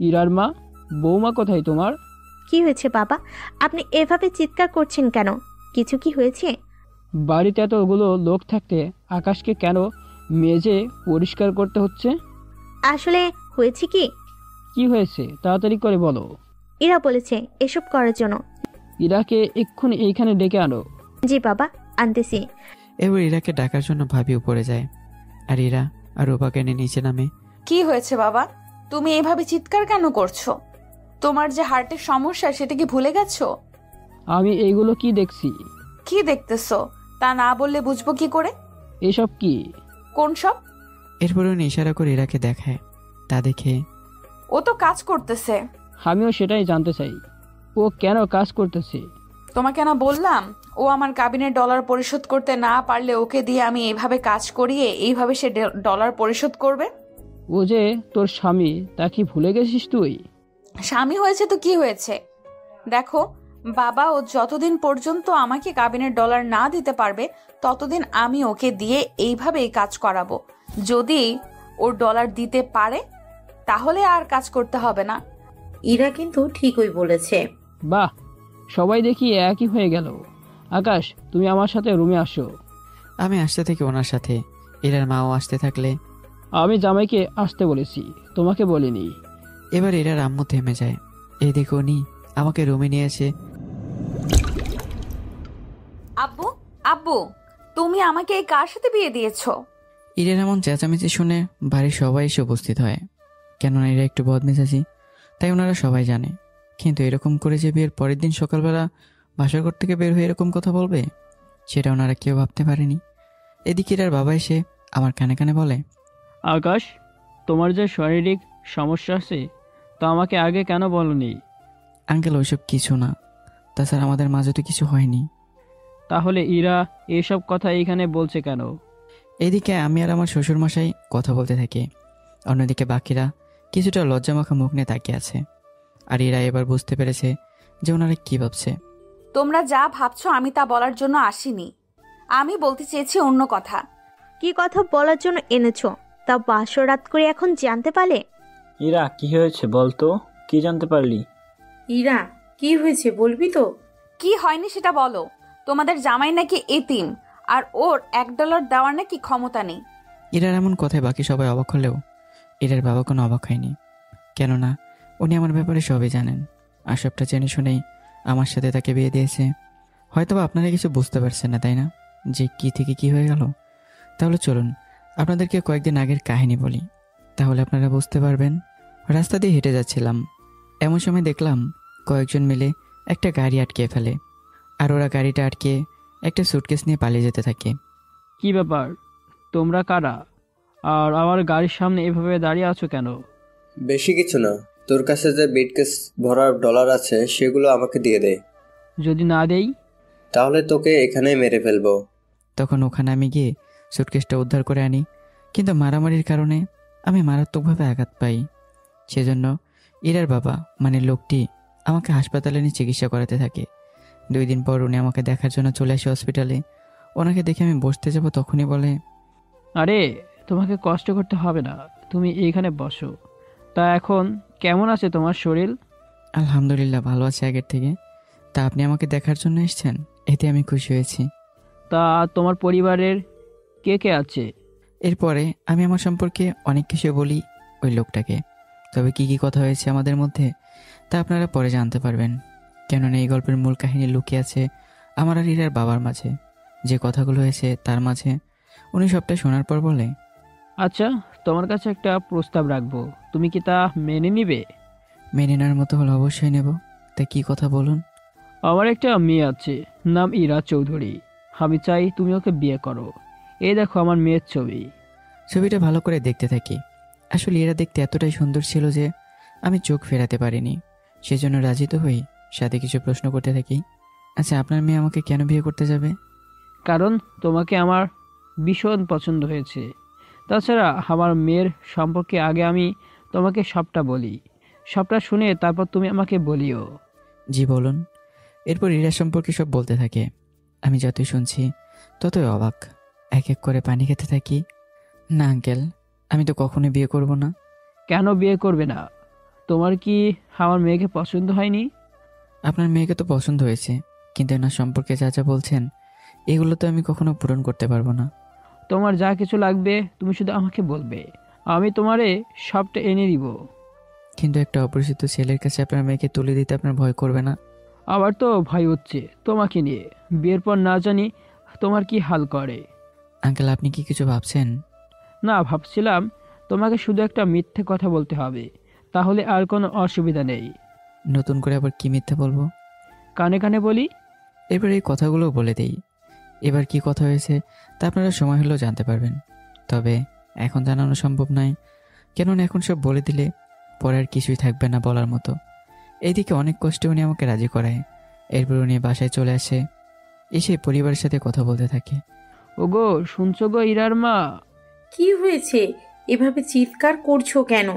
ইরার মা, বৌমা কোথায় তোমার? কি হয়েছে বাবা? আপনি এভাবে চিৎকার করছেন কেন? কিছু কি হয়েছে? বাড়িতে এতগুলো লোক থাকতে আকাশকে কেন মেজে পরিষ্কার করতে হচ্ছে? আসলে হয়েছে কি? কি হয়েছে তাড়াতাড়ি করে বলো। ইরা বলেছে এসব করার জন্য। ইরাকে এক্ষুনি এইখানে ডেকে আনো। জি বাবা, আনতেছি। এবার ইরাকে ডাকার জন্য ভাবি উপরে যায়, আর ইরা আর রূপাকে নিয়ে নিচে নামে। কি হয়েছে বাবা? তুমি এইভাবে চিৎকার কেন করছো? তোমার যে হার্টের সমস্যা সেটা কি ভুলে গেছো? আমি এইগুলো কি দেখছি? কি দেখতেছো তা না বললে বুঝবো কি করে? এসব কি? কোন সব? এরপরে উনি ইশারা করে ইরাকে দেখায়। তা দেখে ও তো কাজ করতেছে। আমিও সেটাই জানতে চাই, ও কেন কাজ করতেছে? তোমাকে না বললাম, ও আমার কাবিনের ডলার পরিশোধ করতে না পারলে ওকে দিয়ে আমি এইভাবে কাজ করিয়ে এইভাবে সে ডলার পরিশোধ করবে। ও যে তোর স্বামী, তা কি ভুলে গেছিস তুই? স্বামী হয়েছে তো কি হয়েছে? দেখো বাবা, ও যতদিন পর্যন্ত আমাকে কাবিনের ডলার না দিতে পারবে ততদিন আমি ওকে দিয়ে এইভাবেই কাজ করাবো। যদি ওর ডলার দিতে পারে তাহলে আর কাজ করতে হবে না। ইরা কিন্তু ঠিকই বলেছে। বাহ, সবাই দেখি একই হয়ে গেল। আকাশ, তুমি আমার সাথে রুমে আসো। আমি আসতে থেকে ওনার সাথে, ইরার মাও আসতে থাকলে। আমি জামাইকে আসতে বলেছি, তোমাকে বলিনি। এবার ইরার আম্মু থেমে যায়। এই দেখো উনি আমাকে রুমে নিয়ে এসে, আব্বু, আব্বু, তুমি আমাকে এই কার সাথে বিয়ে দিয়েছো? ইরার এমন চেঁচামেচি শুনে বাড়ির সবাই এসে উপস্থিত হয়। কেননা এরা একটু বদমেজাজি, তাই ওনারা সবাই জানে। কিন্তু এরকম করে যে বিয়ের পরের দিন সকালবেলা বাসাঘর থেকে বের হয়ে এরকম কথা বলবে, সেটা ওনারা কেউ ভাবতে পারেনি। এদিকে ইরার বাবা এসে আমার কানে কানে বলে, আকাশ, তোমার যে শারীরিক সমস্যা আছে তা আমাকে আগে কেন বলনি? আঙ্কেল ওইসব কিছু না, তাছাড়া আমাদের মাঝে তো কিছু হয়নি। তাহলে ইরা এসব কথা এইখানে বলছে কেন? এদিকে আমি আর আমার শ্বশুরমশাই কথা বলতে থাকি। অন্যদিকে বাকিরা কিছুটা লজ্জামাখা মুখ নিয়ে তাকিয়ে আছে। আর এরা এবার বুঝতে পেরেছে যে ওনারা কি ভাবছে। তোমরা যা ভাবছো আমি তা বলার জন্য আসিনি। আমি বলতে চেয়েছি অন্য কথা। কি কথা বলার জন্য এনেছো? তা বাসর রাত করে এখন জানতে পারলে? ইরা, কি হয়েছে বলতো? কি জানতে পারলি? ইরা, কি হয়েছে বলবি তো? কি হয়নি সেটা বলো। তোমাদের জামাই নাকি এতিম, আর ওর $1 দেওয়ার নাকি ক্ষমতা নেই। এরার এমন কথায় বাকি সবাই অবাক হলেও এরার বাবা কোনো অবাক হয়নি। কেননা উনি আমার ব্যাপারে সবই জানেন, আর সবটা জেনে শুনেই আমার সাথে তাকে বিয়ে দিয়েছে। হয়তোবা আপনারা কিছু বুঝতে পারছেন না, তাই না, যে কি থেকে কি হয়ে গেল? তাহলে চলুন আপনাদেরকে কয়েকদিন আগের কাহিনী বলি, তাহলে আপনারা বুঝতে পারবেন। রাস্তা দিয়ে হেঁটে যাচ্ছিলাম, এমন সময় দেখলাম কয়েকজন মিলে একটা গাড়ি আটকে ফেলে, আর ওরা গাড়িটা আটকে একটা সুটকেস নিয়ে পালিয়ে যেতে থাকে। কি ব্যাপার, তোমরা কারা? আর আমার গাড়ির সামনে এভাবে দাঁড়িয়ে আছো কেন? বেশি কিছু না, তোর কাছে যে বিটকেস ভরা ডলার আছে সেগুলো আমাকে দিয়ে দে। যদি না দেই? তাহলে তোকে এখানেই মেরে ফেলবো। তখন ওখানে আমি গিয়ে সুটকেসটা উদ্ধার করে আনি, কিন্তু মারামারির কারণে আমি মারাত্মকভাবে আঘাত পাই। সেজন্য ইরার বাবা মানে লোকটি আমাকে হাসপাতালে নিয়ে চিকিৎসা করাতে থাকে। 2 দিন পর উনি আমাকে দেখার জন্য চলে আসে হসপিটালে। ওনাকে দেখে আমি বসতে যাব, তখনই বলে, আরে, তোমাকে কষ্ট করতে হবে না, তুমি এইখানে বসো। তা এখন কেমন আছে তোমার শরীর? আলহামদুলিল্লাহ ভালো আছে আগের থেকে। তা আপনি আমাকে দেখার জন্য এসেছেন, এতে আমি খুশি হয়েছি। তা তোমার পরিবারের কে কে আছে? এরপরে আমি আমার সম্পর্কে অনেক কিছু বলি ওই লোকটাকে। তবে কি কি কথা হয়েছে আমাদের মধ্যে তা আপনারা পরে জানতে পারবেন, কেননা এই গল্পের মূল কাহিনী লুকিয়ে আছে আমার আর ইরার বাবার মাঝে। যে কথাগুলো হয়েছে তার মাঝে উনি সবটা শোনার পর বলে, আচ্ছা, তোমার কাছে একটা প্রস্তাব রাখবো, তুমি কি তা মেনে নিবে? মেনে নেওয়ার মতো হলে অবশ্যই নেব। তা কি কথা বলুন। আমার একটা মেয়ে আছে, নাম ইরা চৌধুরী। আমি চাই তুমি ওকে বিয়ে করো। এই দেখো আমার মেয়ের ছবি। ছবিটা ভালো করে দেখতে থাকি। আসলে এরা দেখতে এতটাই সুন্দর ছিল যে আমি চোখ ফেরাতে পারিনি। সেজন্য রাজি তো হই, সাথে কিছু প্রশ্ন করতে থাকি। আচ্ছা, আপনার মেয়ে আমাকে কেন বিয়ে করতে যাবে? কারণ তোমাকে আমার ভীষণ পছন্দ হয়েছে। তাছাড়া আমার মেয়ের সম্পর্কে আগে আমি তোমাকে সবটা বলি, সবটা শুনে তারপর তুমি আমাকে বলিও। জি বলুন। এরপর ইরা সম্পর্কে সব বলতে থাকে। আমি যতই শুনছি ততই অবাক, এক এক করে পানি খেতে থাকি। না আঙ্কেল, আমি তো কখনোই বিয়ে করব না। কেন বিয়ে করবে না? তোমার কি আমার মেয়েকে পছন্দ হয়নি? আপনার মেয়েকে তো পছন্দ হয়েছে, কিন্তু এনার সম্পর্কে যা যা বলছেন এগুলো তো আমি কখনো পূরণ করতে পারবো না। তোমার যা কিছু লাগবে তুমি শুধু আমাকে বলবে, আমি তোমারে সবটা এনে দিব। কিন্তু একটা অপরিচিত ছেলের কাছে আপনার মেয়েকে তুলে দিতে আপনার ভয় করবে না? আবার তো ভয় হচ্ছে তোমাকে নিয়ে, বিয়ের পর না জানি তোমার কি হাল করে। আঙ্কেল, আপনি কি কিছু ভাবছেন? না, ভাবছিলাম তোমাকে শুধু একটা মিথ্যে কথা বলতে হবে, তাহলে আর কোনো অসুবিধা নেই। নতুন করে আবার কি মিথ্যে বলবো? কানে কানে বলি। এরপর এই কথাগুলো বলে দেই। এবার কি কথা হয়েছে তা আপনারা সময় হলেও জানতে পারবেন, তবে এখন জানানো সম্ভব নয়, কেননা এখন সব বলে দিলে পরে আর কিছুই থাকবে না বলার মতো। এইদিকে অনেক কষ্টে উনি আমাকে রাজি করায়। এরপর উনি বাসায় চলে আসে, এসে পরিবারের সাথে কথা বলতে থাকে। ওগো, শুনছো গো ইরার মা? কি হয়েছে? এভাবে চিৎকার করছো কেন?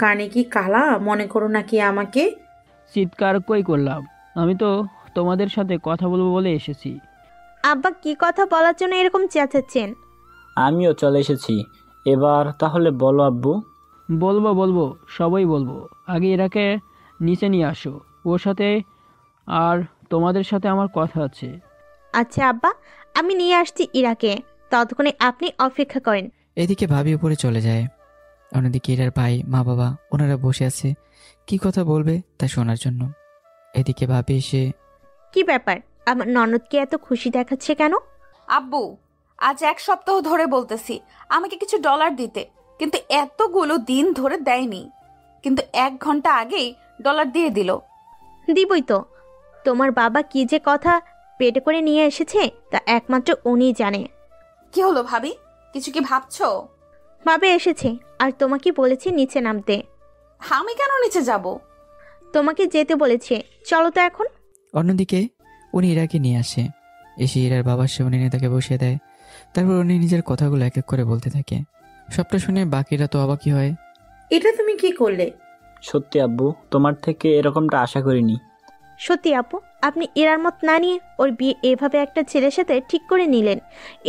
কানে কি কালা মনে করো নাকি আমাকে? চিৎকার কই করলাম, আমি তো তোমাদের সাথে কথা বলবো বলে এসেছি। আব্বা কি কথা বলার জন্য এরকম চেঁচাচ্ছেন? আমিও চলে এসেছি। এবার তাহলে বলো আব্বু। বলবো বলবো, সবই বলবো। আগে এরাকে নিচে নিয়ে আসো, ওর সাথে আর তোমাদের সাথে আমার কথা আছে। আচ্ছা আব্বা, আমি নিয়ে আসছি ইরাকে, ততক্ষণে আপনি অপেক্ষা করেন। এদিকে ভাবি উপরে চলে যায়। অন্যদিকে ইরার ভাই, মা, বাবা ওনারা বসে আছে কি কথা বলবে তা শোনার জন্য। এদিকে ভাবি এসে, কি ব্যাপার, আমার ননদকে এত খুশি দেখাচ্ছে কেন? আব্বু, আজ 1 সপ্তাহ ধরে বলতেছি আমাকে কিছু ডলার দিতে, কিন্তু এতগুলো দিন ধরে দেয়নি, কিন্তু 1 ঘন্টা আগেই ডলার দিয়ে দিল। দিবই তো। তোমার বাবা কি যে কথা পেটে করে নিয়ে এসেছে তা একমাত্র উনিই জানে। কি হলো ভাবি, কিছু কি ভাবছো? ভাবে এসেছে আর তোমাকে বলেছে নিচে নামতে। আমি কেন নিচে যাব? তোমাকে যেতে বলেছে, চলো তো এখন। অন্যদিকে উনি ইরাকে নিয়ে আসে, এসে ইরার বাবার সামনে এনে তাকে বসিয়ে দেয়। তারপর উনি নিজের কথাগুলো এক এক করে বলতে থাকে। সবটা শুনে বাকিরা তো অবাকই হয়। এটা তুমি কি করলে? সত্যি আব্বু, তোমার থেকে এরকমটা আশা করিনি। সত্যি আপু, আপনি ইরার মত না নিয়ে ওর বিয়ে এভাবে একটা ছেলের সাথে ঠিক করে নিলেন।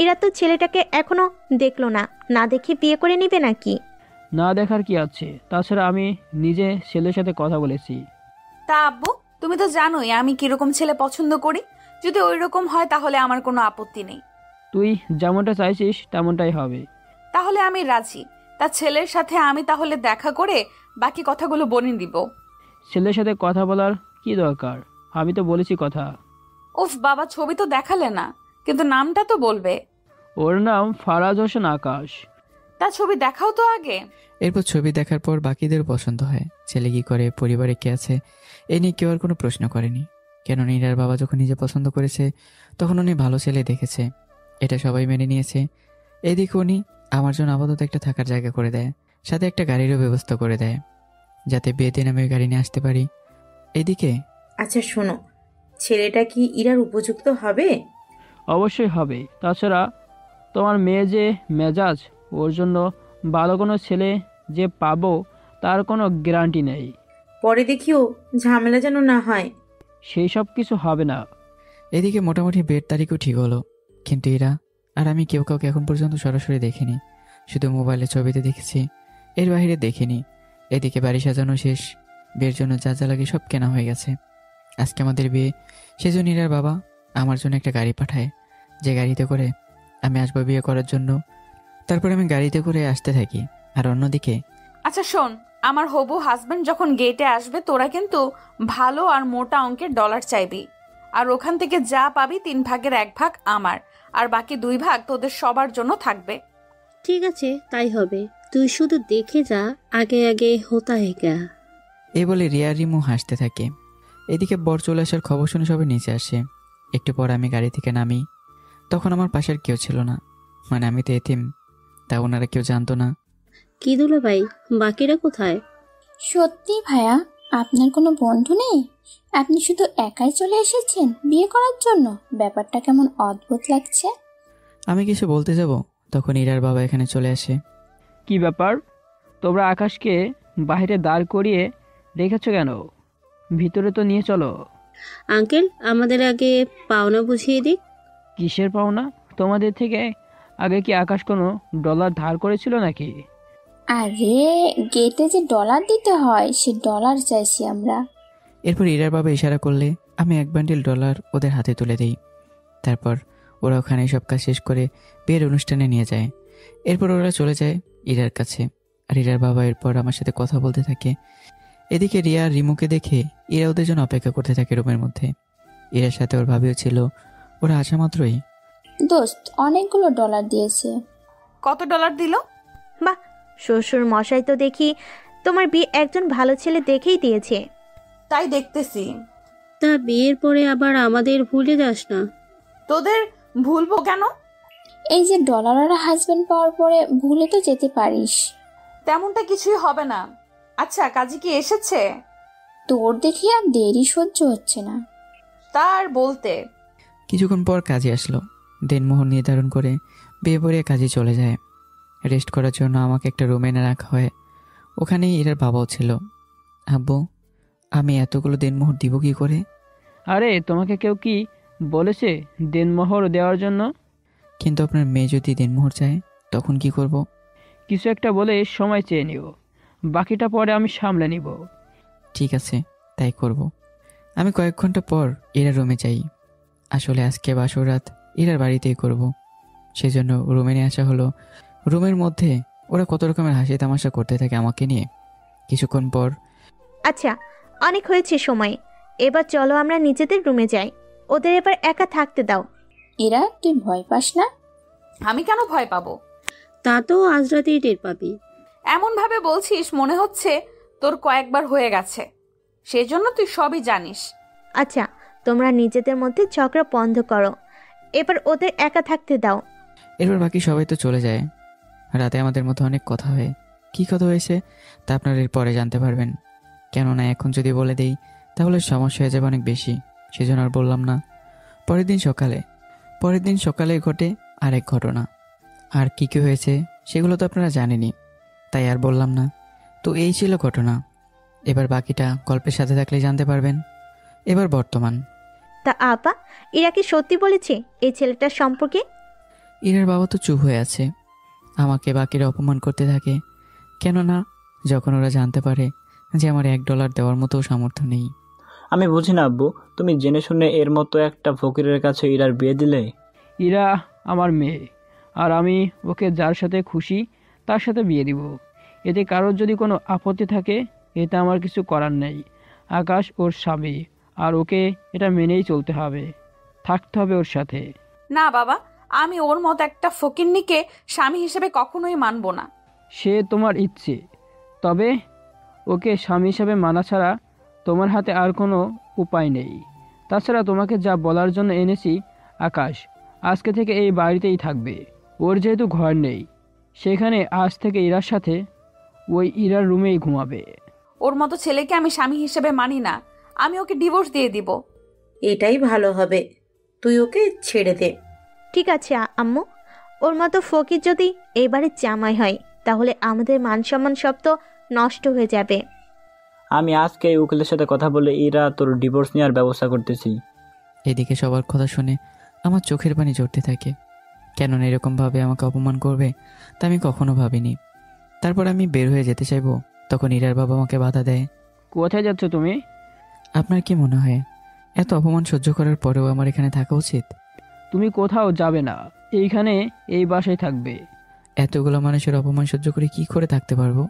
ইরা তো ছেলেটাকে এখনো দেখলো না, না দেখে বিয়ে করে নিবে নাকি? না দেখার কি আছে, তাছাড়া আমি নিজে ছেলের সাথে কথা বলেছি। তা আব্বু, তুমি তো জানোই আমি কিরকম ছেলে পছন্দ করি। যদি ওই রকম হয় তাহলে আমার কোনো আপত্তি নেই। তুই যেমনটা চাইছিস তেমনটাই হবে। তাহলে আমি রাজি। তা ছেলের সাথে আমি তাহলে দেখা করে বাকি কথাগুলো বলে দিব। ছেলের সাথে কথা বলার কি দরকার, আমি তো বলেছি কথা। উফ বাবা, ছবি তো দেখালে না, কিন্তু নামটা তো বলবে। ওর নাম ফারাজ হোসেন আকাশ। তা ছবি দেখাও তো আগে। এরপর ছবি দেখার পর বাকিদের পছন্দ হয়। ছেলে কি করে, পরিবারে কে আছে, এ নিয়ে কেউ আর কোনো প্রশ্ন করেনি। কেননা ইরার বাবা যখন নিজে পছন্দ করেছে তখন উনি ভালো ছেলে দেখেছে, এটা সবাই মেনে নিয়েছে। এদিকে উনি আমার জন্য আপাতত একটা থাকার জায়গা করে দেয়, সাথে একটা গাড়িরও ব্যবস্থা করে দেয়, যাতে বিয়ে দিন আমি ওই গাড়ি নিয়ে আসতে পারি। এদিকে আচ্ছা শোনো, ছেলেটা কি ইরার উপযুক্ত হবে? অবশ্যই হবে, তাছাড়া তোমার মেয়ে যে মেজাজ, ওর জন্য ভালো কোনো ছেলে যে পাবো তার কোনো গ্যারান্টি নেই। পরে দেখিও ঝামেলা যেন না হয়। সেই সব কিছু হবে না। এদিকে মোটামুটি বিয়ের তারিখও ঠিক হলো, কিন্তু এরা আর আমি কেউ কাউকে এখন পর্যন্ত সরাসরি দেখিনি, শুধু মোবাইলে ছবিতে দেখেছি, এর বাইরে দেখিনি। এদিকে বাড়ি সাজানো শেষ, বিয়ের জন্য যা যা লাগে সব কেনা হয়ে গেছে। আজকে আমাদের বিয়ে, সেজন্য ইরার বাবা আমার জন্য একটা গাড়ি পাঠায়, যে গাড়িতে করে আমি আসবো বিয়ে করার জন্য। তারপর আমি গাড়িতে করে আসতে থাকি। আর অন্যদিকে আচ্ছা শোন, আমার হবু হাজবেন্ড যখন গেটে আসবে তোরা কিন্তু ভালো আর মোটা অঙ্কের ডলার চাইবি, আর ওখান থেকে যা পাবি 3 ভাগের 1 ভাগ আমার, আর বাকি 2 ভাগ তোদের সবার জন্য থাকবে। ঠিক আছে, তাই হবে। তুই শুধু দেখে যা, আগে আগে হোতা হেগা। এই বলে রিয়া রিমু হাসতে থাকে। এদিকে বর চলে আসার খবর শুনে সবাই নিচে আসে। একটু পর আমি গাড়ি থেকে নামি, তখন আমার পাশের কেউ ছিল না, মানে আমি তো এতিম, তা ওনারা কেউ জানতো না। কি দুলো ভাই, বাকিরা কোথায়? সত্যি ভাইয়া, আপনার কোনো বন্ধু নেই? আপনি শুধু একাই চলে এসেছেন বিয়ে করার জন্য? ব্যাপারটা কেমন অদ্ভুত লাগছে। আমি কিছু বলতে যাব, তখন ইরার বাবা এখানে চলে আসে। কি ব্যাপার, তোমরা আকাশকে বাইরে দাঁড় করিয়ে রেখেছো কেন? ভিতরে তো নিয়ে চলো। আঙ্কেল, আমাদের আগে পাওনা বুঝিয়ে দিক। কিসের পাওনা? তোমাদের থেকে আগে কি আকাশ কোনো ডলার ধার করেছিল নাকি? আরে গেটে যে ডলার দিতে হয় সে ডলার চাইছি আমরা। এরপর ইরার বাবা ইশারা করলে আমি এক বান্ডিল ডলার ওদের হাতে তুলে দিই। তারপর ওরা ওখানে সব কাজ শেষ করে বিয়ের অনুষ্ঠানে নিয়ে যায়। এরপর ওরা চলে যায় ইরার কাছে, আর ইরার বাবা এরপর আমার সাথে কথা বলতে থাকে। এদিকে রিয়া আর রিমুকে দেখে ইরা ওদের জন্য অপেক্ষা করতে থাকে রুমের মধ্যে। ইরার সাথে ওর ভাবিও ছিল। ওরা আসা মাত্রই, দোস্ত অনেকগুলো ডলার দিয়েছে। কত ডলার দিল? বাহ, শ্বশুর মশাই তো দেখি তোমার বিয়ে একজন ভালো ছেলে দেখেই দিয়েছে। তাই দেখতেছি। তা বিয়ের পরে আবার আমাদের ভুলে যাস না। তোদের ভুলবো কেন? এই যে ডলার আর হাজবেন্ড পাওয়ার পরে ভুলে তো যেতে পারিস। তেমনটা কিছুই হবে না। আচ্ছা, কাজী কি এসেছে? তোর দেখি আর দেরি সহ্য হচ্ছে না। তার বলতে। কিছুক্ষণ পর কাজে আসলো। দিনমোহর নির্ধারণ করে বিয়ে পড়িয়ে কাজে চলে যায়। রেস্ট করার জন্য আমাকে একটা রুমে এনে রাখা হয়। ওখানেই ইরার বাবাও ছিল। আব্বু, আমি এতগুলো দিনমোহর দিব কি করে? আরে তোমাকে কেউ কি বলেছে দেনমোহর দেওয়ার জন্য? কিন্তু আপনার মেয়ে যদি দিনমোহর চায় তখন কি করব? কিছু একটা বলে সময় চেয়ে নিও, বাকিটা পরে আমি সামলে নিব। ঠিক আছে, তাই করব। আমি কয়েক ঘন্টা পর ইরার রুমে যাই। আসলে আজকে বাসর রাত ইরার বাড়িতেই করব, সেজন্য রুমে নিয়ে আসা হলো। রুমের মধ্যে ওরা কত রকমের হাসি তামাশা করতে থাকে আমাকে নিয়ে। কিছুক্ষণ পর, আচ্ছা, অনেক হয়েছে সময়, এবার চলো আমরা নিজেদের রুমে যাই। ওদের এবার একা থাকতে দাও। এরা তুই ভয় পাস না? আমি কেন ভয় পাবো? তা তো আজ রাতেই টের পাবি। এমন ভাবে বলছিস মনে হচ্ছে তোর কয়েকবার হয়ে গেছে, সেজন্য তুই সবই জানিস। আচ্ছা, তোমরা নিজেদের মধ্যে ঝগড়া বন্ধ করো, এবার ওদের একা থাকতে দাও। এরপর বাকি সবাই তো চলে যায়। রাতে আমাদের মধ্যে অনেক কথা হয়। কি কথা হয়েছে তা আপনারা এর পরে জানতে পারবেন। কেননা এখন যদি বলে দেই তাহলে সমস্যা হয়ে যাবে অনেক বেশি, সেজন্য আর বললাম না। পরের দিন সকালে ঘটে আরেক ঘটনা। আর কি কি হয়েছে সেগুলো তো আপনারা জানেনই, তাই আর বললাম না। তো এই ছিল ঘটনা। এবার বাকিটা গল্পের সাথে থাকলে জানতে পারবেন। এবার বর্তমান। তা আপা, এরা কি সত্যি বলেছে এই ছেলেটার সম্পর্কে? ইরার বাবা তো চুপ হয়ে আছে। আমাকে বাকিরা অপমান করতে থাকে। কেননা যখন ওরা জানতে পারে যে আমার $1 দেওয়ার মতো সামর্থ্য নেই। আমি বুঝি না আব্বু, তুমি জেনে শুনে এর মতো একটা ফকিরের কাছে ইরার বিয়ে দিলে। ইরা আমার মেয়ে, আর আমি ওকে যার সাথে খুশি তার সাথে বিয়ে দিব। এতে কারোর যদি কোনো আপত্তি থাকে এতে আমার কিছু করার নেই। আকাশ ওর স্বামী, আর ওকে এটা মেনেই চলতে হবে, থাকতে হবে ওর সাথে। না বাবা, আমি ওর মতো একটা ফকিন্নিকে স্বামী হিসেবে কখনোই মানবো না। সে তোমার ইচ্ছে, তবে ওকে স্বামী হিসাবে মানা ছাড়া তোমার হাতে আর কোনো উপায় নেই। তাছাড়া তোমাকে যা বলার জন্য এনেছি, আকাশ আজকে থেকে এই বাড়িতেই থাকবে। ওর যেহেতু ঘর নেই, সেখানে আজ থেকে ইরার সাথে ওই ইরার রুমেই ঘুমাবে। ওর মতো ছেলেকে আমি স্বামী হিসেবে মানি না। আমি ওকে ডিভোর্স দিয়ে দিব। এটাই ভালো হবে, তুই ওকে ছেড়ে দে। ঠিক আছে আম্মু, ওর মতো ফকির যদি এবারে জামাই হয় তাহলে আমাদের মান সম্মান সব তো নষ্ট হয়ে যাবে। আমি আজকে এই উকিলের সাথে কথা বলে ইরা তোর ডিভোর্স নেওয়ার ব্যবস্থা করতেছি। এদিকে সবার কথা শুনে আমার চোখের পানি ঝরতে থাকে। কেননা এরকমভাবে আমাকে অপমান করবে তা আমি কখনো ভাবিনি। তারপর আমি বের হয়ে যেতে চাইবো, তখন ইরার বাবা আমাকে বাধা দেয়। কোথায় যাচ্ছ তুমি? আপনার কি মনে হয় এত অপমান সহ্য করার পরেও আমার এখানে থাকা উচিত? তুমি কোথাও যাবে না, এইখানে এই বাসায় থাকবে। এতগুলো মানুষের অপমান সহ্য করে কি করে থাকতে পারবো?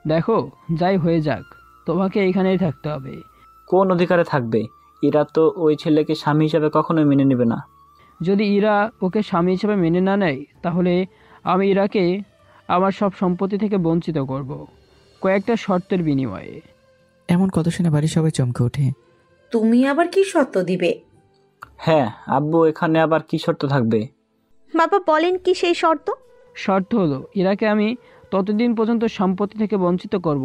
দেখো, যাই হয়ে যাক তোমাকে এইখানেই থাকতে হবে। কোন অধিকারে থাকবে? ইরা তো ওই ছেলেকে স্বামী হিসাবে কখনোই মেনে নেবে না। যদি ইরা ওকে স্বামী হিসেবে মেনে না নেয় তাহলে আমি ইরাকে আমার সব সম্পত্তি থেকে বঞ্চিত করব, কয়েকটা শর্তের বিনিময়ে। এমন কথা শুনে বাড়ির সবাই চমকে ওঠে। তুমি আবার কি শর্ত দিবে? হ্যাঁ আব্বু, এখানে আবার কি শর্ত থাকবে? বাবা বলেন কি সেই শর্ত? শর্ত হলো ইরাকে আমি ততদিন পর্যন্ত সম্পত্তি থেকে বঞ্চিত করব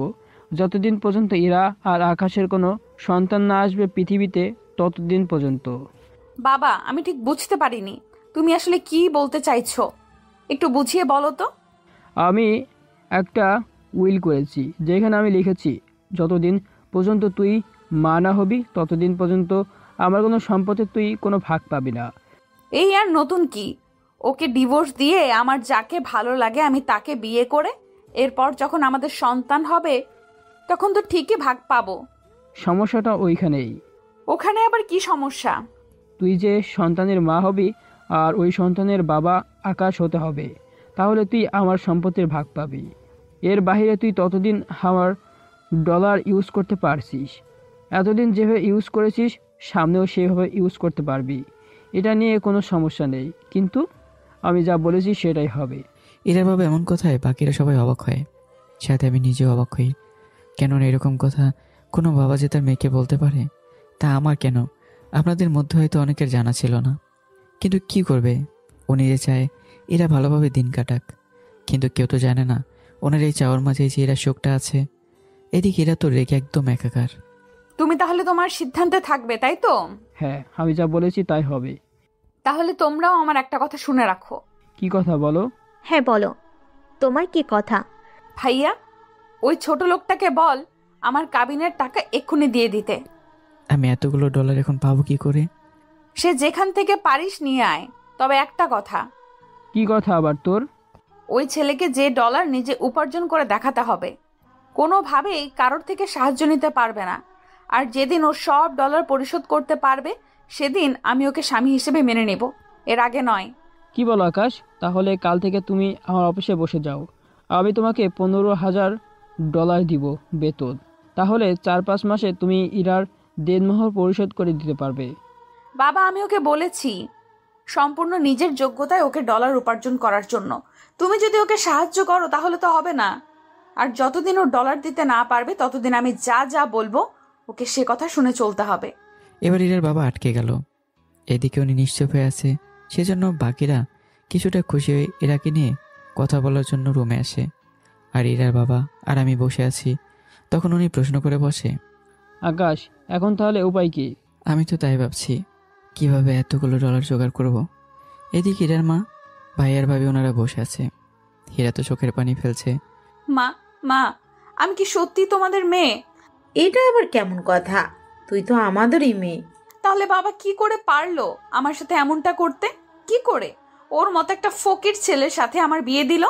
যতদিন পর্যন্ত ইরা আর আকাশের কোনো সন্তান না আসবে পৃথিবীতে, ততদিন পর্যন্ত। বাবা, আমি ঠিক বুঝতে পারিনি তুমি আসলে কি বলতে চাইছো, একটু বুঝিয়ে বলো তো। আমি একটা উইল করেছি যেখানে আমি লিখেছি যতদিন পর্যন্ত তুই মা না হবি ততদিন পর্যন্ত আমার কোনো সম্পত্তি তুই কোনো ভাগ পাবি না। এই আর নতুন কি? ওকে ডিভোর্স দিয়ে আমার যাকে ভালো লাগে আমি তাকে বিয়ে করে এরপর যখন আমাদের সন্তান হবে তখন তো ঠিকই ভাগ পাবো। সমস্যাটা ওইখানেই। ওখানে আবার কি সমস্যা? তুই যে সন্তানের মা হবি আর ওই সন্তানের বাবা আকাশ হতে হবে, তাহলে তুই আমার সম্পত্তির ভাগ পাবি। এর বাইরে তুই ততদিন আমার ডলার ইউজ করতে পারছিস। এতদিন যেভাবে ইউজ করেছিস সামনেও সেভাবে ইউজ করতে পারবি। এটা নিয়ে কোনো সমস্যা নেই, কিন্তু আমি যা বলেছি সেটাই হবে। ইরার বাবা এমন কথায় বাকিরা সবাই অবাক হয়, সাথে আমি নিজেও অবাক হই। কেননা এরকম কথা কোনো বাবা যে তার মেয়েকে বলতে পারে, তা আমার কেন, আপনাদের মধ্যে হয়তো অনেকের জানা ছিল না। কিন্তু কি করবে, উনি যে চায় এরা ভালোভাবে দিন কাটাক, কিন্তু কেউ তো জানে না ওনার এই চাওয়ার মাঝে যে এরা শোকটা আছে। এদিকে এরা তো রেগে একদম একাকার। তুমি তাহলে তোমার সিদ্ধান্তে থাকবে, তাই তো? হ্যাঁ, আমি যা বলেছি তাই হবে। তাহলে তোমরাও আমার একটা কথা শুনে রাখো। কি কথা বলো? হ্যাঁ বলো, তোমার কি কথা? ভাইয়া, ওই ছোট লোকটাকে বল আমার কাবিনের টাকা এক্ষুনি দিয়ে দিতে। আমি এতগুলো ডলার এখন পাবো কি করে? সে যেখান থেকে পারিস নিয়ে আয়, তবে একটা কথা। কি কথা আবার তোর? ওই ছেলেকে যে ডলার নিজে উপার্জন করে দেখাতে হবে, কোনোভাবেই কারোর থেকে সাহায্য নিতে পারবে না। আর যেদিন ও সব ডলার পরিশোধ করতে পারবে সেদিন আমি ওকে স্বামী হিসেবে মেনে নেব, এর আগে নয়। কি বলো আকাশ? তাহলে কাল থেকে তুমি আমার অফিসে বসে যাও। আমি তোমাকে $15,000 দিব বেতন। তাহলে 4-5 মাসে তুমি ইরার দেনমোহর পরিশোধ করে দিতে পারবে। বাবা, আমি ওকে বলেছি সম্পূর্ণ নিজের যোগ্যতায় ওকে ডলার উপার্জন করার জন্য। তুমি যদি ওকে সাহায্য করো তাহলে তো হবে না। আর যতদিন ও ডলার দিতে না পারবে ততদিন আমি যা যা বলবো ওকে সে কথা শুনে চলতে হবে। এবার ইরার বাবা আটকে গেল। এদিকে উনি নিশ্চুপ হয়ে আছে, সেজন্য বাকিরা কিছুটা খুশি হয়ে ইরাকে নিয়ে কথা বলার জন্য রুমে আসে। আর ইরার বাবা আর আমি বসে আছি। তখন উনি প্রশ্ন করে বসে, আকাশ, এখন তাহলে উপায় কি? আমি তো তাই ভাবছি, কিভাবে এতগুলো ডলার জোগাড় করব। এদিকে ইরার মা, ভাই আর ভাবি ওনারা বসে আছে। হীরা তো চোখের পানি ফেলছে। মা, মা, আমি কি সত্যি তোমাদের মেয়ে? এটা আবার কেমন কথা? তুই তো আমাদেরই মেয়ে। তাহলে বাবা কি করে পারলো আমার সাথে এমনটা করতে? কি করে ওর মতো একটা ফকির ছেলের সাথে আমার বিয়ে দিল?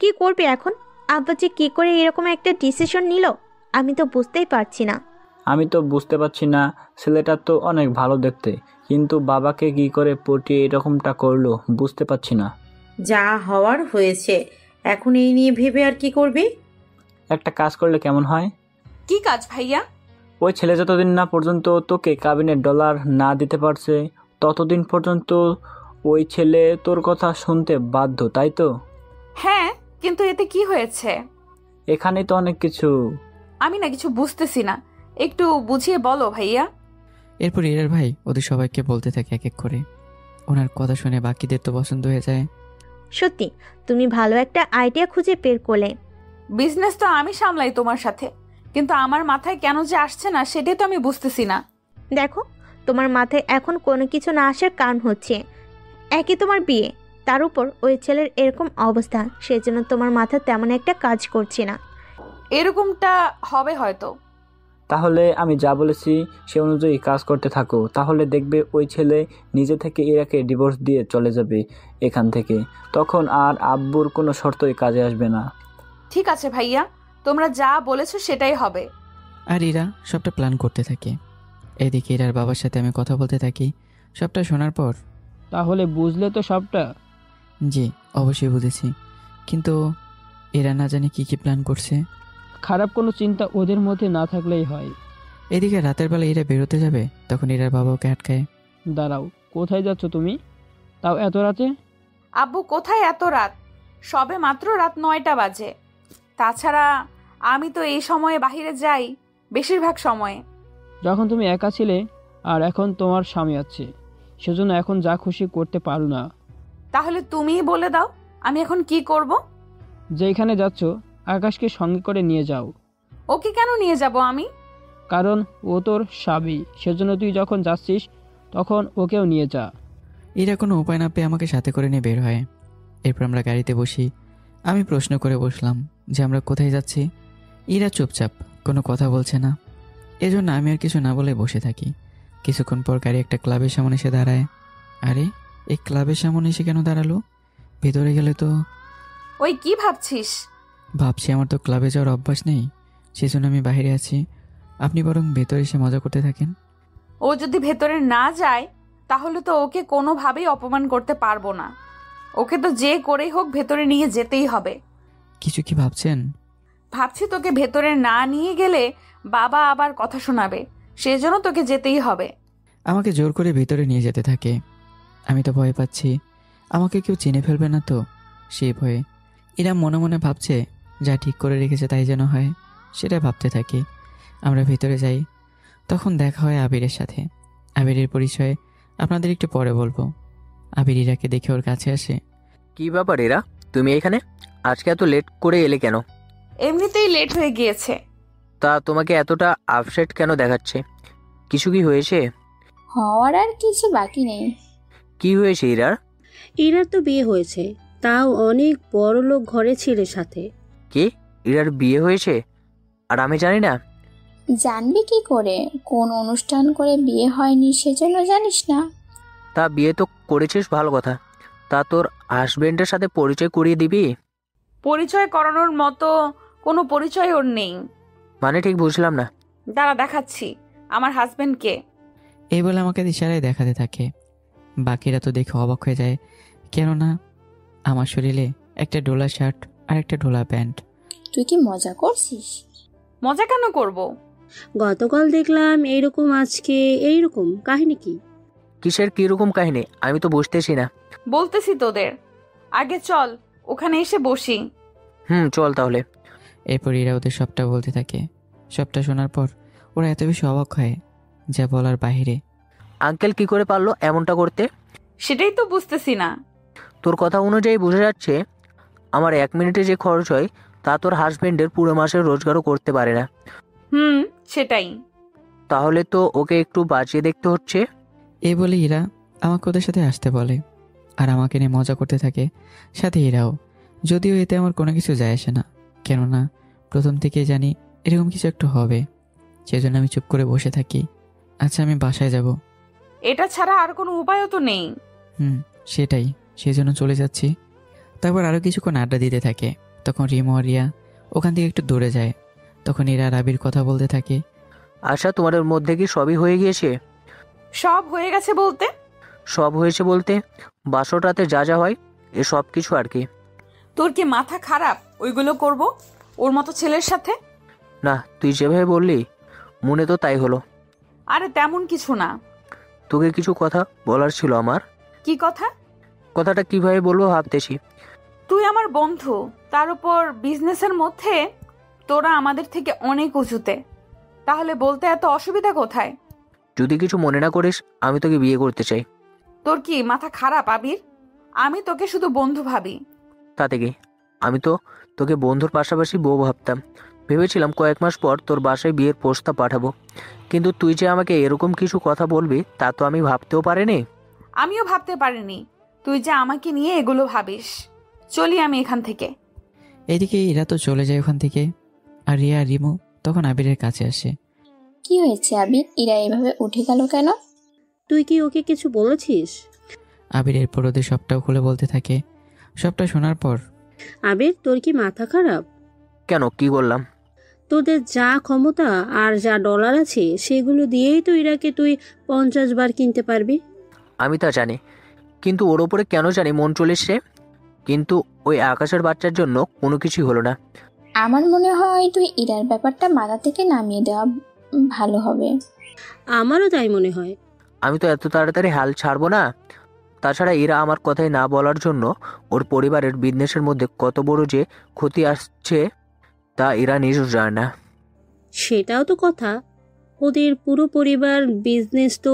কি করবে এখন? আব্বা যে কি করে এরকম একটা ডিসিশন নিল আমি তো বুঝতেই পারছি না। আমি তো বুঝতে পারছি না, ছেলেটা তো অনেক ভালো দেখতে, কিন্তু বাবাকে কি করে পটিয়ে এরকমটা করলো বুঝতে পারছি না। যা হওয়ার হয়েছে, এখন এই নিয়ে ভেবে আর কি করবি? একটা কাজ করলে কেমন হয়? কি কাজ ভাইয়া? ওই ছেলে যতদিন না পর্যন্ত তোকে কাবিনের ডলার না দিতে পারছে ততদিন পর্যন্ত ওই ছেলে তোর কথা শুনতে বাধ্য, তাই তো? হ্যাঁ, কিন্তু এতে কি হয়েছে? এখানে তো অনেক কিছু। আমি না কিছু বুঝতেছি না, একটু বুঝিয়ে বলো ভাইয়া। এরপর ইরার ভাই ওদের সবাইকে বলতে থাকে এক এক করে। ওনার কথা শুনে বাকিদের তো পছন্দ হয়ে যায়। সত্যি তুমি ভালো একটা আইডিয়া খুঁজে বের করলে। বিজনেস তো আমি সামলাই তোমার সাথে, কিন্তু আমার মাথায় কেন যে আসছে না সেটাই তো আমি বুঝতেছি না। দেখো, তোমার মাথায় এখন কোনো কিছু না আসার কারণ হচ্ছে একই তোমার বিয়ে, তার উপর ওই ছেলের এরকম অবস্থা, সেজন্য তোমার মাথা তেমন একটা কাজ করছে না। এরকমটা হবে হয়তো। তাহলে আমি যা বলেছি সে অনুযায়ী কাজ করতে থাকো, তাহলে দেখবে ওই ছেলে নিজে থেকে ইরাকে ডিভোর্স দিয়ে চলে যাবে এখান থেকে। তখন আর আব্বুর কোনো শর্তই কাজে আসবে না। ঠিক আছে ভাইয়া, তোমরা যা বলেছো সেটাই হবে। আর ইরা সবটা প্ল্যান করতে থাকে। এদিকে ইরার বাবার সাথে আমি কথা বলতে থাকি। সবটা শোনার পর, তাহলে বুঝলে তো সবটা? জি অবশ্যই বুঝেছি, কিন্তু এরা না জানি কি কি প্ল্যান করছে। খারাপ কোনো চিন্তা ওদের মধ্যে না থাকলেই হয়। এদিকে রাতের বেলা এরা বেরোতে যাবে, তখন ইরার বাবা ওকে আটকায়। দাঁড়াও, কোথায় যাচ্ছ তুমি, তাও এত রাতে? আব্বু, কোথায় এত রাত? সবে মাত্র রাত 9টা বাজে। তাছাড়া আমি তো এই সময়ে বাহিরে যাই বেশিরভাগ সময়ে। যখন তুমি একা ছিলে আর এখন তোমার স্বামী আছে, সেজন্য এখন যা খুশি করতে পারো না। তাহলে তুমিই বলে দাও আমি এখন কি করব? যেখানে যাচ্ছ আকাশকে সঙ্গে করে নিয়ে যাও। ওকে কেন নিয়ে যাব আমি? কারণ ও তোর স্বামী, সেজন্য তুই যখন যাচ্ছিস তখন ওকেও নিয়ে যা। এরা কোনো উপায় না পেয়ে আমাকে সাথে করে নিয়ে বের হয়। এরপর আমরা গাড়িতে বসি। আমি প্রশ্ন করে বসলাম যে আমরা কোথায় যাচ্ছি। ইরা চুপচাপ কোনো কথা বলছে না, এজন্য আমি আর কিছু না বলে বসে থাকি। কিছুক্ষণ পর গাড়ি একটা ক্লাবের সামনে এসে দাঁড়ায়। আরে, এই ক্লাবের সামনে এসে কেন দাঁড়ালো? ভেতরে গেলে তো। ওই কি ভাবছিস? ভাবছি আমার তো ক্লাবে যাওয়ার অভ্যাস নেই, সেজন্য আমি বাইরে আছি। আপনি বরং ভেতরে এসে মজা করতে থাকেন। ও যদি ভেতরে না যায় তাহলে তো ওকে কোনোভাবেই অপমান করতে পারবো না। ওকে তো যে করেই হোক ভেতরে নিয়ে যেতেই হবে। কিছু কি ভাবছেন? ভাবছি তোকে ভেতরে না নিয়ে গেলে বাবা আবার কথা শোনাবে, সেজন্য তোকে যেতেই হবে। আমাকে জোর করে ভেতরে নিয়ে যেতে থাকে। আমি তো ভয় পাচ্ছি, আমাকে কেউ চিনে ফেলবে না তো, সেই ভয়ে। এরা মনে মনে ভাবছে যা ঠিক করে রেখেছে তাই যেন হয়, সেটা ভাবতে থাকি। আমরা ভেতরে যাই, তখন দেখা হয় আবিরের সাথে। আবিরের পরিচয় আপনাদের একটু পরে বলবো। আবির ইরাকে দেখে ওর কাছে আসে। কি ব্যাপার এরা, তুমি এখানে আজকে এত লেট করে এলে কেন? এমনিতেই লেট হয়ে গিয়েছে। তা তোমাকে এতটা আপসেট কেন দেখাচ্ছে? কিছু কি হয়েছে? হওয়ার আর কিছু বাকি নেই। কি হয়েছে ইরার? ইরার তো বিয়ে হয়েছে, তাও অনেক বড় লোক ঘরে ছেলের সাথে। কি, ইরার বিয়ে হয়েছে আর আমি জানি না? জানবি কি করে? কোন অনুষ্ঠান করে বিয়ে হয়নি সেজন্য জানিস না? তা বিয়ে তো করেছিস, ভালো কথা। তা তোর হাজবেন্ডের সাথে পরিচয় করিয়ে দিবি? পরিচয় করানোর মতো কোনো পরিচয় ওর নেই। মানে ঠিক বুঝলাম না। দাঁড়া দেখাচ্ছি আমার হাজবেন্ডকে। এই বলে আমাকে ইশারায় দেখাতে থাকে। বাকিরা তো দেখে অবাক হয়ে যায়, কেননা আমার শরীরে একটা ডোলা শার্ট আর একটা ডোলা প্যান্ট। তুই কি মজা করছিস? মজা কেন করব? গতকাল দেখলাম এইরকম, আজকে এইরকম, কাহিনী কি? কিসের কিরকম কাহিনী আমি তো বুঝতেছি না। বলতেছি তোদের, আগে চল ওখানে এসে বসি। চল তাহলে। এরপর এরা ওদের সবটা বলতে থাকে। সবটা শোনার পর ওরা এত বেশি অবাক হয় যা বলার বাহিরে। আঙ্কেল কি করে পারলো এমনটা করতে? সেটাই তো বুঝতেছি না। তোর কথা অনুযায়ী বোঝা যাচ্ছে আমার 1 মিনিটে যে খরচ হয় তা তোর হাজবেন্ডের পুরো মাসের রোজগারও করতে পারে না। সেটাই। তাহলে তো ওকে একটু বাঁচিয়ে দেখতে হচ্ছে। এই বলে এরা আমাকে ওদের সাথে আসতে বলে আর আমাকে নিয়ে মজা করতে থাকে, সাথে এরাও। যদিও এতে আমার কোনো কিছু যায় আসে না, কেননা প্রথম থেকেই জানি এরকম কিছু একটু হবে। সেজন্য আমি চুপ করে বসে থাকি। আচ্ছা, আমি বাসায় যাব। এটা ছাড়া আর কোনো উপায়ও তো নেই। সেটাই, সেজন্য চলে যাচ্ছি। তারপর আরও কিছুক্ষণ আড্ডা দিতে থাকে। তখন রিমো আর রিয়া ওখান থেকে একটু দূরে যায়। তখন এরা রাবির কথা বলতে থাকে। আচ্ছা, তোমাদের মধ্যে কি সবই হয়ে গিয়েছে? সব হয়ে গেছে বলতে? সব হয়েছে বলতে বাসর রাতে যা যা হয় এ সব কিছু আর কি। তোর কি মাথা খারাপ ওইগুলো করব ওর মতো ছেলের সাথে? না, তুই যেভাবে বললি মনে তো তাই হলো। আরে তেমন কিছু না। তোকে কিছু কথা বলার ছিল আমার। কি কথা? কথাটা কিভাবে বলবো ভাবতেছি। তুই আমার বন্ধু, তার উপর বিজনেসের মধ্যে তোরা আমাদের থেকে অনেক উঁচুতে, তাহলে বলতে এত অসুবিধা কোথায়? যদি কিছু মনে না করিস, আমি তোকে বিয়ে করতে চাই। তোর কি মাথা খারাপ আবির? আমি তোকে শুধু বন্ধু ভাবি। তাতে কি, আমি তো তোকে বন্ধুর পাশাপাশি বউ ভাবতাম। ভেবেছিলাম কয়েক মাস পর তোর বাসায় বিয়ের প্রস্তাব পাঠাবো, কিন্তু তুই যে আমাকে এরকম কিছু কথা বলবি তা তো আমি ভাবতেও পারিনি। আমিও ভাবতে পারিনি তুই যে আমাকে নিয়ে এগুলো ভাবিস। চলি আমি এখান থেকে। এদিকে এরা তো চলে যায় ওখান থেকে। আর রিয়া আর রিমো তখন আবিরের কাছে আসে। কি হয়েছে আবির? এরা এভাবে উঠে গেল কেন? তুই কি ওকে কিছু বলেছিস? আবির এরপর ওদের সবটাও খুলে বলতে থাকে। সবটা শোনার পর, আবির, তোর কি মাথা খারাপ? কেন, কি বললাম? তোদের যা ক্ষমতা আর যা ডলার আছে সেগুলো দিয়েই তো ইরাকে তুই 50 বার কিনতে পারবি। আমি তা জানি, কিন্তু ওর ওপরে কেন জানি মন চলে এসছে। কিন্তু ওই আকাশের বাচ্চার জন্য কোনো কিছুই হলো না। আমার মনে হয় তুই ইরার ব্যাপারটা মাথা থেকে নামিয়ে দেওয়া ভালো হবে। আমারও তাই মনে হয়। আমি তো এত তাড়াতাড়ি হাল ছাড়বো না। তাছাড়া এরা আমার কথাই না বলার জন্য ওর পরিবারের বিজনেসের মধ্যে কত বড় যে ক্ষতি আসছে তা এরা নিজেও জানে না। সেটাও তো কথা, ওদের পুরো পরিবার বিজনেস তো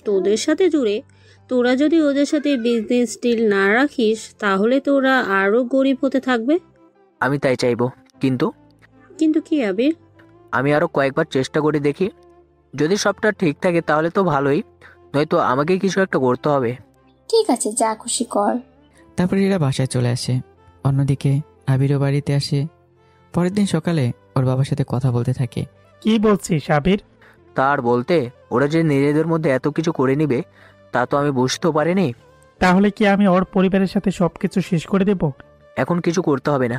তোদের সাথে জুড়ে। তোরা যদি ওদের সাথে বিজনেস ডিল না রাখিস তাহলে তোরা আরো গরিব হতে থাকবে। আমি তাই চাইবো, কিন্তু কিন্তু কি আবির? আমি আরো কয়েকবার চেষ্টা করে দেখি। যদি সবটা ঠিক থাকে তাহলে তো ভালোই, নয়তো আমাকে কিছু একটা করতে হবে। ঠিক আছে, যা খুশি কর। তারপর এরা বাসায় চলে আসে। অন্যদিকে আবিরও বাড়িতে আসে। পরের দিন সকালে ওর বাবার সাথে কথা বলতে থাকে। কি বলছিস আবির? তার বলতে ওরা যে নিজেদের মধ্যে এত কিছু করে নিবে তা তো আমি বুঝতেও পারিনি। তাহলে কি আমি ওর পরিবারের সাথে সবকিছু শেষ করে দেব? এখন কিছু করতে হবে না,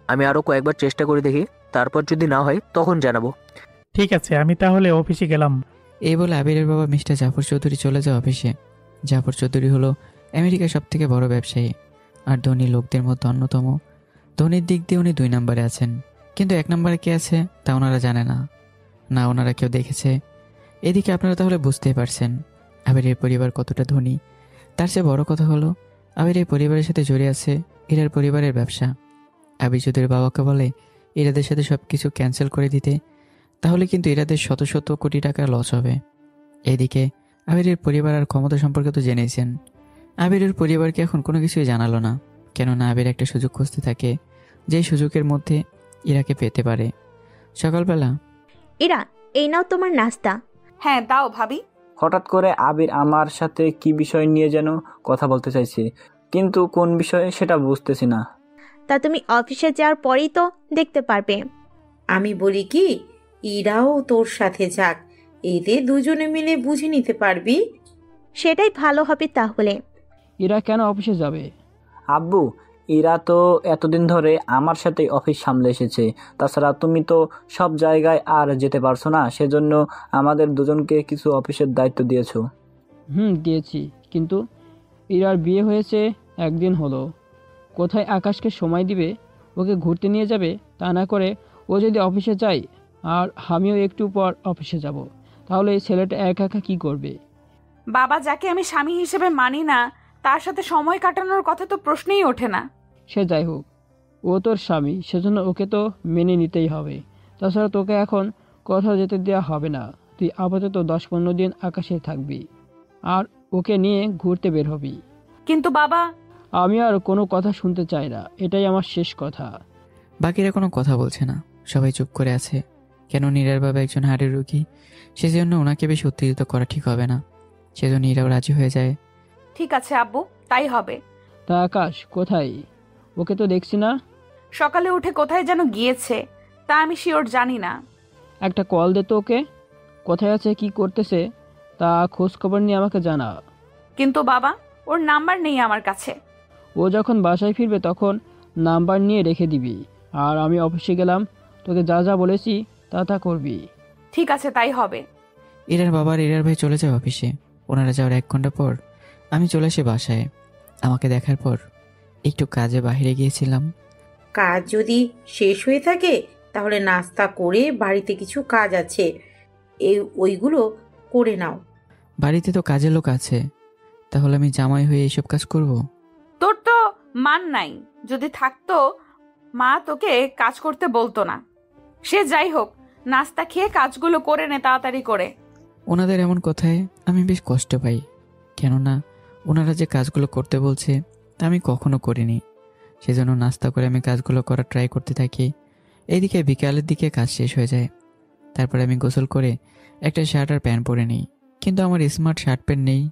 আমি আরও কয়েকবার চেষ্টা করে দেখি, তারপর যদি না হয় তখন জানাবো। ঠিক আছে, আমি তাহলে অফিসে গেলাম। এই বলে আবিরের বাবা মিস্টার জাফর চৌধুরী চলে যায় অফিসে। জাফর চৌধুরী হলো আমেরিকার সবথেকে বড় ব্যবসায়ী আর ধনী লোকদের মধ্যে অন্যতম। ধনীর দিক দিয়ে উনি 2 নম্বরে আছেন, কিন্তু 1 নম্বরে কে আছে তা ওনারা জানে না, না ওনারা কেউ দেখেছে। এদিকে আপনারা তাহলে বুঝতেই পারছেন আবিরের পরিবার কতটা ধনী। তার চেয়ে বড় কথা হলো আবির পরিবারের সাথে জড়িয়ে আছে ইরার পরিবারের ব্যবসা। আবির যদি বাবাকে বলে ইরাদের সাথে সব কিছু ক্যান্সেল করে দিতে, তাহলে কিন্তু ইরাদের শত শত কোটি টাকা লস হবে। এদিকে আবিরের পরিবার আর ক্ষমতা সম্পর্কে তো জেনেছেন। আবিরের পরিবারকে এখন কোনো কিছুই জানালো না, কেননা আবির একটা সুযোগ খুঁজতে থাকে, যেই সুযোগের মধ্যে ইরাকে পেতে পারে। সকালবেলা, ইরা, এই নাও তোমার নাস্তা। হ্যাঁ দাও ভাবি। হঠাৎ করে আবির আমার সাথে কি বিষয় নিয়ে যেন কথা বলতে চাইছে, কিন্তু কোন বিষয়ে সেটা বুঝতেছি না। তা তুমি অফিসে যাওয়ার পরেই তো দেখতে পারবে। আমি বলি কি, ইরাও তোর সাথে যাক, এতে দুজনে মিলে বুঝে নিতে পারবি। সেটাই ভালো হবে তাহলে। ইরা কেন অফিসে যাবে? আব্বু, ইরা তো এতদিন ধরে আমার সাথেই অফিস সামলে এসেছে, তাছাড়া তুমি তো সব জায়গায় আর যেতে পারছো না, সেজন্য আমাদের দুজনকে কিছু অফিসের দায়িত্ব দিয়েছো। দিয়েছি, কিন্তু ইরার বিয়ে হয়েছে 1 দিন হলো। কোথায় আকাশকে সময় দিবে, ওকে ঘুরতে নিয়ে যাবে? তা না করে ও যদি অফিসে যায় আর আমিও একটু পর অফিসে যাব, তাহলে এই ছেলেটা একা একা কী করবে? বাবা, যাকে আমি স্বামী হিসেবে মানি না, তার সাথে সময় কাটানোর কথা তো প্রশ্নই ওঠে না। সে যাই হোক, ও তোর স্বামী, সেজন্য ওকে তো মেনে নিতেই হবে। তাছাড়া তোকে এখন কোথাও যেতে দেওয়া হবে না। তুই আপাতত 10-15 দিন আকাশে থাকবি আর ওকে নিয়ে ঘুরতে বের হবি। কিন্তু বাবা, আমি আর কোনো কথা শুনতে চাই না, এটাই আমার শেষ কথা। বাকিরা কোনো কথা বলছে না, সবাই চুপ করে আছে। কেন নীরার বাবা একজন হাড়ের রোগী, সেজন্য ওনাকে বেশি উত্তেজিত করা ঠিক হবে না। সেজন্য নীরাও রাজি হয়ে যায়। ঠিক আছে আব্বু, তাই হবে। তা আকাশ কোথায়? ওকে তো দেখছি না। সকালে উঠে কোথায় যেন গিয়েছে, তা আমি শিওর জানি না। একটা কল দে তো ওকে, কোথায় আছে, কি করতেছে তা খোঁজ খবর নিয়ে আমাকে জানা। কিন্তু বাবা, ওর নাম্বার নেই আমার কাছে। ও যখন বাসায় ফিরবে তখন নাম্বার নিয়ে রেখে দিবি, আর আমি অফিসে গেলাম, তোকে যা যা বলেছি তা করবি। ঠিক আছে, তাই হবে। ইরার বাবা আর ইরার ভাই চলে যায় অফিসে। ওনারা যাওয়ার 1 ঘন্টা পর আমি চলে আসি বাসায়। আমাকে দেখার পর একটু কাজে বাইরে গিয়েছিলাম। কাজ যদি শেষ হয়ে থাকে তাহলে নাস্তা করে বাড়িতে কিছু কাজ আছে, ওইগুলো করে নাও। বাড়িতে তো কাজের লোক আছে, তাহলে আমি জামাই হয়ে এইসব কাজ করব? তোর তো মান নাই। যদি থাকতো, মা তোকে কাজ করতে বলতো না। সে যাই হোক, নাস্তা খেয়ে কাজগুলো করে নে তাড়াতাড়ি করে। ওনাদের এমন কথায় আমি বেশ কষ্ট পাই, কেননা ওনারা যে কাজগুলো করতে বলছে তা আমি কখনো করিনি। সেজন্য নাস্তা করে আমি কাজগুলো করার ট্রাই করতে থাকি। এইদিকে বিকালের দিকে কাজ শেষ হয়ে যায়। তারপরে আমি গোসল করে একটা শার্ট আর প্যান্ট পরে নিই, কিন্তু আমার স্মার্ট শার্ট প্যান্ট নেই,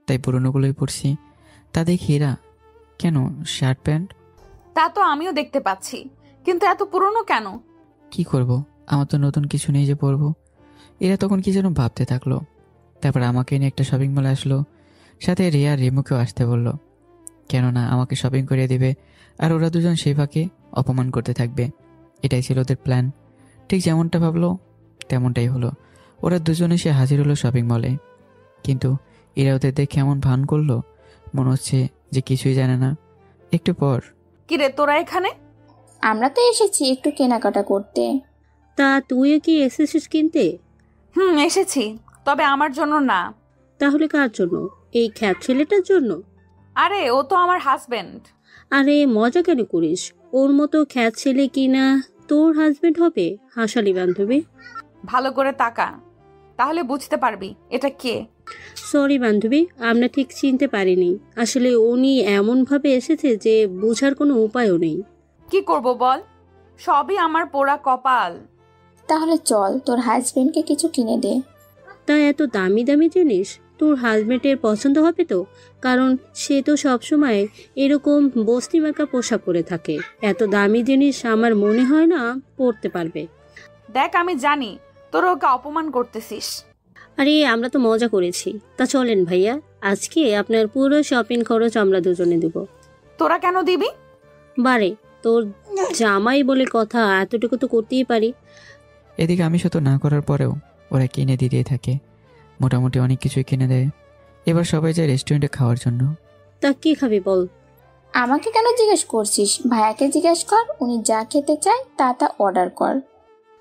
তাই পুরোনোগুলোই পরছি। তা দেখি এরা, কেন শার্ট প্যান্ট? তা তো আমিও দেখতে পাচ্ছি, কিন্তু এত পুরনো কেন? কি করব, আমার তো নতুন কিছু নেই যে পরবো। এরা তখন কি যেন ভাবতে থাকলো। তারপর আমাকে নিয়ে একটা শপিং মলে আসলো, সাথে রিয়া আর রিমুকেও আসতে বললো, কেননা আমাকে শপিং করিয়ে দেবে আর ওরা দুজন সেই ফাঁকে অপমান করতে থাকবে। এটাই ছিল ওদের প্ল্যান। ঠিক যেমনটা ভাবলো তেমনটাই হলো। ওরা দুজন এসে হাজির হলো শপিং মলে, কিন্তু এরা ওদের দেখে এমন ভান করলো মনে হচ্ছে যে কিছুই জানে না। একটু পর, কিরে তোরা এখানে? আমরা তো এসেছি একটু কেনাকাটা করতে। তা তুইও কি এসেছিস কিনতে? এসেছি, তবে আমার জন্য না। তাহলে কার জন্য? এই খ্যাত ছেলেটার জন্য? আরে ও তো আমার হাজবেন্ড। আরে মজা কেন করিস? ওর মতো খ্যাত ছেলে কিনা তোর হাজবেন্ড হবে? হাসালি বান্ধবী। ভালো করে তাকা, তাহলে বুঝতে পারবি এটা কে। সরি বান্ধবী, আমরা ঠিক চিনতে পারিনি। আসলে উনি এমন ভাবে এসেছে যে বোঝার কোনো উপায়ও নেই। কি করব বল, সবই আমার পোড়া কপাল। তাহলে চল তোর হাজবেন্ডকে কিছু কিনে দে। তা এত দামি দামি জিনিস তোর হাজবেন্ডের পছন্দ হবে তো? কারণ সে তো সবসময় এরকম বস্তি মার্কা পোশাক পরে থাকে। এত দামি জিনিস আমার মনে হয় না পরতে পারবে। দেখ, আমি জানি তোরা ওকে অপমান করতেছিস। আরে আমরা তো মজা করেছি। তা চলেন ভাইয়া, আজকে আপনার পুরো শপিং খরচ আমরা দুজনে দেব। তোরা কেন দিবি? বারে তোর জামাই বলে কথা, এতটুকু তো করতেই পারি। এদিকে আমি শত না করার পরেও ওরা কিনে দিতেই থাকে, মোটামুটি অনেক কিছুই কিনে দেয়। এবার সবাই যায় রেস্টুরেন্টে খাওয়ার জন্য। তা কি খাবি বল? আমাকে কেন জিজ্ঞেস করছিস? ভাইয়াকে জিজ্ঞেস কর, উনি যা খেতে চায় তা অর্ডার কর।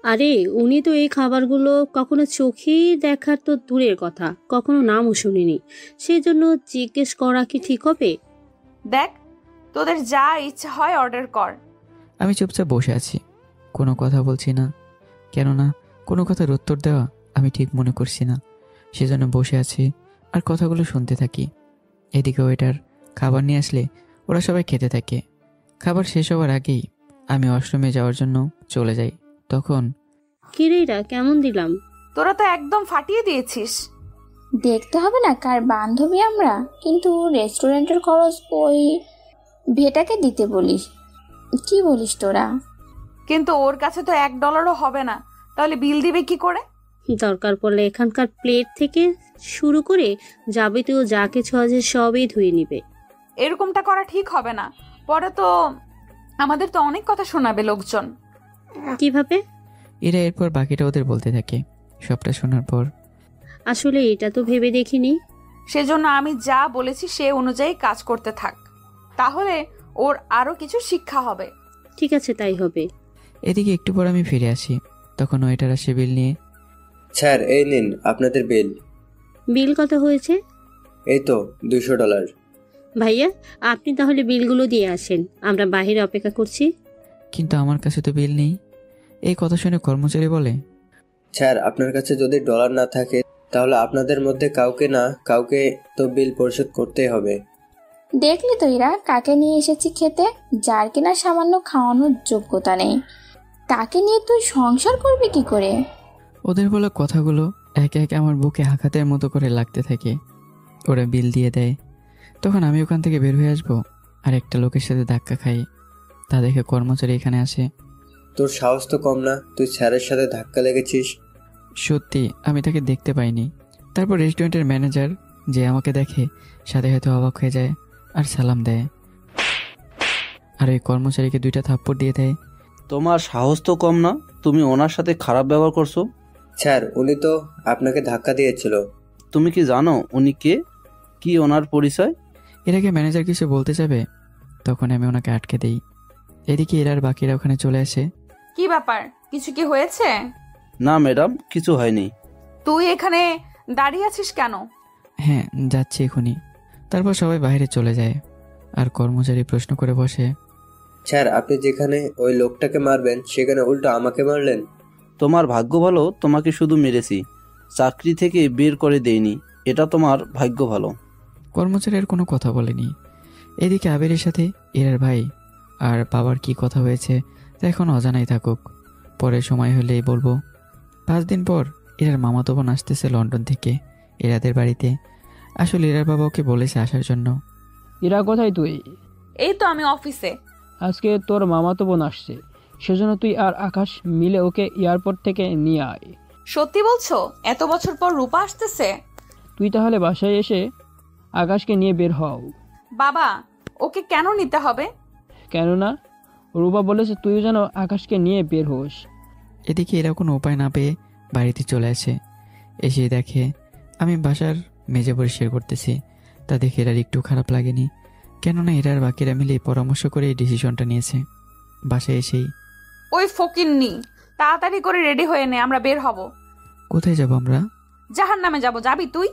আরে উনি তো এই খাবারগুলো কখনো চোখেই দেখার তো দূরের কথা, কখনো নামও শুনিনি, সেই জন্য জিজ্ঞেস করা কি ঠিক হবে? দেখ, তোদের যা ইচ্ছা হয় অর্ডার কর। আমি চুপচাপ বসে আছি, কোনো কথা বলছি না, কেননা কোনো কথার উত্তর দেওয়া আমি ঠিক মনে করছি না। সেজন্য বসে আছি আর কথাগুলো শুনতে থাকি। এদিকে ওয়েটার খাবার নিয়ে আসলে ওরা সবাই খেতে থাকে। খাবার শেষ হওয়ার আগেই আমি ওয়াশরুমে যাওয়ার জন্য চলে যাই। তখন কিরেইরা কেমন দিলাম? তোরা তো একদম ফাটিয়ে দিয়েছিস। দেখতে হবে না কার বান্ধবী আমরা, কিন্তু রেস্টুরেন্টের খরচ ওই ভেটাকে দিতে বলিস। কি বলিস তোরা? কিন্তু ওর কাছে তো $1 হবে না, তাহলে বিল দিবে কি করে? দরকার পড়লে এখানকার প্লেট থেকে শুরু করে যাবতীয় যা কিছু আছে সবই ধুয়ে নিবে। এরকমটা করা ঠিক হবে না, পরে তো আমাদের তো অনেক কথা শোনাবে লোকজন। কিভাবে? এরা এরপর বাকিটা ওদের বলতে থাকে। সবটা শোনার পর আসলে এটা তো ভেবে দেখিনি। সেজন্য আমি যা বলেছি সে অনুযায়ী কাজ করতে থাক, তাহলে ওর আরো কিছু শিক্ষা হবে। ঠিক আছে, তাই হবে। এদিকে একটু পর আমি ফিরে আসি, তখন ওয়েটার আসে বিল নিয়ে। স্যার, এই নিন আপনাদের বিল। বিল কত হয়েছে? এই তো $200। ভাইয়া, আপনি তাহলে বিলগুলো দিয়ে আসেন, আমরা বাইরে অপেক্ষা করছি। কিন্তু আমার কাছে তো বিল নেই। এই কথা শুনে কর্মচারী বলে, স্যার, আপনার কাছে যদি ডলার না থাকে তাহলে আপনাদের মধ্যে কাউকে তো বিল পরিশোধ করতেই হবে। দেখলি তো এরা কাকে নিয়ে এসেছি খেতে, যার কিনা সামান্য খাওয়ানোর যোগ্যতা নেই, তাকে নিয়ে তুই সংসার করবি কি করে? ওদের বলা কথাগুলো একে একে আমার বুকে আঘাতের মতো করে লাগতে থাকে। ওরা বিল দিয়ে দেয়। তখন আমি ওখান থেকে বের হয়ে আসবো আর একটা লোকের সাথে ধাক্কা খাই। তা দেখে কর্মচারী এখানে আসে। তোর সাহস তো কম না, তুই স্যারের সাথে ধাক্কা লেগেছিস। সত্যি আমি তাকে দেখতে পাইনি। তারপর রেস্টুরেন্টের ম্যানেজার যে আমাকে দেখে সাথে সাথে অবাক হয়ে যায় আর সালাম দেয়, আর ওই কর্মচারীকে 2টা থাপ্পড় দিয়ে দেয়। তোমার সাহস তো কম না, তুমি ওনার সাথে খারাপ ব্যবহার করছো। স্যার, উনি তো আপনাকে ধাক্কা দিয়েছিল। তুমি কি জানো উনি কে, কি ওনার পরিচয়? এর আগে ম্যানেজার কিছু বলতে যাবে, তখন আমি ওনাকে আটকে দিই। এদিকে এরার বাকিরা ওখানে চলে আসে। কি ব্যাপার, কিছু কি হয়েছে? না ম্যাডাম, কিছু হয়নি। তুই এখানে দাঁড়িয়ে আছিস কেন? হ্যাঁ, যাচ্ছি এখনই। তারপর সবাই বাইরে চলে যায় আর কর্মচারী প্রশ্ন করে বসে, স্যার, আপনি যেখানে ওই লোকটাকে মারবেন সেখানে উল্টো আমাকে মারলেন। তোমার ভাগ্য ভালো, তোমাকে শুধু মেরেছি, চাকরি থেকে বের করে দেইনি, এটা তোমার ভাগ্য ভালো। কর্মচারীর কোনো কথা বলেনি। এদিকে আবিরের সাথে এরার ভাই আর বাবার কি কথা হয়েছে তা এখন অজানাই থাকুক, পরে সময় হলেই বলবো। 5 দিন পর এরার মামাতো বোন আসতেছে লন্ডন থেকে এরাদের বাড়িতে। আসলে এরার বাবা ওকে বলেছে আসার জন্য। এরা কোথায় তুই? এই তো আমি অফিসে। আজকে তোর মামাতো বোন আসছে, সেজন্য তুই আর আকাশ মিলে ওকে এয়ারপোর্ট থেকে নিয়ে আয়। সত্যি বলছো? এত বছর পর রূপা আসতেছে? তুই তাহলে বাসায় এসে আকাশকে নিয়ে বের হও। বাবা, ওকে কেন নিতে হবে? কেননা রূপা বলেছে তুই যেন আকাশকে নিয়ে বের হোস। এদিকে এরা কোনো উপায় না পেয়ে বাড়িতে চলে আসে। এসে দেখে আমি বাসার মেঝে পরিষ্কার করতেছি। তা দেখে এরার একটু খারাপ লাগেনি, কেননা এরার বাকিরা মিলে পরামর্শ করে এই ডিসিশনটা নিয়েছে। বাসায় এসেই, ওই ফকিন্নি, তাড়াতাড়ি করে রেডি হয়ে নে, আমরা বের হব। কোথায় যাব আমরা? জাহান্নামে যাব। যাবি তুই?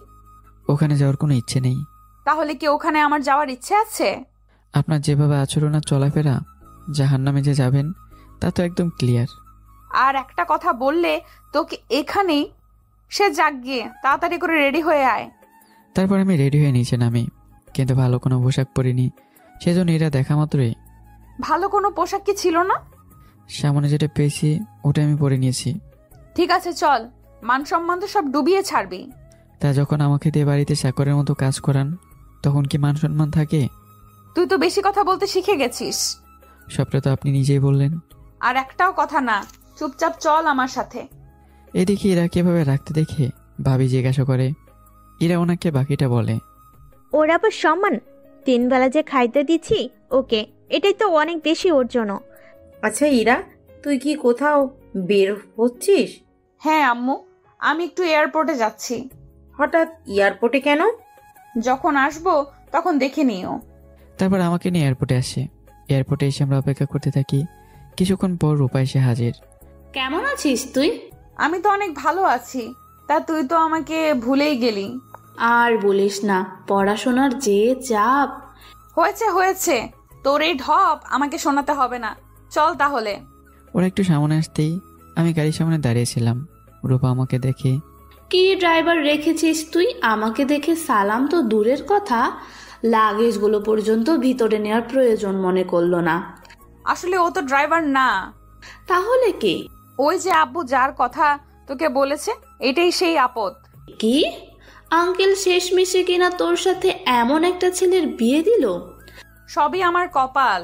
ওখানে যাওয়ার কোনো ইচ্ছে নেই। তাহলে কি ওখানে আমার যাওয়ার ইচ্ছে আছে? আপনার যেভাবে আচরণ আর চলাফেরা, জাহান্নামে যে যাবেন তা তো একদম ক্লিয়ার। আর একটা কথা বললে তোকে এখানেই। সে যাক গিয়ে, তাড়াতাড়ি করে রেডি হয়ে আয়। তারপর আমি রেডি হয়ে নিচে নামি, কিন্তু ভালো কোনো পোশাক পরিনি। সেজন্য এরা দেখা মাত্রই, ভালো কোনো পোশাক কি ছিল না? সামনে যেটা পেয়েছি ওটা আমি পরে নিয়েছি। ঠিক আছে চল, মান সম্মান তো সব ডুবিয়ে ছাড়বি। তা যখন আমাকে দিয়ে বাড়িতে চাকরের মতো কাজ করান, তখন কি মান সম্মান থাকে? তুই তো বেশি কথা বলতে শিখে গেছিস। সবটা তো আপনি নিজেই বললেন। আর একটাও কথা না, চুপচাপ চল আমার সাথে। এদিকে এরা কিভাবে রাখতে দেখে ভাবি জিজ্ঞাসা করে। এরা ওনাকে বাকিটা বলে। ওর আবার সম্মান? 3 বেলা যে খাইতে দিচ্ছি ওকে, এটাই তো অনেক বেশি ওর জন্য। আচ্ছা ইরা, তুই কি কোথাও বের হচ্ছিস? হ্যাঁ আম্মু, আমি একটু এয়ারপোর্টে যাচ্ছি। হঠাৎ এয়ারপোর্টে কেন? যখন আসবো তখন দেখে নিও। তারপর আমাকে নিয়ে এয়ারপোর্টে আসে। এয়ারপোর্টে এসে আমরা অপেক্ষা করতে থাকি। কিছুক্ষণ পর রূপা এসে হাজির। কেমন আছিস তুই? আমি তো অনেক ভালো আছি, তা তুই তো আমাকে ভুলেই গেলি। আর বলিস না, পড়াশোনার যে চাপ। হয়েছে হয়েছে, তোর এই ঢপ আমাকে শোনাতে হবে না, চল তাহলে। ওরা একটু সামনে আসতেই আমি গাড়ির সামনে দাঁড়িয়েছিলাম। রূপা আমাকে দেখে, কি ড্রাইভার রেখেছিস তুই? আমাকে দেখে সালাম তো দূরের কথা, লাগেজগুলো পর্যন্ত ভিতরে নেওয়ার প্রয়োজন মনে করলো না। আসলে ও তো ড্রাইভার না। তাহলে কে? ওই যে আব্বু যার কথা তোকে বলেছে, এটাই সেই আপদ। কি আঙ্কেল শেষমেশে কিনা তোর সাথে এমন একটা ছেলের বিয়ে দিল? সবই আমার কপাল।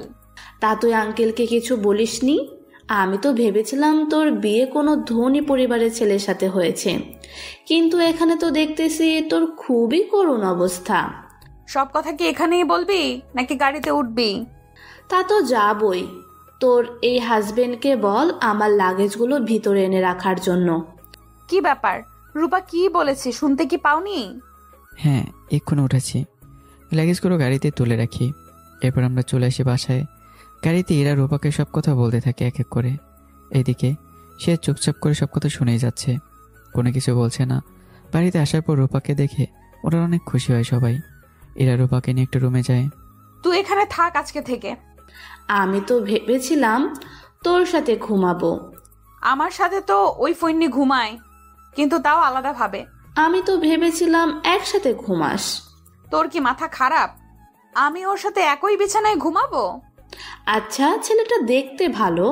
তা তুই আঙ্কেলকে কিছু বলিসনি? আমি তো ভেবেছিলাম তোর বিয়ে কোনো ধনী পরিবারের ছেলের সাথে হয়েছে, কিন্তু এখানে তো দেখতেছি তোর খুবই করুণ অবস্থা। সব কথা কি এখানেই বলবি নাকি গাড়িতে উঠবি? তা তো যাবই। তোর এই হাজবেন্ডকে বল আমার লাগেজগুলো ভিতরে এনে রাখার জন্য। কি ব্যাপার, রূপা কি বলেছে শুনতে কি পাওনি? হ্যাঁ এক্ষুনি উঠেছি। লাগেজগুলো গাড়িতে তুলে রাখি। এরপর আমরা চলে আসি বাসায়। গাড়িতে এরা রূপাকে সব কথা বলতে থাকে এক এক করে। এদিকে সে চুপচাপ করে সব কথা শুনেই যাচ্ছে, কোনো কিছু বলছে না। বাড়িতে আসার পর রূপাকে দেখে ওরা অনেক খুশি হয় সবাই। এরা রূপাকে নিয়ে একটু রুমে যায়। তুই এখানে থাক আজকে থেকে। আমি তো ভেবেছিলাম তোর সাথে ঘুমাবো। আমার সাথে তো ওই ফৈন্নি ঘুমায়, কিন্তু তাও আলাদা ভাবে। আমি তো ভেবেছিলাম একসাথে ঘুমাস। তোর কি মাথা খারাপ? আমি ওর সাথে একই বিছানায় ঘুমাবো? আচ্ছা ছেলেটা দেখতে ভালো।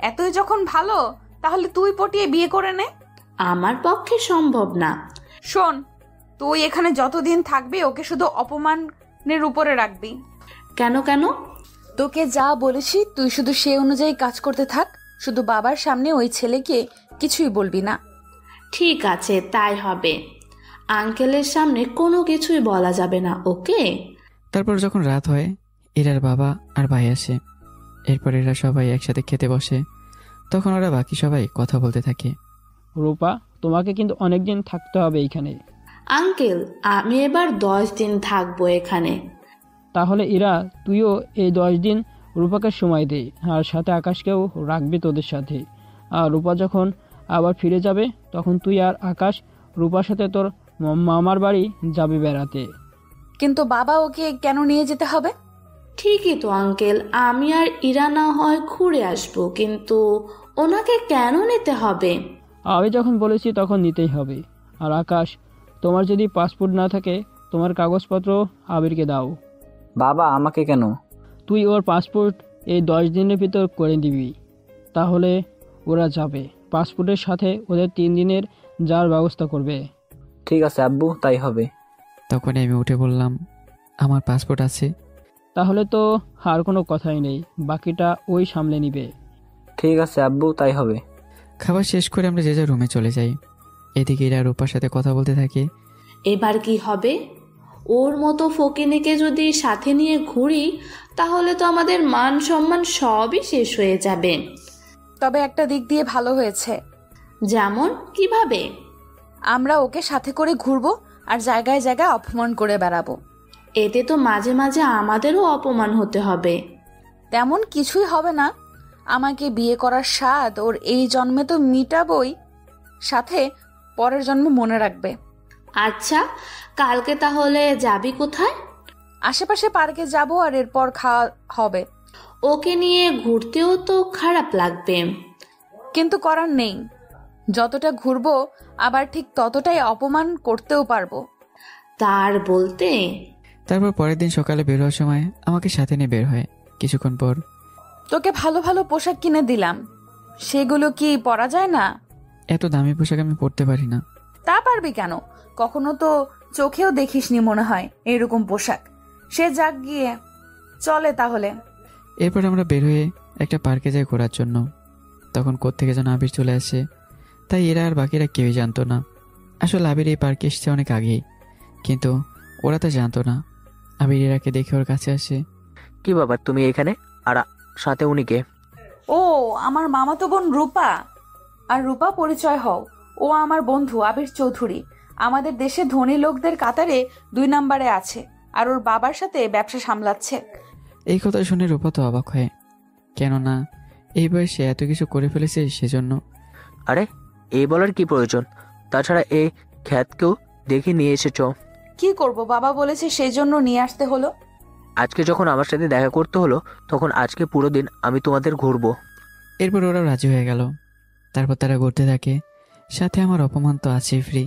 এতই যখন ভালো তাহলে তুই পটিয়ে বিয়ে করে নে। আমার পক্ষে সম্ভব না। শোন, তুই এখানে যতদিন থাকবি ওকে শুধু অপমানের উপরে রাখবি। কেন কেন? তোকে যা বলেছি তুই শুধু সে অনুযায়ী কাজ করতে থাক। শুধু বাবার সামনে ওই ছেলেকে কিছুই বলবি না। ঠিক আছে, তাই হবে। আঙ্কেলের সামনে কোনো কিছুই বলা যাবে না, ওকে? তারপর যখন রাত হয় এরার বাবা আর ভাই আসে। এরপর এরা সবাই একসাথে খেতে বসে। তখন ওরা বাকি সবাই কথা বলতে থাকে। রূপা, তোমাকে কিন্তু অনেকদিন থাকতে হবে এইখানে। আঙ্কেল আমি এবার 10 দিন থাকবো এখানে। তাহলে ইরা, তুইও এই 10 দিন রূপাকে সময় দে, আর সাথে আকাশকেও রাখবি তোদের সাথে। আর রূপা যখন আবার ফিরে যাবে তখন তুই আর আকাশ রূপার সাথে তোর মামার বাড়ি যাবে বেড়াতে। কিন্তু বাবা ওকে কেন নিয়ে যেতে হবে? ঠিকই তো আঙ্কেল, আমি আর ইরা না হয় ঘুরে আসবো, কিন্তু ওনাকে কেন নিতে হবে? আমি যখন বলেছি তখন নিতেই হবে। আর আকাশ, তোমার যদি পাসপোর্ট না থাকে তোমার কাগজপত্র আবিরকে দাও। বাবা আমাকে কেন? তুই ওর পাসপোর্ট এই 10 দিনের ভিতর করে দিবি, তাহলে ওরা যাবে। পাসপোর্টের সাথে ওদের 3 দিনের যাওয়ার ব্যবস্থা করবে। ঠিক আছে আব্বু, তাই হবে। তখন আমি উঠে বললাম, আমার পাসপোর্ট আছে। তাহলে তো আর কোনো কথাই নেই, বাকিটা ওই সামলে নিবে। ঠিক আছে আব্বু, তাই হবে। খাবার শেষ করে আমরা যে যার রুমে চলে যাই। এদিকে এরা রূপার সাথে কথা বলতে থাকে। এবার কি হবে? ওর মতো ফকিনীকে যদি সাথে নিয়ে ঘুরি তাহলে তো আমাদের মান সম্মান সবই শেষ হয়ে যাবে। তবে একটা দিক দিয়ে ভালো হয়েছে। যেমন কিভাবে? আমরা ওকে সাথে করে ঘুরবো আর জায়গায় জায়গায় অপমান করে বেড়াবো। এতে তো মাঝে মাঝে আমাদেরও অপমান হতে হবে। তেমন কিছুই হবে না। আমাকে বিয়ে করার স্বাদ ওর এই জন্মে তো মিটাবই, সাথে পরের জন্ম মনে রাখবে। আচ্ছা কালকে তাহলে যাবি কোথায়? আশেপাশে পার্কে যাব, আর এরপর খাওয়া হবে। ওকে নিয়ে ঘুরতেও তো খারাপ লাগবে, কিন্তু করার নেই। যতটা ঘুরবো আবার ঠিক ততটাই অপমান করতেও পারবো। তার বলতে? তারপর পরের দিন সকালে বের হওয়ার সময় আমাকে সাথে নিয়ে বের হয়। কিছুক্ষণ পর, তোকে ভালো ভালো পোশাক কিনে দিলাম, সেগুলো কি পরা যায় না? এত দামি পোশাক আমি পরতে পারি না। তা পারবি কেন? কখনো তো চোখেও দেখিসনি মনে হয় এরকম পোশাক। সে যাক গিয়ে, চলে তাহলে। এরপর আমরা বের হয়ে একটা পার্কে যাই ঘোরার জন্য। তখন কোত্থেকে যেন আবির চলে আসে, তাই এরা আর বাকিরা কেউই জানতো না। আসলে আবির এই পার্কে এসছে অনেক আগেই, কিন্তু ওরা তো জানতো না। আবির এরাকে দেখে ওর কাছে আসে। কি ব্যাপার তুমি এখানে? আর সাথে উনিকে? ও আমার মামাতো বোন রূপা। আর রূপা, পরিচয় হও, ও আমার বন্ধু আবির চৌধুরী। আমাদের দেশে ধনী লোকদের কাতারে 2 নম্বরে আছে, আর ওর বাবার সাথে ব্যবসা সামলাচ্ছে। এই কথা শুনে রূপা তো অবাক হয়, কেননা এই বয়সে এত কিছু করে ফেলেছে সেজন্য। আরে এই বলার কি প্রয়োজন? তাছাড়া এই খ্যাতকেও দেখে নিয়ে এসেছ। কি করব, বাবা বলেছে সেই জন্য নিয়ে আসতে হলো। আজকে যখন আমার সাথে দেখা করতে হলো, তখন আজকে পুরো দিন আমি তোমাদের ঘুরবো। এরপর ওরাও রাজি হয়ে গেল। তারপর তারা ঘুরতে থাকে, সাথে আমার অপমান তো আছেই ফ্রি।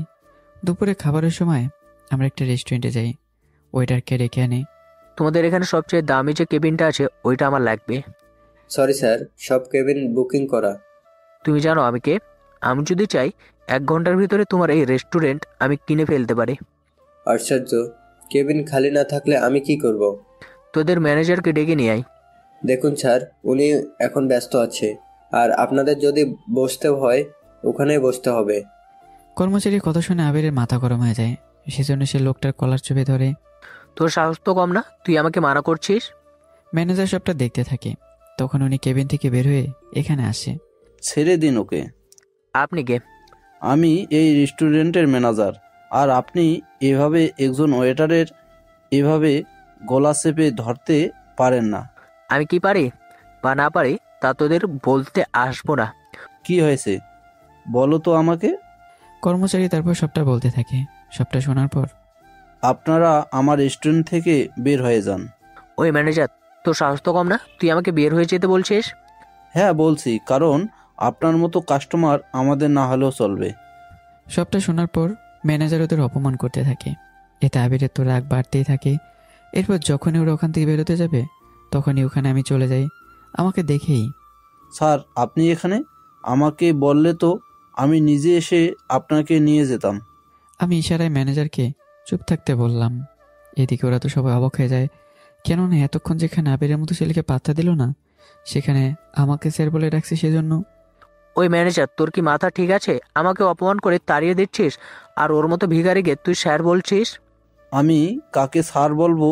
দুপুরে খাবারের সময় আমরা একটা রেস্টুরেন্টে যাই, ওয়েটারকে ডেকে আনি। তোমাদের এখানে সবচেয়ে দামি যে কেবিনটা আছে ওইটা আমার লাগবে। সরি স্যার, সব কেবিন বুকিং করা। তুমি জানো আমি কে? আমি যদি চাই 1 ঘন্টার ভিতরে তোমার এই রেস্টুরেন্ট আমি কিনে ফেলতে পারি। আশ্চর্য, কেবিন খালি না থাকলে আমি কি করব? তোদের ম্যানেজারকে ডেকে নিয়ে আয়। দেখুন স্যার, উনি এখন ব্যস্ত আছে, আর আপনাদের যদি বসতে হয় ওখানেই বসতে হবে। কর্মচারীর কথা শুনে আবিরের মাথা গরম হয়ে যায়, সেজন্য সে লোকটার কলার চেপে ধরে। তোর সাহস তো কম না, তুই আমাকে মানা করছিস? ম্যানেজার সবটা দেখতে থাকে, তখন উনি কেবিন থেকে বের হয়ে এখানে আসে। ছেড়ে দিন ওকে। আপনি কে? আমি এই রেস্টুরেন্টের ম্যানেজার, আর আপনি এভাবে একজন ওয়েটারের এভাবে গলা চেপে ধরতে পারেন না। আমি কি পারি বা না পারি তা তোদের বলতে আসবো না। কি হয়েছে বলো তো আমাকে। কর্মচারী তারপর সবটা বলতে থাকে। সবটা শোনার পর, আপনারা আমার রেস্টুরেন্ট থেকে বের হয়ে যান। ওই ম্যানেজার, তোর সাহস তো কম না, তুই আমাকে বের হয়ে যেতে বলছিস? হ্যাঁ বলছি, কারণ আপনার মতো কাস্টমার আমাদের না হলেও চলবে। সবটা শোনার পর ম্যানেজার ওদের অপমান করতে থাকে। এতে আবিরের তো রাগ বাড়তেই থাকে। এরপর যখনই ওরা ওখান থেকে বেরোতে যাবে, তখনই ওখানে আমি চলে যাই, আমাকে দেখেই। স্যার আপনি এখানে? আমাকে বললে তো আমি নিজে এসে আপনাকে নিয়ে যেতাম। আমি ইশারায় ম্যানেজারকে চুপ থাকতে বললাম। এদিকে ওরা তো সবাই অবাক হয়ে যায়, কেননা এতক্ষণ যেখানে আবিরের মতো ছেলেকে পাত্তা দিল না, সেখানে আমাকে স্যার বলে ডাকছে সেজন্য। ওই ম্যানেজার, তোর কি মাথা ঠিক আছে? আমাকে অপমান করে তাড়িয়ে দিচ্ছিস, আর ওর মতো ভিখারিকে তুই স্যার বলছিস? আমি কাকে স্যার বলবো,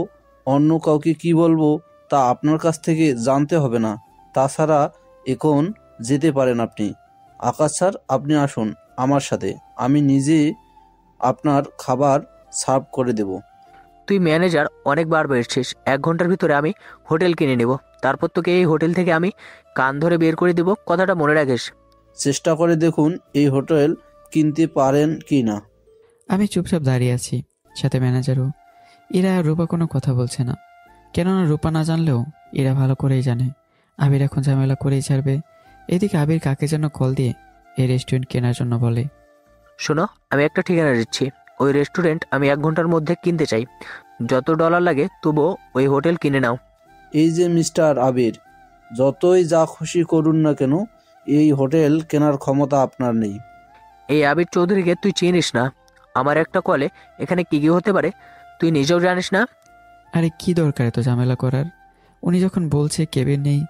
অন্য কাউকে কি বলবো তা আপনার কাছ থেকে জানতে হবে না। তাছাড়া এখন যেতে পারেন আপনি। আকাশ স্যার, আপনি আসুন আমার সাথে, আমি নিজে আপনার খাবার সার্ভ করে দেব। তুই ম্যানেজার অনেকবার বেরছিস। 1 ঘন্টার ভিতরে আমি হোটেল কিনে নেব, তারপর তোকে এই হোটেল থেকে আমি কান ধরে বের করে দেব, কথাটা মনে রাখিস। চেষ্টা করে দেখুন এই হোটেল কিনতে পারেন কি না। আমি চুপচাপ দাঁড়িয়ে আছি, সাথে ম্যানেজারও। এরা আর রূপা কোনো কথা বলছে না, কেননা রূপা না জানলেও এরা ভালো করেই জানে আবির এখন ঝামেলা করেই ছাড়বে। এদিকে আবির কাকে যেন কল দিয়ে এই রেস্টুরেন্ট কেনার জন্য বলে। শোনো, আমি একটা ঠিকানা দিচ্ছি, ওই রেস্টুরেন্ট আমি 1 ঘন্টার মধ্যে কিনতে চাই। যত ডলার লাগে তবুও ওই হোটেল কিনে নাও। এই যে মিস্টার আবির, যতই যা খুশি করুন না কেন, এই হোটেল কেনার ক্ষমতা আপনার নেই। এই আবির চৌধুরীকে তুই চিনিস না? আমার একটা কলে এখানে কি কি হতে পারে তুই নিজেও জানিস না। আরে কি দরকার এত ঝামেলা করার? উনি যখন বলছে কেবিন নেই,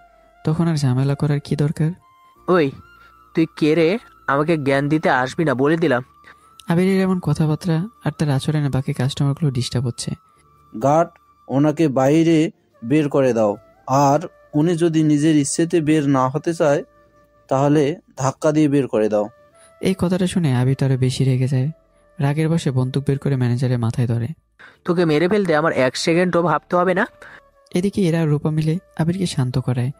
তখন আর ঝামেলা করার কি দরকার? ওই তুই কে রে? আমাকে জ্ঞান দিতে আসবি না বলে দিলাম। আবিরের এমন কথাবার্তা আর তার আচরণে বাকি কাস্টমারগুলো ডিস্টার্ব হচ্ছে। গার্ড, ওনাকে বাইরে বের করে দাও। আর উনি যদি নিজের ইচ্ছেতে বের না হতে চায় তাহলে ধাক্কা দিয়ে বের করে দাও। এই কথাটা শুনে আবির তারও বেশি রেগে যায়। রাগের বশে বন্দুক বের করে ম্যানেজারের মাথায় ধরে। তোকে মেরে ফেলতে আমার 1 সেকেন্ডও ভাবতে হবে না। এদিকে এরা রূপা মিলে আবিরকে শান্ত করায়।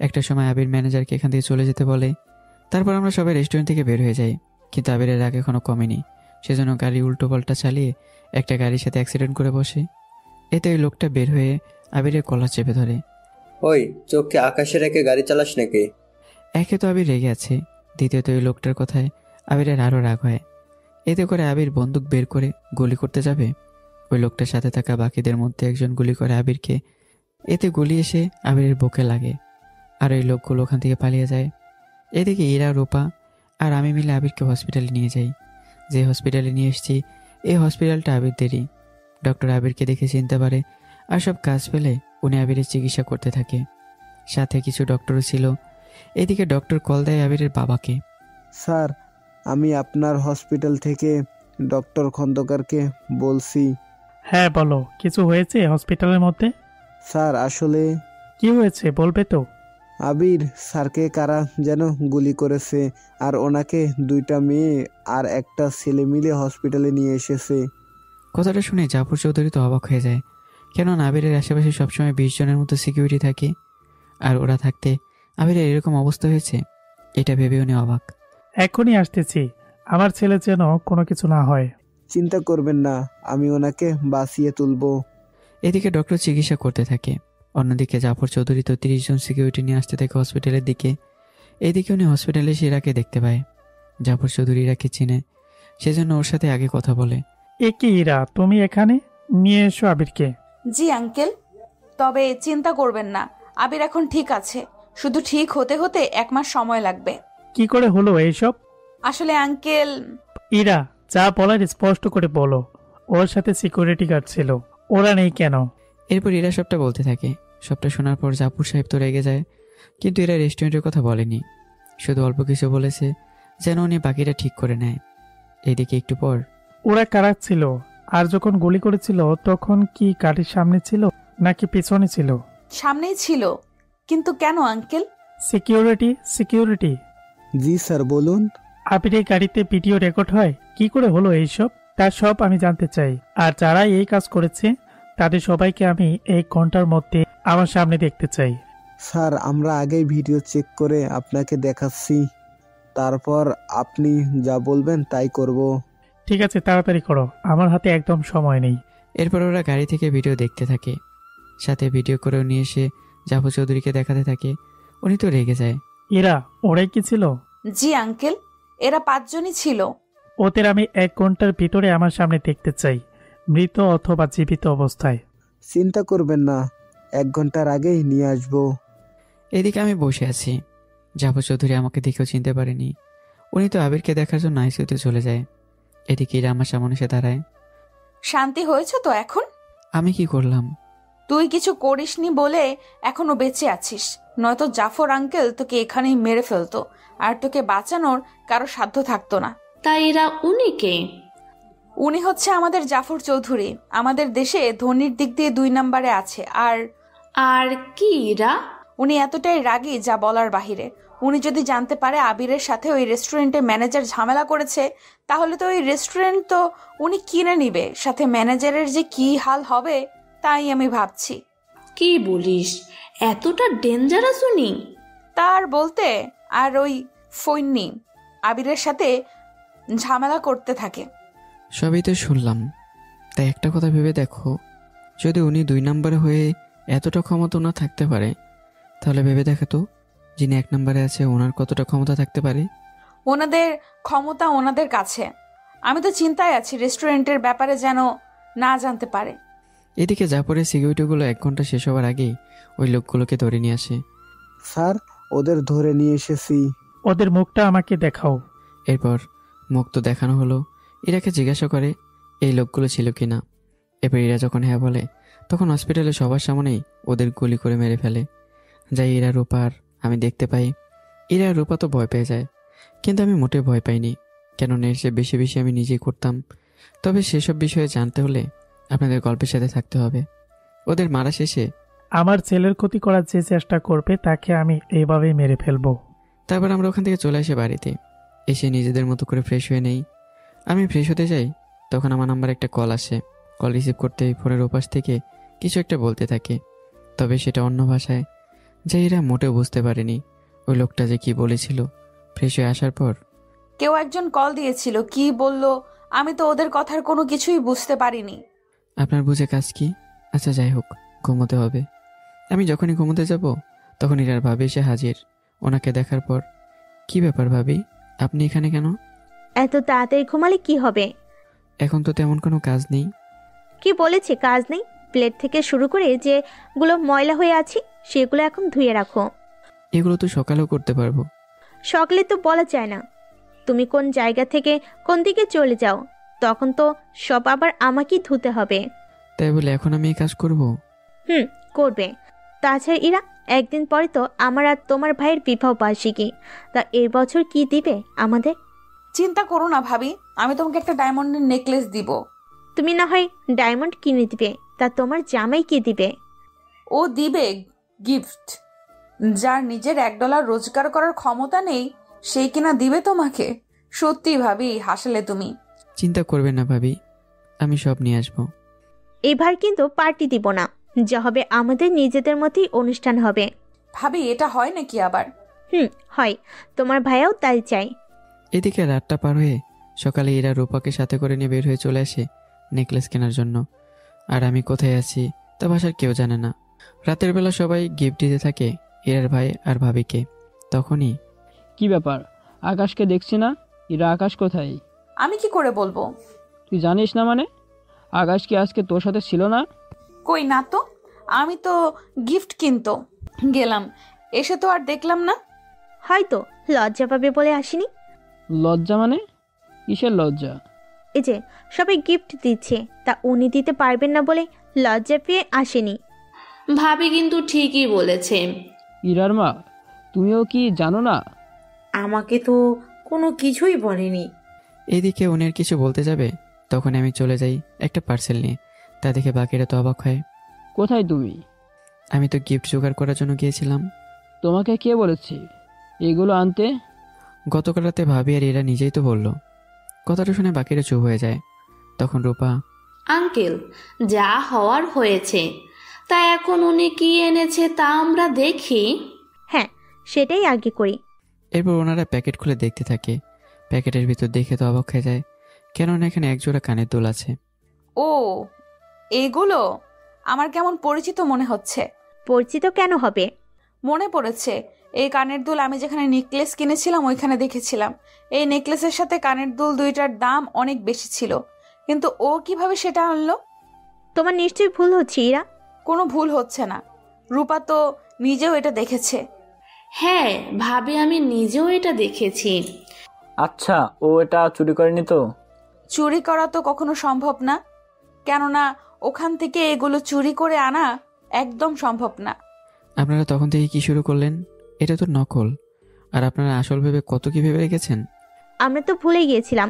একটা সময় আবির ম্যানেজারকে এখান থেকে চলে যেতে বলে। তারপর আমরা সবাই রেস্টুরেন্ট থেকে বের হয়ে যাই, কিন্তু আবিরের রাগ এখনো কমেনি। সেজন্য গাড়ি উল্টো পাল্টা চালিয়ে একটা গাড়ির সাথে অ্যাক্সিডেন্ট করে বসে। এতে ওই লোকটা বের হয়ে আবিরের কলার চেপে ধরে। ওই, চোখকে আকাশে রেখে গাড়ি চালাস নাকি? একে তো আবির রেগে আছে, দ্বিতীয়ত ওই লোকটার কথায় আবিরের আরও রাগ হয়। এতে করে আবির বন্দুক বের করে গুলি করতে যাবে। ওই লোকটার সাথে থাকা বাকিদের মধ্যে একজন গুলি করে আবিরকে। এতে গুলি এসে আবিরের বুকে লাগে, আর ওই লোকগুলো ওখান থেকে পালিয়ে যায়। এদিকে ইরা, রূপা আর আমি মিলে আবিরকে হসপিটালে নিয়ে যাই। যে হসপিটালে নিয়ে এসেছি এই হসপিটালটা আবিরদেরই। ডক্টর আবিরকে দেখে চিনতে পারে, আর সব কাজ ফেলে উনি আবিরের চিকিৎসা করতে থাকে। সাথে কিছু ডক্টরও ছিল। এদিকে ডক্টর কল দেয় আবিরের বাবাকে। স্যার, আমি আপনার হসপিটাল থেকে ডক্টর খন্দকারকে বলছি। হ্যাঁ বলো, কিছু হয়েছে হসপিটালের মধ্যে? স্যার আসলে কি হয়েছে বলবে তো? আবির স্যারকে কারা যেন গুলি করেছে, আর ওনাকে 2টা মেয়ে আর একটা ছেলে মিলে হসপিটালে নিয়ে এসেছে। কথাটা শুনে জাফর চৌধুরী তো অবাক হয়ে যায়, কেন আবিরের আশেপাশে সবসময় 20 জনের মতো সিকিউরিটি থাকে, আর ওরা থাকতে আবিরের এরকম অবস্থা হয়েছে, এটা ভেবে উনি অবাক। এখনই আসতেছি, আমার ছেলে যেন কোনো কিছু না হয়। চিন্তা করবেন না, আমি ওনাকে বাঁচিয়ে তুলবো। এদিকে ডক্টর চিকিৎসা করতে থাকে, অন্যদিকে জাফর চৌধুরী তো 30 জন সিকিউরিটি নিয়ে আসতে থাকে হসপিটালের দিকে। এইদিকে উনি হসপিটালে এসে ইরাকে দেখতে পায়। জাফর চৌধুরী ইরাকে চিনে, সেজন্য ওর সাথে আগে কথা বলে। এ কি ইরা, তুমি এখানে? নিয়ে এসো আবিরকে। জি আঙ্কেল, তবে চিন্তা করবেন না, আবির এখন ঠিক আছে, শুধু ঠিক হতে হতে 1 মাস সময় লাগবে। কি করে হলো এইসব? আসলে আঙ্কেল। ইরা, যা বলার স্পষ্ট করে বলো। ওর সাথে সিকিউরিটি গার্ড ছিল, ওরা নেই কেন? এরপর ইরা সবটা বলতে থাকে। সবটা শোনার পর জাফর সাহেব তো রেগে যায়, কিন্তু এরা রেস্টুরেন্টের কথা বলেনি, শুধু অল্প কিছু বলেছে যেন উনি বাকিটা ঠিক করে নেয়। এইদিকে একটু পর, ওরা কারা ছিল? আর যখন গুলি করেছিল তখন কি গাড়ির সামনে ছিল নাকি পিছনে ছিল? সামনেই ছিল। কিন্তু কেন আঙ্কেল? সিকিউরিটি। জি স্যার, বলুন। আবিরের গাড়িতে ভিডিও রেকর্ড হয়, কি করে হলো এইসব? তার সব আমি জানতে চাই। আর যারা এই কাজ করেছে তাদের সবাইকে আমি 1 ঘন্টার মধ্যে আমার সামনে দেখতে চাই। স্যার, আমরা আগেই ভিডিও চেক করে আপনাকে দেখাচ্ছি, তারপর আপনি যা বলবেন তাই করব। ঠিক আছে, তাড়াতাড়ি করো, আমার হাতে একদম সময় নেই। এরপর ওরা গাড়ি থেকে ভিডিও দেখতে থাকে, সাথে ভিডিও করেও নিয়ে এসে জাফর চৌধুরীকে দেখাতে থাকে। উনি তো রেগে যায়। এরা ওরাই কি ছিল? জি আঙ্কেল, এরা 5 জনই ছিল। ওদের আমি 1 ঘন্টার ভিতরে আমার সামনে দেখতে চাই, মৃত অথবা জীবিত অবস্থায়। চিন্তা করবেন না, 1 ঘন্টার আগেই নিয়ে আসবো। এদিকে আমি বসে আছি, জাফর চৌধুরী আমাকে দেখেও চিনতে পারেনি। উনি তো আবিরকে দেখার জন্য আইসিইউতে চলে যায়। এদিকে ইরা আমার সামনে এসে দাঁড়ায়। শান্তি হয়েছে তো এখন? আমি কি করলাম? তুই কিছু করিসনি বলে এখনো বেঁচে আছিস, নয়তো জাফর আঙ্কেল তোকে এখানেই মেরে ফেলতো, আর তোকে বাঁচানোর কারো সাধ্য থাকতো না। তাই এরা উনি কে? উনি হচ্ছে আমাদের জাফর চৌধুরী, আমাদের দেশে ধনির দিক দিয়ে 2 নম্বরে আছে। আর কি এরা? উনি এতটাই রাগী যা বলার বাহিরে। উনি যদি জানতে পারে আবিরের সাথে ওই রেস্টুরেন্টে ম্যানেজার ঝামেলা করেছে, তাহলে তো ওই রেস্টুরেন্ট তো উনি কিনে নিবে, সাথে ম্যানেজারের যে কি হাল হবে তাই আমি ভাবছি। কি বলিস, এতটা ডেঞ্জারাস উনি? তার বলতে, আর ওই ফৈন্নি আবিরের সাথে ঝামেলা করতে থাকে। সবই তো শুনলাম, তাই একটা কথা ভেবে দেখো, যদি উনি 2 নম্বরে হয়ে এতটা ক্ষমতা ওনার থাকতে পারে, তাহলে ভেবে দেখো তো যিনি 1 নম্বরে আছে ওনার কতটা ক্ষমতা থাকতে পারে। ওনাদের ক্ষমতা ওনাদের কাছে। আমি তো চিন্তায় আছি রেস্টুরেন্টের ব্যাপারে যেন না জানতে পারে। এদিকে জাফরের সিকিউরিটিগুলো 1 ঘন্টা শেষ হওয়ার আগেই ওই লোকগুলোকে ধরে নিয়ে আসে। স্যার, ওদের ধরে নিয়ে এসেছি। ওদের মুখটা আমাকে দেখাও। এরপর মুখ তো দেখানো হলো। ইরাকে জিজ্ঞাসা করে এই লোকগুলো ছিল কিনা। এরপর ইরা যখন হ্যাঁ বলে, তখন হসপিটালে সবার সামনেই ওদের গুলি করে মেরে ফেলে। যাই ইরা, রূপার আমি দেখতে পাই। ইরা রূপা তো ভয় পেয়ে যায়, কিন্তু আমি মোটেও ভয় পাইনি, কেননা এর চেয়ে বেশি বেশি আমি নিজেই করতাম। তবে সেসব বিষয়ে জানতে হলে আপনাদের গল্পের সাথে থাকতে হবে। ওদের মারা শেষে আমার ছেলের ক্ষতি করার যে চেষ্টা করবে তাকে আমি এইভাবেই মেরে ফেলবো। তারপর আমরা ওখান থেকে চলে আসি বাড়িতে। এসে নিজেদের মতো করে ফ্রেশ হয়ে নেই। আমি ফ্রেশ হতে যাই, তখন আমার নাম্বার একটা কল আসে। কল রিসিভ করতেই ফোনের ওপাশ থেকে কিছু একটা বলতে থাকে, তবে সেটা অন্য ভাষায়, যা এরা মোটেও বুঝতে পারেনি ওই লোকটা যে কি বলেছিল। ফ্রেশ হয়ে আসার পর কেউ একজন কল দিয়েছিল, কি বলল আমি তো ওদের কথার কোনো কিছুই বুঝতে পারিনি। আপনার বুঝে কাজ কি? আচ্ছা যাই হোক, ঘুমোতে হবে। আমি যখনই ঘুমোতে যাব তখন ইরার ভাবি এসে হাজির। ওনাকে দেখার পর, কি ব্যাপার ভাবি, আপনি এখানে কেন? এত তাড়াতাড়ি ঘুমালে কি হবে? এখন তো তেমন কোনো কাজ নেই। কি বলেছে কাজ নেই? প্লেট থেকে শুরু করে যেগুলো ময়লা হয়ে আছে সেগুলো এখন ধুয়ে রাখো। এগুলো তো সকালেও করতে পারবো। সকালে তো বলা যায় না, তুমি কোন জায়গা থেকে কোন দিকে চলে যাও, তখন তো সব আবার আমাকেই ধুতে হবে। তাই বলে এখন আমি এই কাজ করব? করবে। তাছাড়া ইরা, একদিন পরে তো আমার আর তোমার ভাইয়ের বিবাহ বার্ষিকী, তা এই বছর কি দিবে আমাদের? চিন্তা করো না ভাবি, আমি তোমাকে একটা ডায়মন্ডের নেকলেস দিব। তুমি না হয় ডায়মন্ড কিনে দিবে, তা তোমার জামাই কি দিবে? ও দিবে গিফট? যার নিজের $1 রোজগার করার ক্ষমতা নেই সেই কিনা দিবে তোমাকে? সত্যি ভাবি হাসালে তুমি। চিন্তা করবেন না ভাবি, আমি সব নিয়ে আসবো। এবার কিন্তু পার্টি দিব না, যা হবে আমাদের নিজেদের মধ্যেই অনুষ্ঠান হবে। ভাবি এটা হয় নাকি আবার? হয়, তোমার ভাইয়াও তাই চাই। এদিকে রাতটা পার হয়ে সকালে ইরা রূপাকে সাথে করে নিয়ে বের হয়ে চলে আসে নেকলেস কেনার জন্য। আর আমি কোথায় আছি তা বাসার কেউ জানে না। রাতের বেলা সবাই গিফট দিতে থাকে ইরার ভাই আর ভাবিকে। তখনই কি ব্যাপার, আকাশকে দেখছি না? ইরা, আকাশ কোথায়? আমি কি করে বলবো? তুই জানিস না মানে? আকাশ কি আজকে তোর সাথে ছিল না? কই না তো, আমি তো গিফট কিনতো গেলাম, এসে তো আর দেখলাম না। হয়তো লজ্জা পাবে বলে আসিনি। লজ্জা মানে? কিসের লজ্জা? এই যে সবাই গিফট দিচ্ছে, তা উনি দিতে পারবেন না বলে লজ্জা পেয়ে আসেনি। ভাবি কিন্তু ঠিকই বলেছে। ইরার মা, তুমিও কি জানো না? আমাকে তো কোনো কিছুই বলেনি। এইদিকে উনি আর কিছু বলতে যাবে, তখন আমি চলে যাই একটা পার্সেল নিয়ে। তা দেখে বাকিরা তো অবাক হয়। কোথায় তুমি? আমি তো গিফট জোগাড় করার জন্য গিয়েছিলাম। তোমাকে কে বলেছে এগুলো আনতে? গতকাল রাতে ভাবি আর এরা নিজেই তো বলল। কথাটা শুনে বাকিরা চুপ হয়ে যায়। তখন রূপা, আঙ্কেল, যা হওয়ার হয়েছে, তা এখন উনি কি এনেছে তা আমরা দেখি। হ্যাঁ, সেটাই আগে করি। এরপর ওনারা প্যাকেট খুলে দেখতে থাকে। প্যাকেটের ভিতর দেখে তো অবাক হয়ে যায়, কেননা এখানে একজোড়া কানের দুল আছে। ও, এগুলো আমার কেমন পরিচিত মনে হচ্ছে। পরিচিত কেন হবে? মনে পড়েছে, এই কানের দুল আমি যেখানে নেকলেস কিনেছিলাম ওইখানে দেখেছিলাম। এই নেকলেসের সাথে কানের দুল দুইটার দাম অনেক বেশি ছিল, কিন্তু ও কিভাবে সেটা আনলো? তোমার নিশ্চয়ই ভুল হচ্ছে ইরা। কোনো ভুল হচ্ছে না, রূপা তো নিজেও এটা দেখেছে। হ্যাঁ ভাবি, আমি নিজেও এটা দেখেছি। আচ্ছা, ও এটা চুরি করেনি তো? চুরি করা তো কখনো সম্ভব না, কেননা ওখান থেকে এগুলো চুরি করে আনা একদম সম্ভব না। আপনারা তখন থেকে কি শুরু করলেন? এটা তো নকল। আর আপনারা আসল ভেবে কত কি ভেবে রেখেছেন। আমরা তো ভুলে গিয়েছিলাম,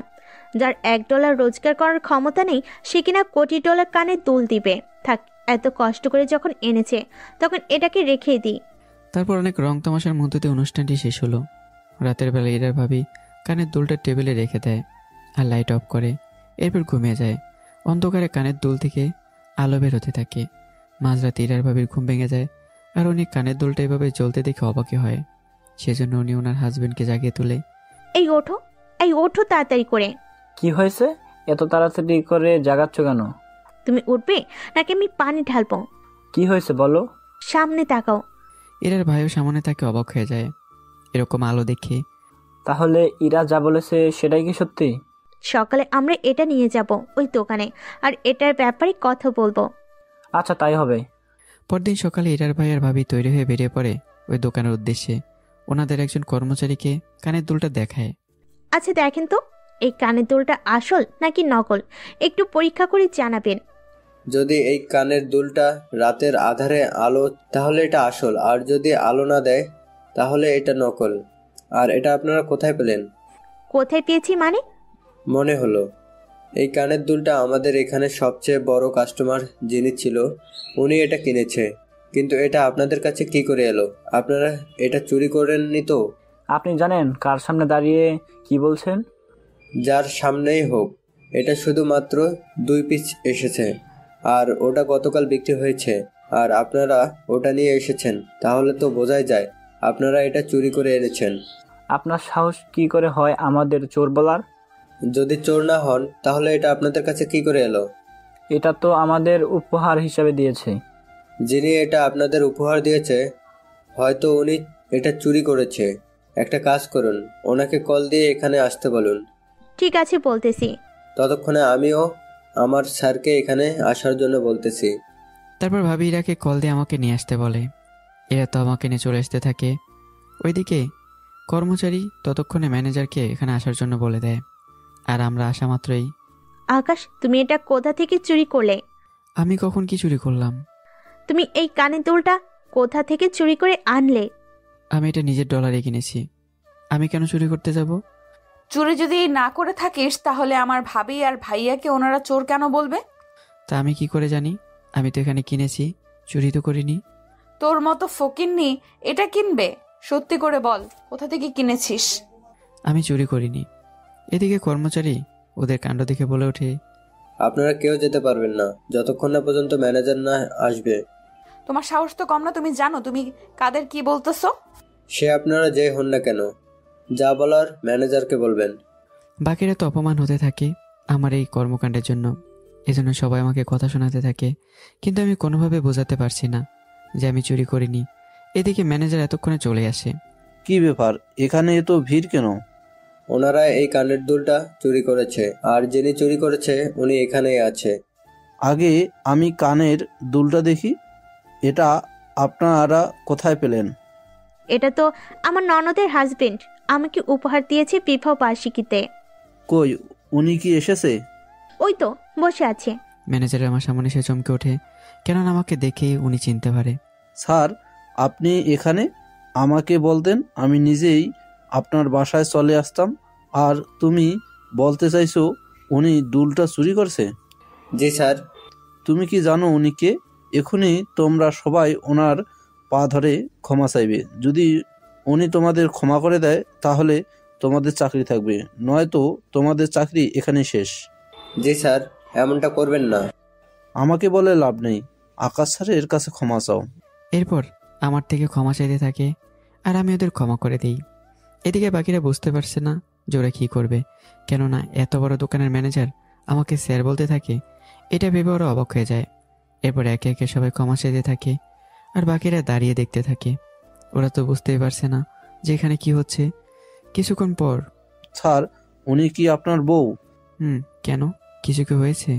যার $1 রোজগার করার ক্ষমতা নেই সে কিনা $1,000,000 কানের দুল দিবে। থাক, এত কষ্ট করে যখন এনেছে তখন এটাকে রেখে দিই। তারপর অনেক রং তামাশার মধ্যে দিয়ে অনুষ্ঠানটি শেষ হলো। রাতের বেলা ইরার ভাবি কানের দুলটা টেবিলে রেখে দেয় আর লাইট অফ করে। এরপর ঘুমিয়ে যায়। অন্ধকারে কানের দুল থেকে আলো বের হতে থাকে। মাঝরাতে ইরার ভাবির ঘুম ভেঙে যায় আর উনি কানের দুলটা এভাবে জ্বলতে দেখে অবাকই হয়। সেজন্য উনি ওনার হাজবেন্ডকে জাগিয়ে তোলে। এই ওঠো তাড়াতাড়ি করে। কি হয়েছে? এত তাড়াতাড়ি করে জাগাচ্ছ কেন? তুমি উঠবে নাকি আমি পানি ঢালবো? কি হয়েছে বলো? সামনে তাকাও। ইরার ভাইও সামনে তাকে অবাক হয়ে যায় এরকম আলো দেখে। তাহলে ইরা যা বলেছে সেটাই কি সত্যি? সকালে আমরা এটা নিয়ে যাব ওই দোকানে, আর এটার ব্যাপারে কথা বলবো। আচ্ছা, তাই হবে। পরদিন সকালে ইরার ভাই আর ভাবি তৈরি হয়ে বেরিয়ে পড়ে ওই দোকানের উদ্দেশ্যে। ওনাদের একজন কর্মচারীকে কানের দুলটা দেখায়। আচ্ছা দেখেন তো, এই কানের দুলটা আসল নাকি নকল, একটু পরীক্ষা করে জানাবেন। যদি এই কানের দুলটা রাতের আধারে আলো তাহলে এটা আসল, আর যদি আলো না দেয় তাহলে এটা নকল। আর এটা আপনারা কোথায় পেলেন? কোথায় পেয়েছি মানে? মনে হলো এই কানের দুলটা আমাদের এখানে সবচেয়ে বড় কাস্টমার যিনি ছিল উনি এটা কিনেছে, কিন্তু এটা আপনাদের কাছে কি করে এলো? আপনারা এটা চুরি করেননি তো? আপনি জানেন কার সামনে দাঁড়িয়ে কি বলছেন? যার সামনেই হোক, এটা শুধুমাত্র 2 পিস এসেছে, আর ওটা গতকাল বিক্রি হয়েছে, আর আপনারা ওটা নিয়ে এসেছেন, তাহলে তো বোঝাই যায় আপনারা এটা চুরি করে এনেছেন। আপনার সাহস কি করে হয় আমাদের চোর বলার? যদি চোর না হন তাহলে এটা আপনাদের কাছে কি করে এলো? এটা তো আমাদের উপহার হিসাবে দিয়েছে। যিনি এটা আপনাদের উপহার দিয়েছে হয়তো উনি এটা চুরি করেছে। একটা কাজ করুন, ওনাকে কল দিয়ে এখানে আসতে বলুন। ঠিক আছে, বলতেছি। ততক্ষণে আমিও আমার স্যারকে এখানে আসার জন্য বলতেছি। তারপর ভাবি ইরাকে কল দিয়ে আমাকে নিয়ে আসতে বলে। এরা তো আমাকে নিয়ে চলে আসতে থাকে। ওইদিকে কর্মচারী ততক্ষণে ম্যানেজারকে এখানে আসার জন্য বলে দেয়। আর আমরা আসা মাত্রই, আকাশ, তুমি এটা কোথা থেকে চুরি করলে? আমি কখন কি চুরি করলাম? তুমি এই কানের দুলটা কোথা থেকে চুরি করে আনলে? আমি এটা নিজের ডলারে কিনেছি। আমি কেন চুরি করতে যাব? চুরি যদি না করে থাকিস তাহলে আমার ভাবি আর ভাইয়াকে ওনারা চোর কেন বলবে? তা আমি কি করে জানি? আমি তো এখানে কিনেছি, চুরি তো করিনি। তোর মতো ফকিন্নি এটা কিনবে? সত্যি করে বল, কোথা থেকে কিনেছিস? আমি চুরি করিনি। এদিকে কর্মচারী ওদের কাণ্ড দেখে বলে ওঠে, আপনারা কেউ যেতে পারবেন না যতক্ষণ না পর্যন্ত ম্যানেজার না আসবে। তোমার সাহস তো কম না? তুমি জানো তুমি কাদের কি বলতেছো? সে আপনারা যে হন না কেন, যা বলার ম্যানেজারকে বলবেন। বাকিরা তো অপমান হতে থাকে আমার এই কর্মকাণ্ডের জন্য। এজন্য সবাই আমাকে কথা শোনাতে থাকে, কিন্তু আমি কোনোভাবে বোঝাতে পারছি না যে আমি চুরি করিনি। এদিকে ম্যানেজার এতক্ষণে চলে আসে। কি ব্যাপার, এখানে এত ভিড় কেন? ওনারা এই কানের দুলটা চুরি করেছে, আর যিনি চুরি করেছে উনি এখানেই আছে। আগে আমি কানের দুলটা দেখি। এটা আপনারা কোথায় পেলেন? এটা তো আমার ননদের হাজবেন্ড আমাকে উপহার দিয়েছে বিবাহ বার্ষিকীতে। কই, উনি কি এসেছে? ওই তো বসে আছে। ম্যানেজার আমার সামনে এসে চমকে ওঠে, কেননা আমাকে দেখেই উনি চিনতে পারে। স্যার, আপনি এখানে? আমাকে বলতেন, আমি নিজেই আপনার বাসায় চলে আসতাম। আর তুমি বলতে চাইছো উনি দুলটা চুরি করছে? জি স্যার। তুমি কি জানো উনি কে? এখনই তোমরা সবাই ওনার পা ধরে ক্ষমা চাইবে। যদি উনি তোমাদের ক্ষমা করে দেয় তাহলে তোমাদের চাকরি থাকবে, নয়তো তোমাদের চাকরি এখানে শেষ। জি স্যার, এমনটা করবেন না। আমাকে বলে লাভ নেই, আকাশ স্যারের কাছে ক্ষমা চাও। এরপর আমার থেকে ক্ষমা চাইতে থাকে, আর আমি ওদের ক্ষমা করে দিই। এদিকে বাকিরা বুঝতে পারছে না যে ওরা কী করবে, কেননা এত বড় দোকানের ম্যানেজার আমাকে স্যার বলতে থাকে। এটা ভেবে ওরা অবাক হয়ে যায়। এরপর একে একে সবাই ক্ষমা চাইতে থাকে, আর বাকিরা দাঁড়িয়ে দেখতে থাকে। ওরা তো বুঝতেই পারছে না যে এখানে কি হচ্ছে। কিছুক্ষণ পর, স্যার, উনি কি আপনার বউ? কেন, কিছু কি হয়েছে?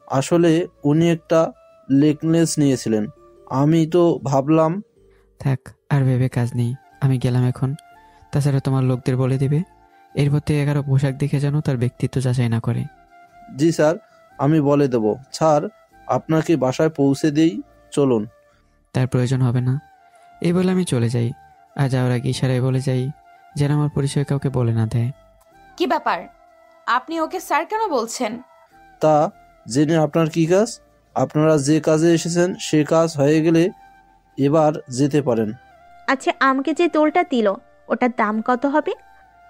আসলে উনি একটা নেকলেস নিয়েছিলেন, আমি তো ভাবলাম। থাক, আর ভেবে কাজ নেই, আমি গেলাম এখন। তাছাড়া তোমার লোকদের বলে দেবে এরপর থেকে 11 পোশাক দেখে যেন তার ব্যক্তিত্ব যাচাই না করে। জি স্যার, আমি বলে দেব। স্যার, আপনাকে বাসায় পৌঁছে দেই, চলুন। তার প্রয়োজন হবে না, এই বলে আমি চলে যাই। আর যাওয়ার আগে ইশারায় বলে যাই যেন আমার পরিচয় কাউকে বলে না দেয়। কি ব্যাপার, আপনি ওকে স্যার কেন বলছেন? তা জেনে আপনার কি কাজ? আপনারা যে কাজে এসেছেন সে কাজ হয়ে গেলে এবার যেতে পারেন। আচ্ছা, আমাকে যে দোলটা দিল ওটার দাম কত হবে?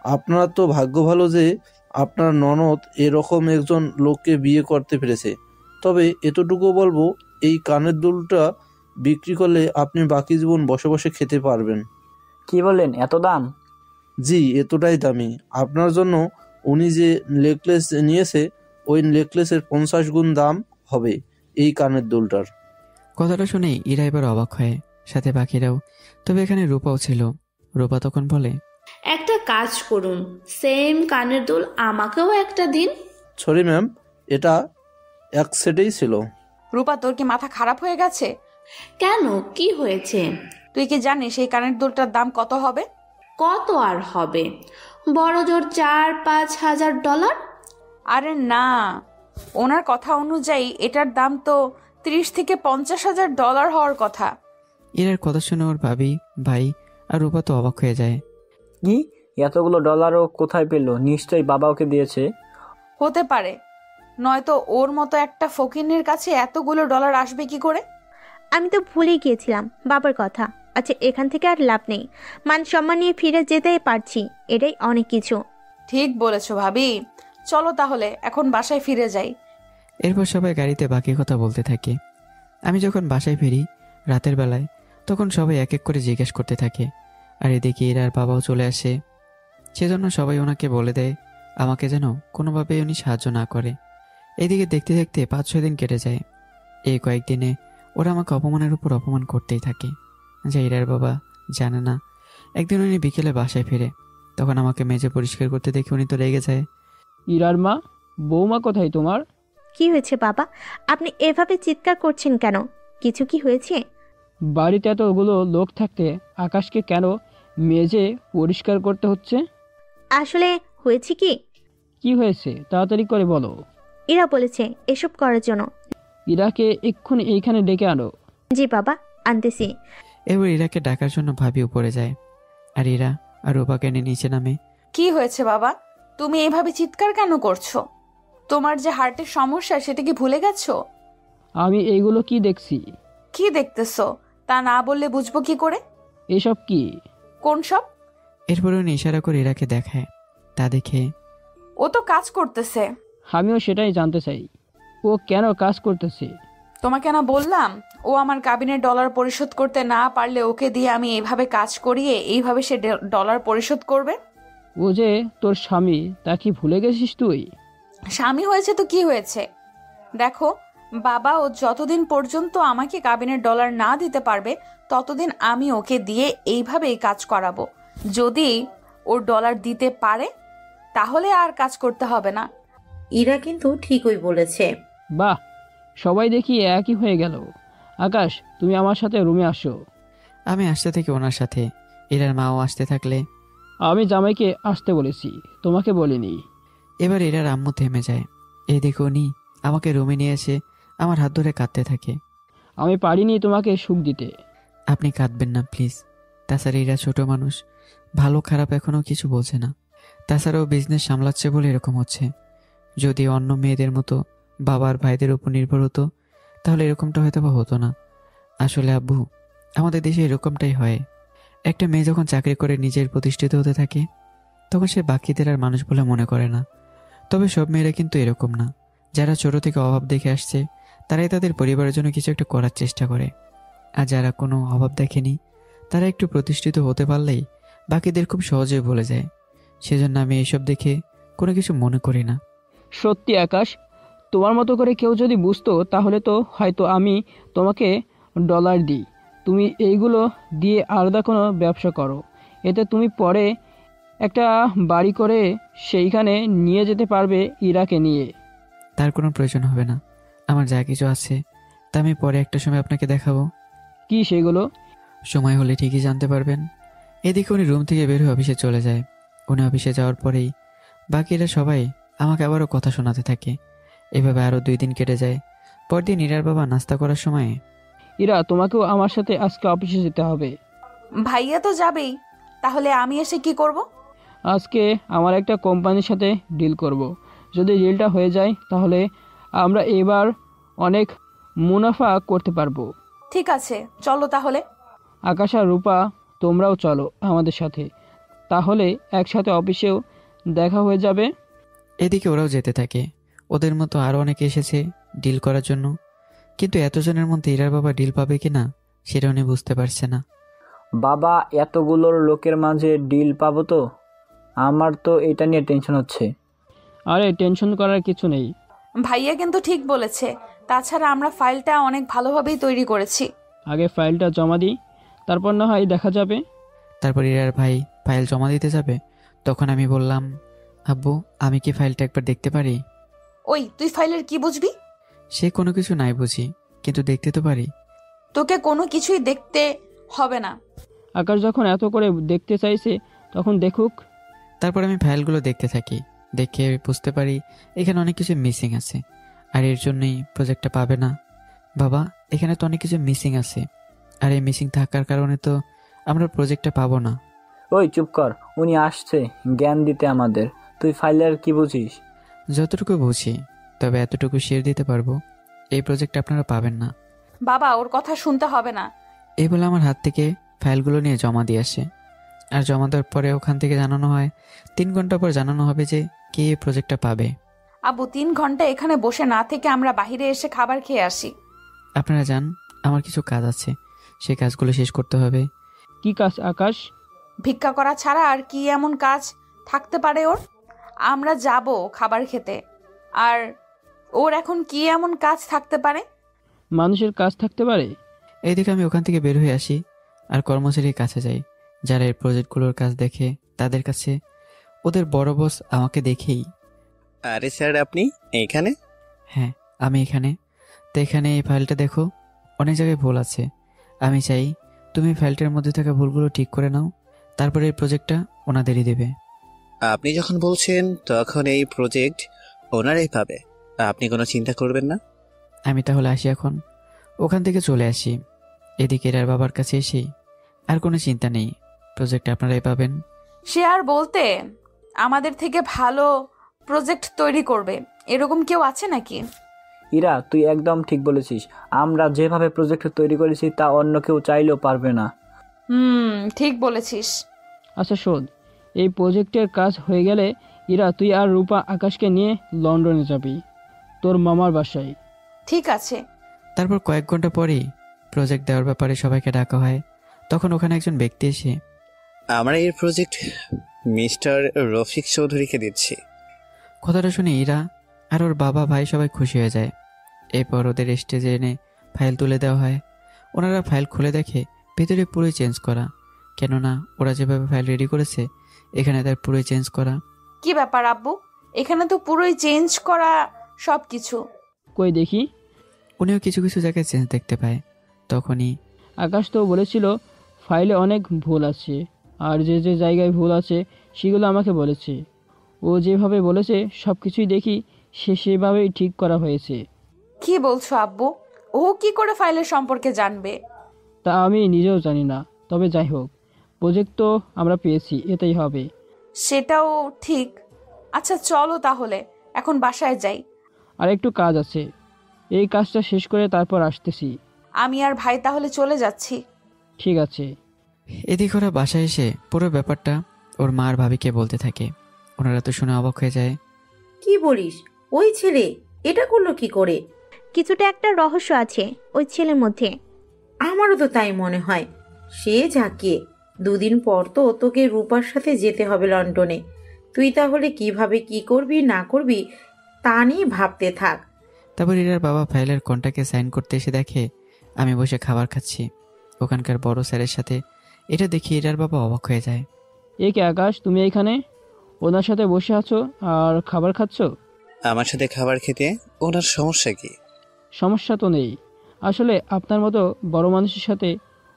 আপনার তো ভাগ্য ভালো যে আপনার ননদ এরকম একজন লোককে বিয়ে করতে পেরেছে। তবে এতটুকু বলবো, এই কানের দুলটা বিক্রি করলে আপনি বাকি জীবন বসে বসে খেতে পারবেন। কি বললেন, এত দাম? জি, এতটাই দামি। আপনার জন্য উনি যে নেকলেস নিয়েছে ওই নেকলেসের 50 গুণ দাম হবে এই কানের দুলটার। কথাটা শুনেই ইরা এবার অবাক হয়, সাথে বাকিরাও। তবে এখানে রূপাও ছিল। রূপা তখন বলে, একটা কাজ করুন, সেম কানের দুল আমাকেও একটা দিন। সরি ম্যাম, এটা এক সেটেই ছিল। রূপা, তোর কি মাথা খারাপ হয়ে গেছে? কেন, কি হয়েছে? তুই কি জানিস এই কানের দুলটার দাম কত হবে? কত আর হবে, বড় জোর $4-5 হাজার। আরে না, ওনার কথা অনুযায়ী এটার দাম তো $30,000-50,000 হওয়ার কথা। ইরার কথা শুনে ওর ভাবি, ভাই আর রূপা তো অবাক হয়ে যায়। কি, এতগুলো ডলারও কোথায় পেল? নিশ্চয়ই বাবা ওকে দিয়েছে। হতে পারে, নয়তো ওর মতো একটা ফকিনের কাছে এতগুলো ডলার আসবে কি করে? আমি তো ভুলেই গিয়েছিলাম বাবার কথা। আচ্ছা, এখান থেকে আর লাভ নেই, মান সম্মান নিয়ে ফিরে যেতে পারছি, এটাই অনেক কিছু। ঠিক বলেছো ভাবি, চলো তাহলে এখন বাসায় ফিরে যাই। এরপর সবাই গাড়িতে বাকি কথা বলতে থাকে। আমি যখন বাসায় ফিরি রাতের বেলায়, তখন সবাই এক এক করে জিজ্ঞেস করতে থাকে। আর এদিকে ইরার বাবাও চলে আসে। সেজন্য সবাই ওনাকে বলে দেয় আমাকে যেন কোনোভাবে উনি সাহায্য না করে। এদিকে দেখতে দেখতে 5-6 দিন কেটে যায়। এই কয়েকদিনে ওরা আমাকে অপমানের উপর অপমান করতেই থাকে, যা ইরার বাবা জানে না। একদিন উনি বিকেলে বাসায় ফিরে, তখন আমাকে মেজে পরিষ্কার করতে দেখে উনি তো রেগে যায়। ইরার মা, বৌমা কোথায় তোমার? কি হয়েছে বাবা, আপনি এভাবে চিৎকার করছেন কেন? কিছু কি হয়েছে? বাড়িতে এতগুলো লোক থাকতে আকাশকে কেন মেজে পরিষ্কার করতে হচ্ছে? আসলে হয়েছে কি? কি হয়েছে তাড়াতাড়ি করে বলো। ইরা বলেছে এসব করার জন্য। ইরাকে এক্ষুনি এইখানে ডেকে আনো। জি বাবা, আনতেছি। এবার ইরাকে ডাকার জন্য ভাবি উপরে যায়, আর ইরা আর রূপাকে নিয়ে নিচে নামে। কি হয়েছে বাবা, তুমি এইভাবে চিৎকার কেন করছো? তোমার যে হার্টের সমস্যা সেটা কি ভুলে গেছো? আমি এইগুলো কি দেখছি? কি দেখতেছো? তা না বললে বুঝবো কি করে? এসব কি? কোন সব? এরপরে উনি ইশারা করে ইরাকে দেখায়। তা দেখে ও তো কাজ করতেছে। আমিও সেটাই জানতে চাই, ও কেন কাজ করতেছে? তোমাকে না বললাম, ও আমার কাবিনের ডলার পরিশোধ করতে না পারলে ওকে দিয়ে আমি এইভাবে কাজ করিয়ে এইভাবে সে ডলার পরিশোধ করবে। ও যে তোর স্বামী, তা কি ভুলে গেছিস তুই? স্বামী হয়েছে তো কি হয়েছে? দেখো বাবা, ও যতদিন পর্যন্ত আমাকে কাবিনের ডলার না দিতে পারবে ততদিন আমি ওকে দিয়ে এইভাবেই কাজ করাবো। যদি ওর ডলার দিতে পারে তাহলে আর কাজ করতে হবে না। ইরা কিন্তু ঠিকই বলেছে। বাহ, সবাই দেখি একই হয়ে গেল। আকাশ, তুমি আমার সাথে রুমে আসো। আমি আসতে থেকে ওনার সাথে, ইরার মাও আসতে থাকলে। আমি জামাইকে আসতে বলেছি, তোমাকে বলিনি। এবার ইরার আম্মু থেমে যায়। এই দেখো উনি আমাকে রুমে নিয়ে এসে আমার হাত ধরে কাঁদতে থাকে। আমি পারিনি তোমাকে সুখ দিতে। আপনি কাঁদবেন না প্লিজ। তাছাড়া ইরা ছোট মানুষ, ভালো খারাপ এখনও কিছু বলছে না। তাছাড়াও বিজনেস সামলাচ্ছে বলে এরকম হচ্ছে। যদি অন্য মেয়েদের মতো বাবার ভাইদের উপর নির্ভর হতো তাহলে এরকমটা হয়তো বা হতো না। আসলে আব্বু, আমাদের দেশে এরকমটাই হয়। একটা মেয়ে যখন চাকরি করে নিজের প্রতিষ্ঠিত হতে থাকে তখন সে বাকিদের আর মানুষ বলে মনে করে না। তবে সব মেয়েরা কিন্তু এরকম না। যারা ছোট থেকে অভাব দেখে আসছে তারাই তাদের পরিবারের জন্য কিছু একটা করার চেষ্টা করে। আর যারা কোনো অভাব দেখেনি তারা একটু প্রতিষ্ঠিত হতে পারলেই বাকিদের খুব সহজেই ভুলে যায়। সেজন্য আমি এইসব দেখে কোনো কিছু মনে করি না। সত্যি আকাশ, তোমার মতো করে কেউ যদি বুঝতো তাহলে তো হয়তো আমি তোমাকে ডলার দিই, তুমি এইগুলো দিয়ে আলাদা কোনো ব্যবসা করো। এতে তুমি পরে একটা বাড়ি করে সেইখানে নিয়ে যেতে পারবে ইরাকে নিয়ে। তার কোনো প্রয়োজন হবে না। আমার যা কিছু আছে তা আমি পরে একটা সময় আপনাকে দেখাবো। কি সেগুলো? সময় হলে ঠিকই জানতে পারবেন। এদিকে উনি রুম থেকে বের হয়ে অফিসে চলে যায়। উনি অফিসে যাওয়ার পরেই বাকিরা সবাই আমাকে আবারও কথা শোনাতে থাকে। এভাবে আরও 2 দিন কেটে যায়। পরদিন ইরার বাবা নাস্তা করার সময়, ইরা, তোমাকেও আমার সাথে আজকে অফিসে যেতে হবে। ভাইয়া তো যাবেই, তাহলে আমি এসে কি করব? আজকে আমার একটা কোম্পানির সাথে ডিল করব। যদি ডিলটা হয়ে যায় তাহলে আমরা এবার অনেক মুনাফা করতে পারবো। ঠিক আছে, চলো তাহলে। আকাশ আর রূপা, তোমরাও চলো আমাদের সাথে, তাহলে একসাথে অফিসেও দেখা হয়ে যাবে। এদিকে ওরাও যেতে থাকে। ওদের মতো আরও অনেকে এসেছে ডিল করার জন্য, কিন্তু এতজনের মধ্যে ইরার বাবা ডিল পাবে কিনা সেটা উনি বুঝতে পারছে না। বাবা, এতগুলোর লোকের মাঝে ডিল পাবো তো? আমার তো এটা নিয়ে টেনশন হচ্ছে। আরে টেনশন করার কিছু নেই। ভাইয়া কিন্তু ঠিক বলেছে। তাছাড়া আমরা ফাইলটা অনেক ভালোভাবেই তৈরি করেছি। আগে ফাইলটা জমা দিই, তারপর না হয় দেখা যাবে। তারপর ইরার ভাই ফাইল জমা দিতে যাবে। তখন আমি বললাম, আব্বু, আমি কি ফাইলটা একবার দেখতে পারি? ওই, তুই ফাইলের কি বুঝবি? সে কোনো কিছু নাই বুঝি, কিন্তু দেখতে তো পারি। তোকে কোনো কিছুই দেখতে হবে না। আকাশ যখন এত করে দেখতে চাইছে তখন দেখুক। তারপর আমি ফাইলগুলো দেখতে থাকি। দেখে বুঝতে পারি এখানে অনেক কিছু মিসিং আছে, আর এর জন্যই প্রজেক্টটা পাবে না। বাবা, এখানে তো অনেক কিছু মিসিং আছে, আর এই মিসিং থাকার কারণে তো আমরা প্রজেক্টটা পাবো না। ওই চুপ কর, উনি আসছে জ্ঞান দিতে আমাদের। তুই ফাইলের কি বুঝিস? যতটুকু বুঝি, তবে এতটুকু শেয়ার দিতে পারবো, এই প্রজেক্ট আপনারা পাবেন না। বাবা, ওর কথা শুনতে হবে না। এই বলে আমার হাত থেকে ফাইলগুলো নিয়ে জমা দিয়ে আসে। আর জমা দেওয়ার পরে ওখান থেকে জানানো হয় 3 ঘন্টা পর জানানো হবে যে কে এই প্রজেক্টটা পাবে। আব্বু, 3 ঘন্টা এখানে বসে না থেকে আমরা বাইরে এসে খাবার খেয়ে আসি। আপনারা যান, আমার কিছু কাজ আছে, সেই কাজগুলো শেষ করতে হবে। কি কাজ আকাশ? ভিক্ষা করা ছাড়া আর কি এমন কাজ থাকতে পারে ওর? আমরা যাব খাবার খেতে, আর ওর এখন কি এমন কাজ থাকতে পারে? মানুষের কাজ থাকতে পারে। এইদিকে আমি ওখান থেকে বের হয়ে আসি আর কর্মচারীর কাছে যাই, যারা এই প্রজেক্টগুলোর কাজ দেখে তাদের কাছে। ওদের বড় বস আমাকে দেখেই, আরে স্যার, আপনি এখানে? হ্যাঁ, আমি এখানে। তো এখানে এই ফাইলটা দেখো, অনেক জায়গায় ভুল আছে। আমি চাই তুমি ফাইলটার মধ্যে থাকা ভুলগুলো ঠিক করে নাও, তারপরে এই প্রজেক্টটা ওনাদেরই দেবে। আপনি যখন বলছেন তখন এই প্রজেক্ট ওনারাই পাবে, আপনি কোনো চিন্তা করবেন না। আমি তাহলে আসি এখন। ওখান থেকে চলে আসি। এদিকে এর বাবার কাছে এসেই, আর কোনো চিন্তা নেই, প্রজেক্ট আপনারাই পাবেন। সে আর বলতে, আমাদের থেকে ভালো প্রজেক্ট তৈরি করবে এরকম কেউ আছে নাকি? ইরা, তুই একদম ঠিক বলেছিস। আমরা যেভাবে প্রজেক্ট তৈরি করেছি তা অন্য কেউ চাইলেও পারবে না। ঠিক বলেছিস। আচ্ছা শোন, এই প্রজেক্টের কাজ হয়ে গেলে ইরা তুই আর রূপা আকাশকে নিয়ে লন্ডনে যাবি, তোর মামার বাসায়। ঠিক আছে। তারপর কয়েক ঘন্টা পরেই প্রজেক্ট দেওয়ার ব্যাপারে সবাইকে ডাকা হয়। তখন ওখানে একজন ব্যক্তি এসে, আমরা এই প্রজেক্ট মিস্টার রফিক চৌধুরীকে দিচ্ছি। কথাটা শুনে ইরা আর ওর বাবা ভাই সবাই খুশি হয়ে যায়। এরপর ওদের স্টেজে এনে ফাইল তুলে দেওয়া হয়। ওনারা ফাইল খুলে দেখে ভেতরে পুরোই চেঞ্জ করা, কেননা ওরা যেভাবে ফাইল রেডি করেছে এখানে তার পুরোই চেঞ্জ করা। কি ব্যাপার আব্বু, এখানে তো পুরোই চেঞ্জ করা সব কিছু। কই দেখি। উনিও কিছু কিছু জায়গায় চেঞ্জ দেখতে পায়। তখনই আকাশ তো বলেছিল ফাইলে অনেক ভুল আছে, আর যে যে জায়গায় ভুল আছে সেগুলো আমাকে বলেছে। ও যেভাবে বলেছে সব কিছুই দেখি সেভাবেই ঠিক করা হয়েছে। কি বলছো আব্বু? ও কি করে ফাইলের সম্পর্কে জানবে? তা আমি নিজেও জানি না, তবে যাই হোক, প্রজেক্ট তো আমরা পেয়েছি, এটাই হবে। সেটাও ঠিক। আচ্ছা চলো তাহলে এখন বাসায় যাই। আর একটু কাজ আছে, এই কাজটা শেষ করে তারপর আসতেছি। আমি আর ভাই তাহলে চলে যাচ্ছি। ঠিক আছে। এদিকে ওরা বাসায় এসে পুরো ব্যাপারটা ওর মা আর ভাবিকে বলতে থাকে। ওনারা তো শুনে অবাক হয়ে যায়। কি বলিস? ওই ছেলে এটা করলো কি করে? কিছুটা একটা রহস্য আছে ওই ছেলের মধ্যে। আমারও তো তাই মনে হয়। সে যাকে, দুদিন পর তো তোকে রূপার সাথে যেতে হবে লন্ডনে। তুই তাহলে কিভাবে কি করবি না করবি তা নিয়ে ভাবতে থাক। তারপর ইরার বাবা ফাইলের কন্ট্রাক্টে সাইন করতে এসে দেখে আমি বসে খাবার খাচ্ছি ওখানকার বড় স্যারের সাথে। এটা দেখি ইরার বাবা অবাক হয়ে যায়। এ কি আকাশ, তুমি এখানে ওনার সাথে বসে আছো আর খাবার খাচ্ছ? আমার সাথে খাবার খেতে ওনার সমস্যা কি? সমস্যা তো নেই, আসলে আপনার মতো বড় মানুষের সাথে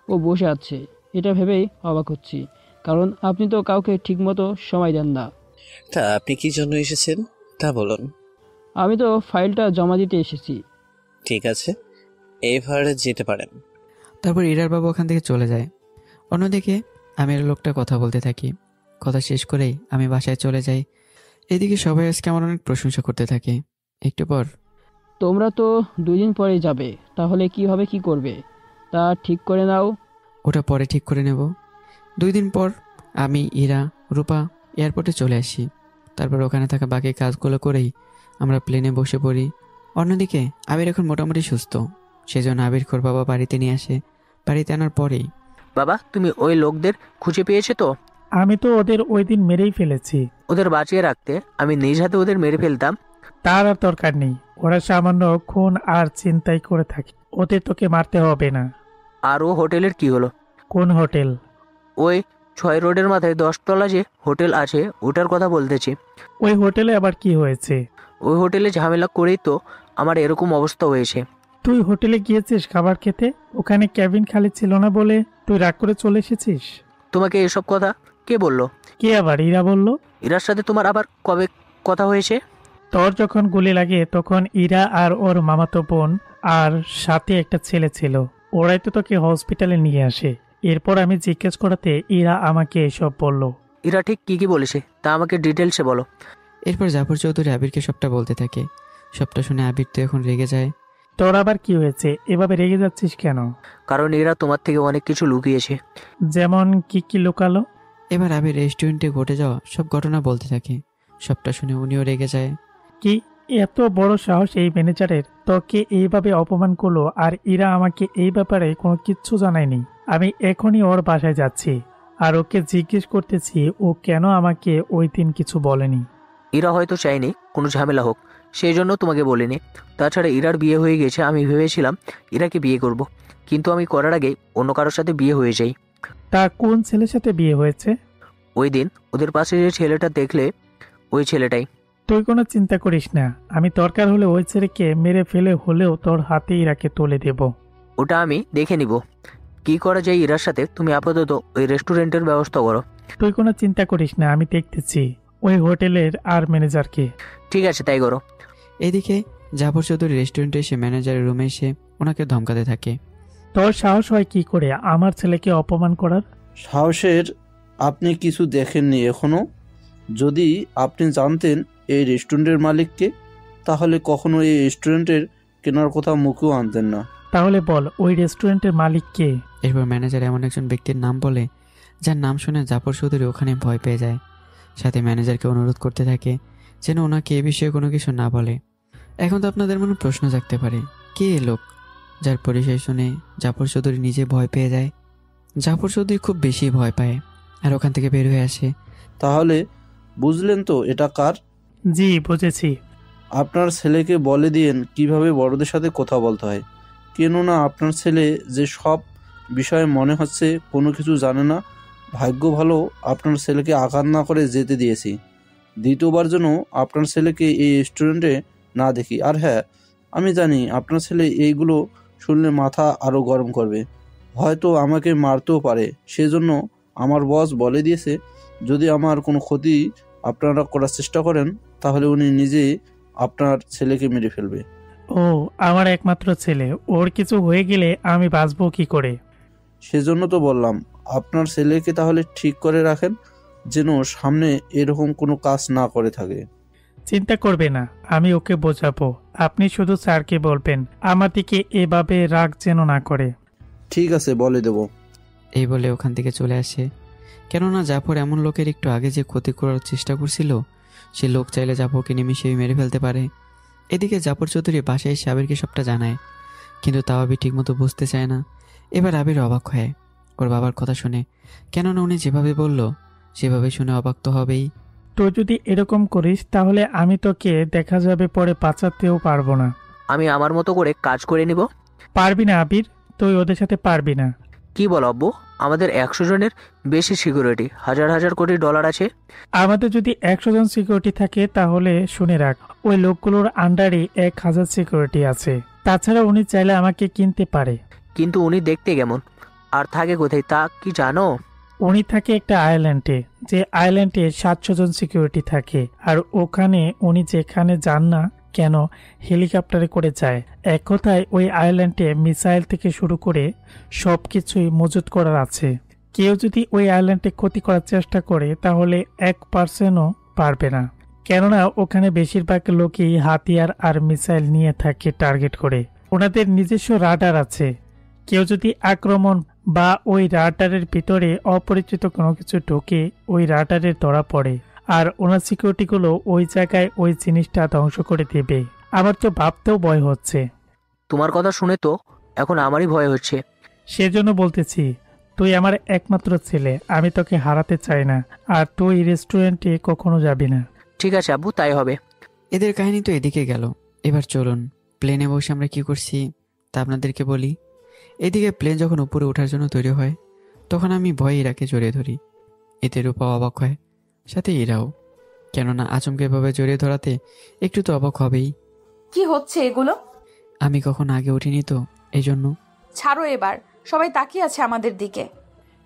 ও বসে আছে এটা ভেবেই অবাক হচ্ছি, কারণ আপনি তো কাউকে ঠিকমতো সময় দেন না। তা আপনি কি জন্য এসেছেন তা বলুন। আমি তো ফাইলটা জমা দিতে এসেছি। ঠিক আছে, এবার যেতে পারেন। তারপর ইরার বাবা ওখান থেকে চলে যায়। অন্যদিকে আমি আর লোকটা কথা বলতে থাকি। কথা শেষ করেই আমি বাসায় চলে যাই। এদিকে সবাই আজকে আমার অনেক প্রশংসা করতে থাকে। একটু পর, তোমরা তো 2 দিন পরেই যাবে, তাহলে কিভাবে কি করবে তা ঠিক করে নাও। ওটা পরে ঠিক করে নেব। 2 দিন পর আমি, ইরা, রূপা এয়ারপোর্টে চলে আসি। তারপর ওখানে থাকা বাকি কাজগুলো করেই আমরা প্লেনে বসে পড়ি। অন্যদিকে আবির এখন মোটামুটি সুস্থ, সেজন্য আবির খোর বাবা বাড়িতে নিয়ে আসে। বাড়িতে আনার পরেই, বাবা তুমি ওই লোকদের খুঁজে পেয়েছো তো? আমি তো ওদের ওই দিন মেরেই ফেলেছি। ওদের বাঁচিয়ে রাখতে আমি নিজ হাতে ওদের মেরে ফেলতাম। তার আর দরকার নেই, ওরা সামান্য খুন আর চিন্তাই করে থাকে, ওদের তোকে মারতে হবে না। আর ও হোটেলের কি হলো? কোন হোটেল? ওই 6 রোডের মাথায় 10 তলা যে হোটেল আছে ওটার কথা বলতেছি। ওই হোটেলে আবার কি হয়েছে? ওই হোটেলে ঝামেলা করেই তো আমার এরকম অবস্থা হয়েছে। তুই হোটেলে গিয়েছিস খাবার খেতে, ওখানে ক্যাবিন খালি ছিল না বলে তুই রাগ করে চলে এসেছিস? তোমাকে এসব কথা কে বললো? কে আবার? ইরা বলল। ইরার সাথে তোমার আবার কবে কথা হয়েছে? তোর যখন গুলি লাগে তখন ইরা আর ওর মামাতো বোন আর সাথে একটা ছেলে ছিল, ওরাই তো তোকে হসপিটালে নিয়ে আসে। এরপর আমি জিজ্ঞেস করাতে ইরা আমাকে এসব বলল। ইরা ঠিক কি কি বলেছে তা আমাকে ডিটেলসে বলো। এরপর জাফর চৌধুরী আবিরকে সবটা বলতে থাকে। সবটা শুনে আবির তো এখন রেগে যায়। তোর আবার কি হয়েছে? এভাবে রেগে যাচ্ছিস কেন? কারণ এরা তোমার থেকে অনেক কিছু লুকিয়েছে। যেমন কি কি লুকালো? এবার আবির রেস্টুরেন্টে ঘটে যাওয়া সব ঘটনা বলতে থাকে। সবটা শুনে উনিও রেগে যায়। কি এত বড় সাহস এই ম্যানেজারের, তোকে এইভাবে অপমান করলো আর ইরা আমাকে এই ব্যাপারে কোনো কিচ্ছু জানায়নি। আমি এখনই ওর বাসায় যাচ্ছি আর ওকে জিজ্ঞেস করতেছি ও কেন আমাকে ওই দিন কিছু বলেনি। ইরা হয়তো চাইনি কোনো ঝামেলা হোক, সেই জন্য তোমাকে বলিনি। তাছাড়া ইরার বিয়ে হয়ে গেছে, আমি ভেবেছিলাম ইরাকে বিয়ে করব, কিন্তু আমি করার আগে অন্য কারোর সাথে বিয়ে হয়ে যাই। তা কোন ছেলের সাথে বিয়ে হয়েছে? ওই দিন ওদের পাশে যে ছেলেটা দেখলে ওই ছেলেটাই। তুই কোনো চিন্তা করিস না, আমি দরকার হলে ওই ছেলেকে মেরে ফেলে হলেও তোর হাতে ইরাকে তুলে দেব। ওটা আমি দেখে নিব কি করা যায় ইরার সাথে। তুমি আপাতত ওই রেস্টুরেন্টের ব্যবস্থা করো। তুই কোনো চিন্তা করিস না, আমি দেখতেছি ওই হোটেলের আর ম্যানেজারকে। ঠিক আছে তাই করো। এদিকে জাফর চৌধুরী রেস্টুরেন্টে এসে ম্যানেজারের রুমে এসে ওনাকে ধমকাতে থাকে। তোর সাহস হয় কি করে আমার ছেলেকে অপমান করার? সাহসের আপনি কিছু দেখেননি এখনো। যদি আপনি জানতেন এই রেস্টুরেন্টের মালিককে, তাহলে কখনো এই রেস্টুরেন্টের কেনার কথা মুখেও আনতেন না। তাহলে বল ওই রেস্টুরেন্টের মালিক কে? এরপর ম্যানেজার এমন একজন ব্যক্তির নাম বলে যার নাম শুনে জাফর চৌধুরী ওখানে ভয় পেয়ে যায়। সাথে ম্যানেজারকে অনুরোধ করতে থাকে যেন ওনাকে এ বিষয়ে কোনো কিছু না বলে। এখন তো আপনাদের মনে প্রশ্ন জাগতে পারে, কে এ লোক যার পরিচয় শুনে জাফর চৌধুরী নিজে ভয় পেয়ে যায়? জাফর চৌধুরী খুব বেশি ভয় পায় আর ওখান থেকে বের হয়ে আসে। তাহলে বুঝলেন তো এটা কার? জি বুঝেছি। আপনার ছেলেকে বলে দিয়েন কিভাবে বড়দের সাথে কথা বলতে হয়, কেননা আপনার ছেলে যে সব বিষয়ে মনে হচ্ছে কোনো কিছু জানে না। ভাগ্য ভালো আপনার ছেলেকে আঘাত না করে যেতে দিয়েছি। দ্বিতীয়বার যেন আপনার ছেলেকে এই রেস্টুরেন্টে না দেখি। আর হ্যাঁ, আমি জানি আপনার ছেলে এইগুলো শুনলে মাথা আরও গরম করবে, হয়তো আমাকে মারতেও পারে। সেজন্য আমার বস বলে দিয়েছে যদি আমার কোনো ক্ষতি আপনারা করার চেষ্টা করেন তাহলে উনি নিজেই আপনার ছেলেকে মেরে ফেলবে। ও আমার একমাত্র ছেলে, ওর কিছু হয়ে গেলে আমি বাঁচবো কি করে? সেজন্য তো বললাম আপনার ছেলেকে তাহলে ঠিক করে রাখেন যেন সামনে এরকম কোনো কাজ না করে থাকে। চিন্তা করবে না, আমি ওকে বোঝাবো। আপনি শুধু স্যারকে বলবেন আমার দিকে এভাবে রাগ যেন না করে। ঠিক আছে, বলে দেব। এই বলে ওখান থেকে চলে আসে। কেননা জাফর এমন লোকের একটু আগে যে ক্ষতি করার চেষ্টা করছিল, সে লোক চাইলে জাফরকে নিমিশেই মেরে ফেলতে পারে। এদিকে জাফর চৌধুরী বাসায় এসে আবিরকে সবটা জানায়, কিন্তু তাও আবির ঠিকমতো বুঝতে চায় না। এবার আবির অবাক হয় ওর বাবার কথা শুনে, কেননা উনি যেভাবে বলল সেভাবে শুনে অবাক তো হবেই। তুই যদি এরকম করিস তাহলে আমি তোকে দেখা যাবে পরে বাঁচাতেও পারবো না। আমি আমার মতো করে কাজ করে নিব। পারবি না আবির, তুই ওদের সাথে পারবি না। কি বল আব্বু, আমাদের 100 জনের বেশি সিকিউরিটি, হাজার হাজার কোটি ডলার আছে। আমাদের যদি 100 জন সিকিউরিটি থাকে তাহলে শুনে রাখ ওই লোকগুলোর আন্ডারে 1000 সিকিউরিটি আছে। তাছাড়া উনি চাইলে আমাকে কিনতে পারে। কিন্তু উনি দেখতে কেমন আর থাকে কোথায় তা কি জানো? উনি থাকে একটা আইল্যান্ডে, যে আইল্যান্ডে 700 জন সিকিউরিটি থাকে। আর ওখানে উনি যেখানে যান না কেন হেলিকপ্টারে করে যায়। এক কথায় ওই আইল্যান্ডে মিসাইল থেকে শুরু করে সব কিছুই মজুত করার আছে। কেউ যদি ওই আইল্যান্ডে ক্ষতি করার চেষ্টা করে তাহলে 1%ও পারবে না, কেননা ওখানে বেশিরভাগ লোকই হাতিয়ার আর মিসাইল নিয়ে থাকে টার্গেট করে। ওনাদের নিজস্ব রাডার আছে, কেউ যদি আক্রমণ বা ওই রাডারের ভিতরে অপরিচিত কোনো কিছু ঢোকে ওই রাডারে ধরা পড়ে আর ওনার সিকিউরিটিগুলো ওই জায়গায় ওই জিনিসটা ধ্বংস করে দেবে। আমার তো ভাবতেও ভয় হচ্ছে। তোমার কথা শুনে তো এখন আমারই ভয় হচ্ছে। সেজন্য বলতেছি তুই আমার একমাত্র ছেলে, আমি তোকে হারাতে চাই না। আর তুই রেস্টুরেন্টে কখনো যাবি না। ঠিক আছে আব্বু, তাই হবে। এদের কাহিনী তো এদিকে গেল। এবার চলুন প্লেনে বসে আমরা কি করছি তা আপনাদেরকে বলি। এদিকে প্লেন যখন উপরে ওঠার জন্য তৈরি হয় তখন আমি ভয়ে ইরাকে জড়িয়ে ধরি। এতে রূপা অবাক হয়, সাথে ইরাও, কেননা আচমকে এভাবে জড়িয়ে ধরাতে একটু তো অবাক হবেই। কি হচ্ছে এগুলো? আমি কখন আগে উঠিনি তো, এই জন্য। ছাড়ো এবার, সবাই তাকিয়ে আছে আমাদের দিকে।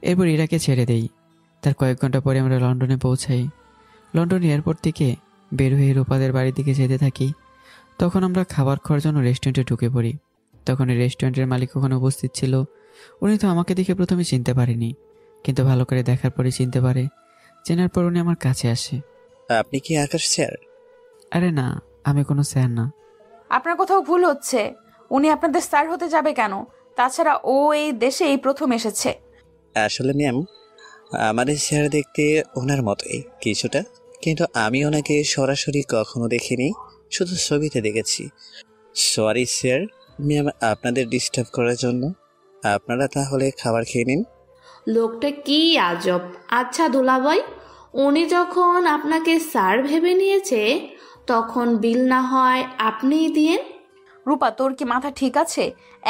এরপর ইরাকে ছেড়ে দেই। তার কয়েক ঘন্টা পরে আমরা লন্ডনে পৌঁছাই। লন্ডন এয়ারপোর্ট থেকে বের হয়ে রূপাদের বাড়ির দিকে যেতে থাকি। তখন আমরা খাবার খাওয়ার জন্য রেস্টুরেন্টে ঢুকে পড়ি। তখন এই রেস্টুরেন্টের মালিক ওখানে উপস্থিত ছিল। উনি তো আমাকে দেখে প্রথমে চিনতে পারেনি, কিন্তু ভালো করে দেখার পরে চিনতে পারে। চেনার পর উনি আমার কাছে আসে। আপনি কি আকাশ স্যার? আরে না, আমি কোনো স্যার না। আপনার কোথাও ভুল হচ্ছে। উনি আপনাদের স্যার হতে যাবে কেন? তাছাড়া ও এই দেশে এই প্রথম এসেছে। আসলে ম্যাম, আমাদের স্যার দেখতে ওনার মতোই কিছুটা, কিন্তু আমি ওনাকে সরাসরি কখনো দেখিনি, শুধু ছবিতে দেখেছি। Sorry sir. ম্যাম, আপনাদের ডিস্টার্ব করার জন্য। আপনারা তাহলে খাবার খেয়ে নিন। লোকটা কি আজব। আচ্ছা দুলাভাই, উনি যখন আপনাকে স্যার ভেবে নিয়েছে তখন বিল না হয় আপনিই দিয়েন। রূপা, তোর কি মাথা ঠিক আছে?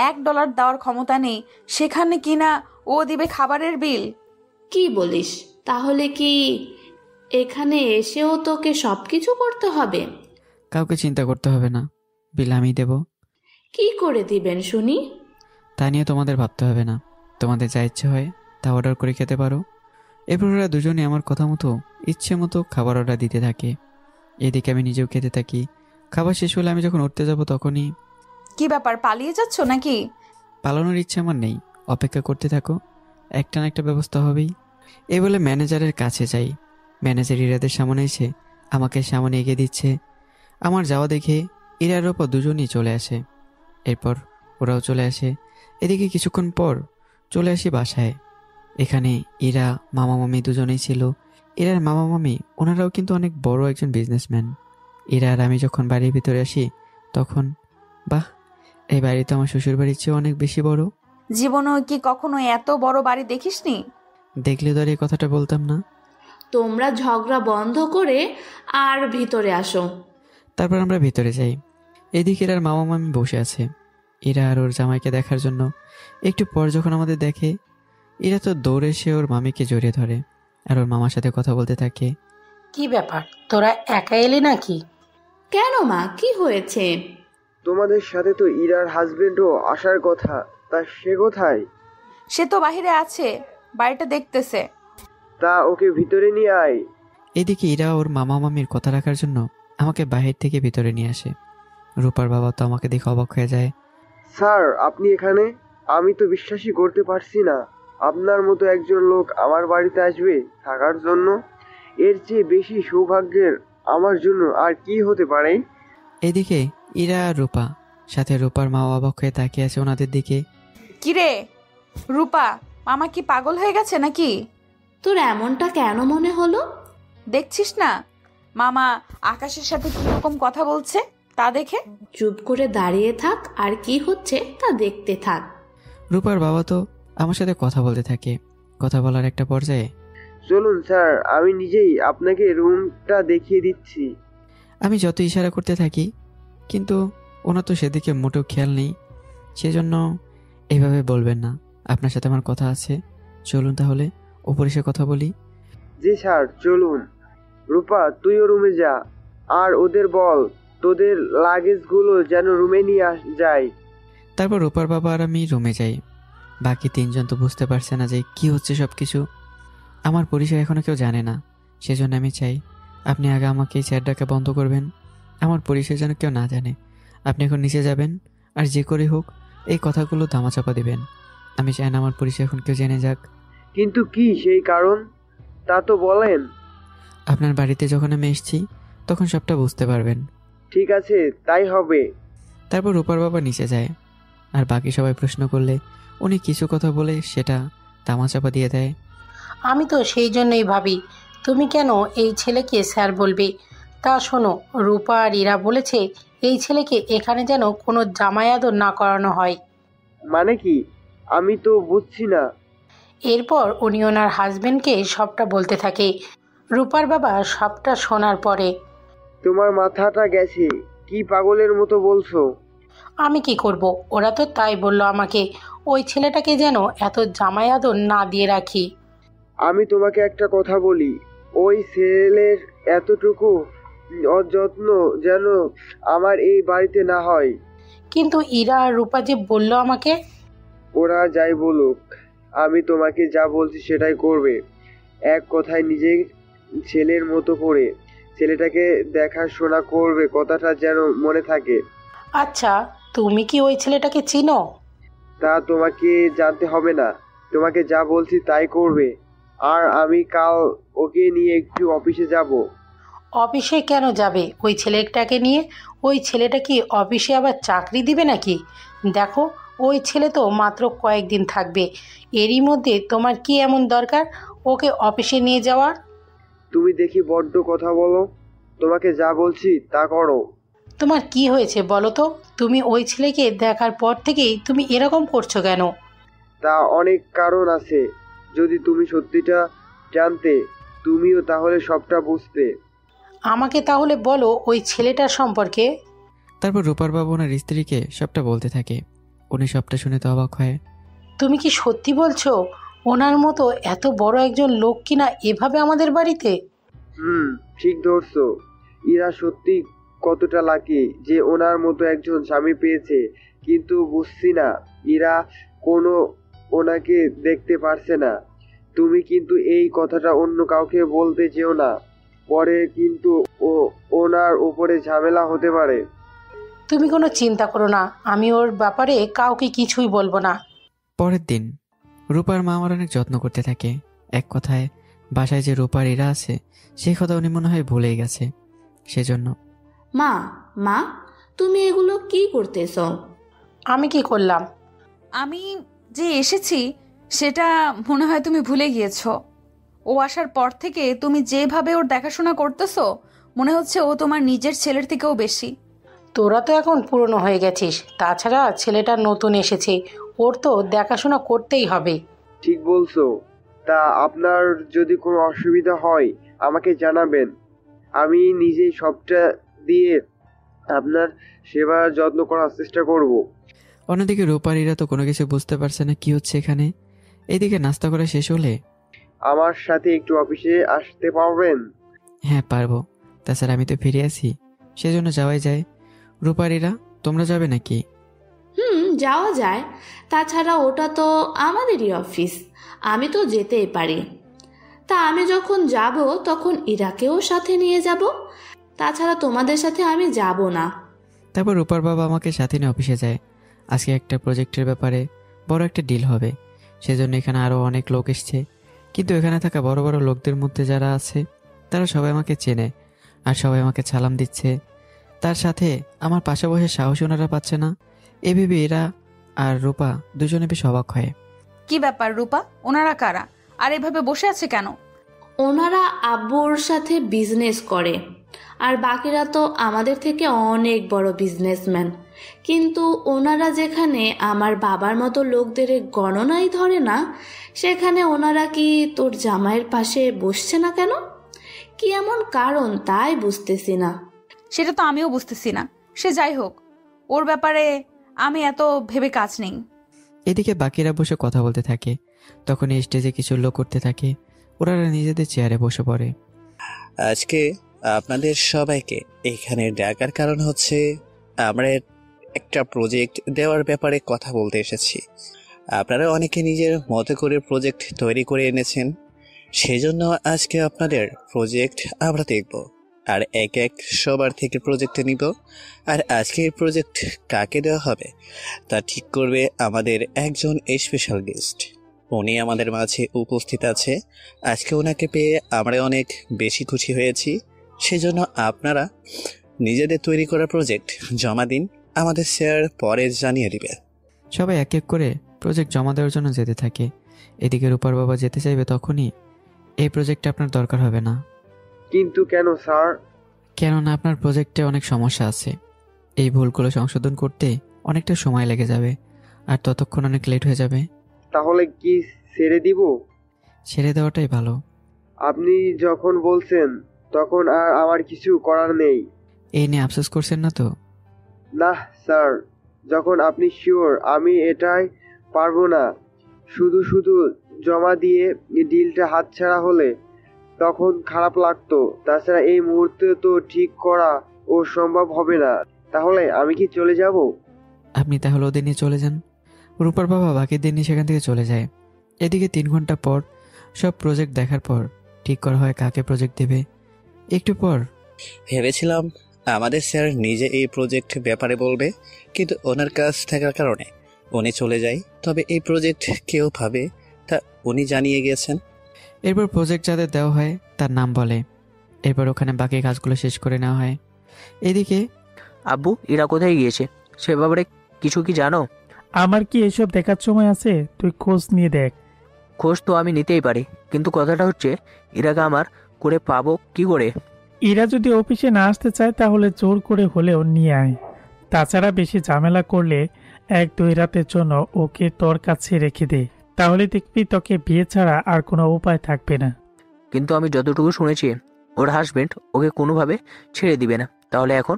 $1 দেওয়ার ক্ষমতা নেই, সেখানে কিনা ও দিবে খাবারের বিল? কি বলিস? তাহলে কি এখানে এসেও তোকে সবকিছু করতে হবে? কাউকে চিন্তা করতে হবে না, বিল আমি দেব। কি করে দিবেন শুনি? তা নিয়ে তোমাদের ভাবতে হবে না। তোমাদের যা ইচ্ছে হয় তা অর্ডার করে খেতে পারো। এরপর ওরা দুজনে আমার কথা মতো ইচ্ছে মতো খাবার অর্ডার দিতে থাকে। এদিকে আমি নিজেও খেতে থাকি। খাবার শেষ হলে আমি যখন উঠতে যাব তখনই, কি ব্যাপার, পালিয়ে যাচ্ছ নাকি? পালানোর ইচ্ছে আমার নেই, অপেক্ষা করতে থাকো, একটা না একটা ব্যবস্থা হবেই। এই বলে ম্যানেজারের কাছে যাই। ম্যানেজার ইরাদের সামনে এসে আমাকে সামনে এগিয়ে দিচ্ছে। আমার যাওয়া দেখে ইরার ওপর দুজনই চলে আসে। এরপর ওরাও চলে আসে। এদিকে কিছুক্ষণ পর চলে আসি বাসায়। এখানে ইরা, মামা মামি দুজনেই ছিল। ইরার মামা মামি ওনারাও কিন্তু অনেক বড় একজন বিজনেসম্যান। ইরা আর আমি যখন বাড়ির ভিতরে আসি তখন, বাহ, এই বাড়ি তো আমার শ্বশুর বাড়ির চেয়ে অনেক বেশি বড়। জীবনেও কি কখনো এত বড় বাড়ি দেখিসনি? দেখলে তো আর এই কথাটা বলতাম না। তোমরা ঝগড়া বন্ধ করে আর ভিতরে আসো। তারপর আমরা ভিতরে যাই। এদিকে ইরার মামা মামি বসে আছে ইরা আর ওর জামাইকে দেখার জন্য। একটু পর যখন আমাদের দেখে, ইরা তো দৌড়ে এসে ওর মামিকে জড়িয়ে ধরে আর ওর মামার সাথে কথা বলতে থাকে। কি ব্যাপার, তোরা একা এলি নাকি? কেন মা, কি হয়েছে? তোমাদের সাথে তো ইরার হাজবেন্ডও আসার কথা, তা সে কোথায়? সে তো বাহিরে আছে, বাড়িটা দেখতেছে। তা ওকে ভিতরে নিয়ে আয়। এদিকে ইরা ওর মামা মামির কথা রাখার জন্য আমাকে বাহির থেকে ভিতরে নিয়ে আসে। রূপার বাবা তো আমাকে দেখে অবাক হয়ে যায়। স্যার, আপনি এখানে? আমি তো বিশ্বাসই করতে পারছি না আপনার মতো একজন লোক আমার বাড়িতে আসবে থাকার জন্য। এর চেয়ে বেশি সৌভাগ্যের আমার জন্য আর কি হতে পারে? এদিকে ইরা আর রূপা, সাথে রূপার মা অবাক হয়ে তাকিয়ে আছে ওনাদের দিকে। কিরে রূপা, মামা কি পাগল হয়ে গেছে নাকি? তোর এমনটা কেন মনে হলো? দেখছিস না মামা আকাশের সাথে কিরকম কথা বলছে, তা দেখে? চুপ করে দাঁড়িয়ে থাক, আর কি হচ্ছে তা দেখতে থাক। রূপার বাবা তো আমার সাথে কথা বলতে থাকে। কথা বলার একটা পর্যায়ে, চলুন স্যার, আমি নিজেই আপনাকে রুমটা দেখিয়ে দিচ্ছি। আমি যত ইশারা করতে থাকি কিন্তু ওনার তো সেদিকে মোটেও খেয়াল নেই। সেজন্য এইভাবে বলবেন না, আপনার সাথে আমার কথা আছে। চলুন তাহলে উপরে এসে কথা বলি। জি স্যার, চলুন। রূপা, তুইও রুমে যা, আর ওদের বল তোদের লাগেজগুলো যেন রুমে নিয়ে যায়। তারপর রূপার বাবা আর আমি রুমে যাই। বাকি তিনজন তো বুঝতে পারছে না যে কি হচ্ছে সব কিছু। আমার পরিচয় এখনো কেউ জানে না, সেজন্য আমি চাই আপনি আগে আমাকে এই চেয়ার ডাকা বন্ধ করবেন। আমার পরিচয় যেন কেউ না জানে। আপনি এখন নিচে যাবেন আর যে করে হোক এই কথাগুলো ধামাচাপা দিবেন। আমি চাই না আমার পরিচয় এখন কেউ জেনে যাক। কিন্তু কি সেই কারণ, তা তো বলেন। আপনার বাড়িতে যখন আমি এসেছি তখন সবটা বুঝতে পারবেন। ঠিক আছে, তাই হবে। তারপর রূপার বাবা নিচে যায় আর বাকি সবাই প্রশ্ন করলে উনি কিছু কথা বলে সেটা ধামাচাপা দিয়ে দেয়। আমি তো সেই জন্যই ভাবি তুমি কেন এই ছেলেকে স্যার বলবে। তা শোনো, রূপা আর ইরা বলেছে এই ছেলেকে এখানে যেন কোনো জামাই আদর না করানো হয়। মানে কি? আমি তো বুঝছি না। এরপর উনি ওনার হাজবেন্ডকে সবটা বলতে থাকে। রূপার বাবা সবটা শোনার পরে, তোমার মাথাটা গেছে, কি পাগলের মতো বলছো? আমি কি করব, ওরা তো তাই বলল আমাকে ওই ছেলেটাকে যেন এত জামাই আদর না দিয়ে রাখি। আমি তোমাকে একটা কথা বলি, ওই ছেলের এতটুকু অযত্ন যেন আমার এই বাড়িতে না হয়। কিন্তু ইরা আর রূপা যে বলল আমাকে। ওরা যাই বলুক, আমি তোমাকে যা বলছি সেটাই করবে। এক কথায় নিজের ছেলের মতো করে ছেলেটাকে দেখাশোনা করবে, কথাটা যেন মনে থাকে। আচ্ছা, তুমি কি ওই ছেলেটাকে চিনো? তা তোমাকে জানতে হবে না, তোমাকে যা বলছি তাই করবে। আর আমি কাল ওকে নিয়ে একটু অফিসে যাব। অফিসে কেন যাবে ওই ছেলেটাকে নিয়ে? ওই ছেলেটা কি অফিসে আবার চাকরি দিবে নাকি? দেখো, ওই ছেলে তো মাত্র কয়েকদিন থাকবে, এরই মধ্যে তোমার কি এমন দরকার ওকে অফিসে নিয়ে যাওয়ার? তুমি দেখি বড্ড কথা বলো, তোমাকে যা বলছি তা করো। তোমার কি হয়েছে বলো তো? তুমি ওই ছেলেকে দেখার পর থেকেই তুমি এরকম করছো কেন? তা অনেক কারণ আছে, যদি তুমি সত্যিটা জানতে তুমিও তাহলে সবটা বুঝতে। আমাকে তাহলে বলো ওই ছেলেটার সম্পর্কে। তারপর রূপার বাবা ওনার স্ত্রীকে সবটা বলতে থাকে। উনি সবটা শুনে তো অবাক হয়। তুমি কি সত্যি বলছো ওনার মতো এত বড় একজন লোক কিনা এভাবে আমাদের বাড়িতে? ঠিক ধরছো। ইরা সত্যি কতটা লাকি যে ওনার মতো একজন স্বামী পেয়েছে। কিন্তু বুঝছি না, ইরা কোনো ওনাকে দেখতে পারছে না। তুমি কিন্তু এই কথাটা অন্য কাউকে বলতে যেও না, পরে কিন্তু ওনার উপরে ঝামেলা হতে পারে। তুমি কোনো চিন্তা করো না, আমি ওর ব্যাপারে কাউকে কিছুই বলবো না। পরের দিন রূপার মা আমার অনেক যত্ন করতে থাকে। এক কথায় বাসায় যে রূপার এরা আছে সেই কথা উনি মনে হয় ভুলেই গেছে। সেজন্য, মা মা তুমি এগুলো কি করতেছ? আমি কি করলাম? আমি যে এসেছি সেটা মনে হয় তুমি ভুলে গিয়েছো। ও আসার পর থেকে তুমি যেভাবে ওর দেখাশোনা করতেছো মনে হচ্ছে ও তোমার নিজের ছেলের থেকেও বেশি। তোরা তো এখন পুরনো হয়ে গেছিস, তাছাড়া ছেলেটা নতুন এসেছে, ওর তো দেখাশোনা করতেই হবে। ঠিক বলছো। তা আপনার যদি কোনো অসুবিধা হয় আমাকে জানাবেন, আমি নিজেই সবটা দিয়ে আপনার সেবা যত্ন করার চেষ্টা করব। অন্যদিকে রূপারীরা তো কোনো কিছু বুঝতে পারছে না কি হচ্ছে এখানে। এইদিকে নাস্তা করা শেষ হলে, আমার সাথে একটু অফিসে আসতে পারবেন? হ্যাঁ পারবো, তাছাড়া আমি তো ফিরে আসি, সেজন্য যাওয়াই যায়। রূপারীরা তোমরা যাবে নাকি? যাওয়া যায়, তাছাড়া ওটা তো আমাদেরই অফিস, আমি তো যেতেই পারি। তা আমি যখন যাব তখন ইরাকেও সাথে নিয়ে যাব, তাছাড়া তোমাদের সাথে আমি যাব না। তারপর রূপার বাবা আমাকে সাথে নিয়ে অফিসে যায়। আজকে একটা প্রজেক্টের ব্যাপারে বড় একটা ডিল হবে, সেজন্য এখানে আরও অনেক লোক এসছে। কিন্তু এখানে থাকা বড় বড় লোকদের মধ্যে যারা আছে তারা সবাই আমাকে চেনে আর সবাই আমাকে সালাম দিচ্ছে। তার সাথে আমার পাশে বসে সাহস ওনারা পাচ্ছে না, এ ভেবে এরা আর রূপা দুজনে বেশ অবাক হয়। কি ব্যাপার রূপা, ওনারা কারা আর এভাবে বসে আছে কেন? ওনারা আব্বুর সাথে বিজনেস করে, আর বাকিরা তো আমাদের থেকে অনেক বড় বিজনেসম্যান। কিন্তু ওনারা যেখানে আমার বাবার মতো লোকদের গণনাই ধরে না, সেখানে ওনারা কি তোর জামাইয়ের পাশে বসছে না কেন? কি এমন কারণ তাই বুঝতেছি না। সেটা তো আমিও বুঝতেছি না। সে যাই হোক, ওর ব্যাপারে আমি এত ভেবে কাজ নেই। এদিকে বাকিরা বসে কথা বলতে থাকে, তখন এই স্টেজে কিছু লোক করতে থাকে। ওরা নিজেদের চেয়ারে বসে পড়ে। আজকে আপনাদের সবাইকে এখানে ডাকার কারণ হচ্ছে আমরা একটা প্রজেক্ট দেওয়ার ব্যাপারে কথা বলতে এসেছি। আপনারা অনেকে নিজের মতো করে প্রজেক্ট তৈরি করে এনেছেন, সেজন্য আজকে আপনাদের প্রজেক্ট আমরা দেখব আর এক এক সবার থেকে প্রজেক্ট নিব। আর আজকে এই প্রজেক্ট কাকে দেওয়া হবে তা ঠিক করবে আমাদের একজন স্পেশাল গেস্ট। উনি আমাদের মাঝে উপস্থিত আছে। আজকে ওনাকে পেয়ে আমরা অনেক বেশি খুশি হয়েছি, সেজন্য আপনারা নিজেদের তৈরি করা প্রজেক্ট জমা দিন, আমাদের স্যার পরে জানিয়ে দিবে। সবাই এক এক করে প্রজেক্ট জমা দেওয়ার জন্য যেতে থাকে। এদিকে রূপার বাবা যেতে চাইবে তখনই, এই প্রজেক্টে আপনার দরকার হবে না। কিন্তু কেন স্যার? কেননা আপনার প্রজেক্টে অনেক সমস্যা আছে, এই ভুলগুলো সংশোধন করতে অনেকটা সময় লেগে যাবে আর ততক্ষণ অনেক লেট হয়ে যাবে। তাহলে কি ছেড়ে দিব? ছেড়ে দেওয়াটাই ভালো। আপনি যখন বলছেন তখন আর আমার কিছু করার নেই। এই নিয়ে আফসোস করছেন না তো? না স্যার, যখন আপনি শিওর আমি এটাই পারবো না, শুধু শুধু জমা দিয়ে ডিলটা হাতছাড়া হলে তখন খারাপ লাগতো। তাছাড়া এই মুহূর্তে তো ঠিক করা ও সম্ভব হবে না। তাহলে আমি কি চলে যাব? আপনি তাহলে ওদের নিয়ে চলে যান। রূপার বাবা বাকিদের নিয়ে সেখান থেকে চলে যায়। এদিকে 3 ঘন্টা পর সব প্রজেক্ট দেখার পর ঠিক করা হয় কাকে প্রজেক্ট দেবে। একটু পর ভেবেছিলাম আমাদের স্যার নিজে এই প্রজেক্ট ব্যাপারে বলবে, কিন্তু ওনার কাজ থাকার কারণে উনি চলে যায়। তবে এই প্রজেক্ট কেউ ভাবে তা উনি জানিয়ে গেছেন। এরপর প্রজেক্ট যাদের দেওয়া হয় তার নাম বলে, এরপর ওখানে বাকি কাজগুলো শেষ করে নেওয়া হয়। এদিকে আব্বু এরা কোথায় গিয়েছে সে ব্যাপারে কিছু কি জানো? আমার কি এসব দেখার সময় আছে? তুই খোঁজ নিয়ে দেখ। খোঁজ তো আমি নিতেই পারি, কিন্তু কথাটা হচ্ছে ইরাকে আমার করে পাবো কি করে? এরা যদি অফিসে না আসতে চায় তাহলে জোর করে হলেও নিয়ে আয়। তাছাড়া বেশি ঝামেলা করলে 1-2 রাতের জন্য ওকে তোর কাছে রেখে দে, তাহলে দেখবি তোকে বিয়ে ছাড়া আর কোনো উপায় থাকবে না। কিন্তু আমি যতটুকু শুনেছি ওর হাজবেন্ড ওকে কোনোভাবে ছেড়ে দিবে না। তাহলে এখন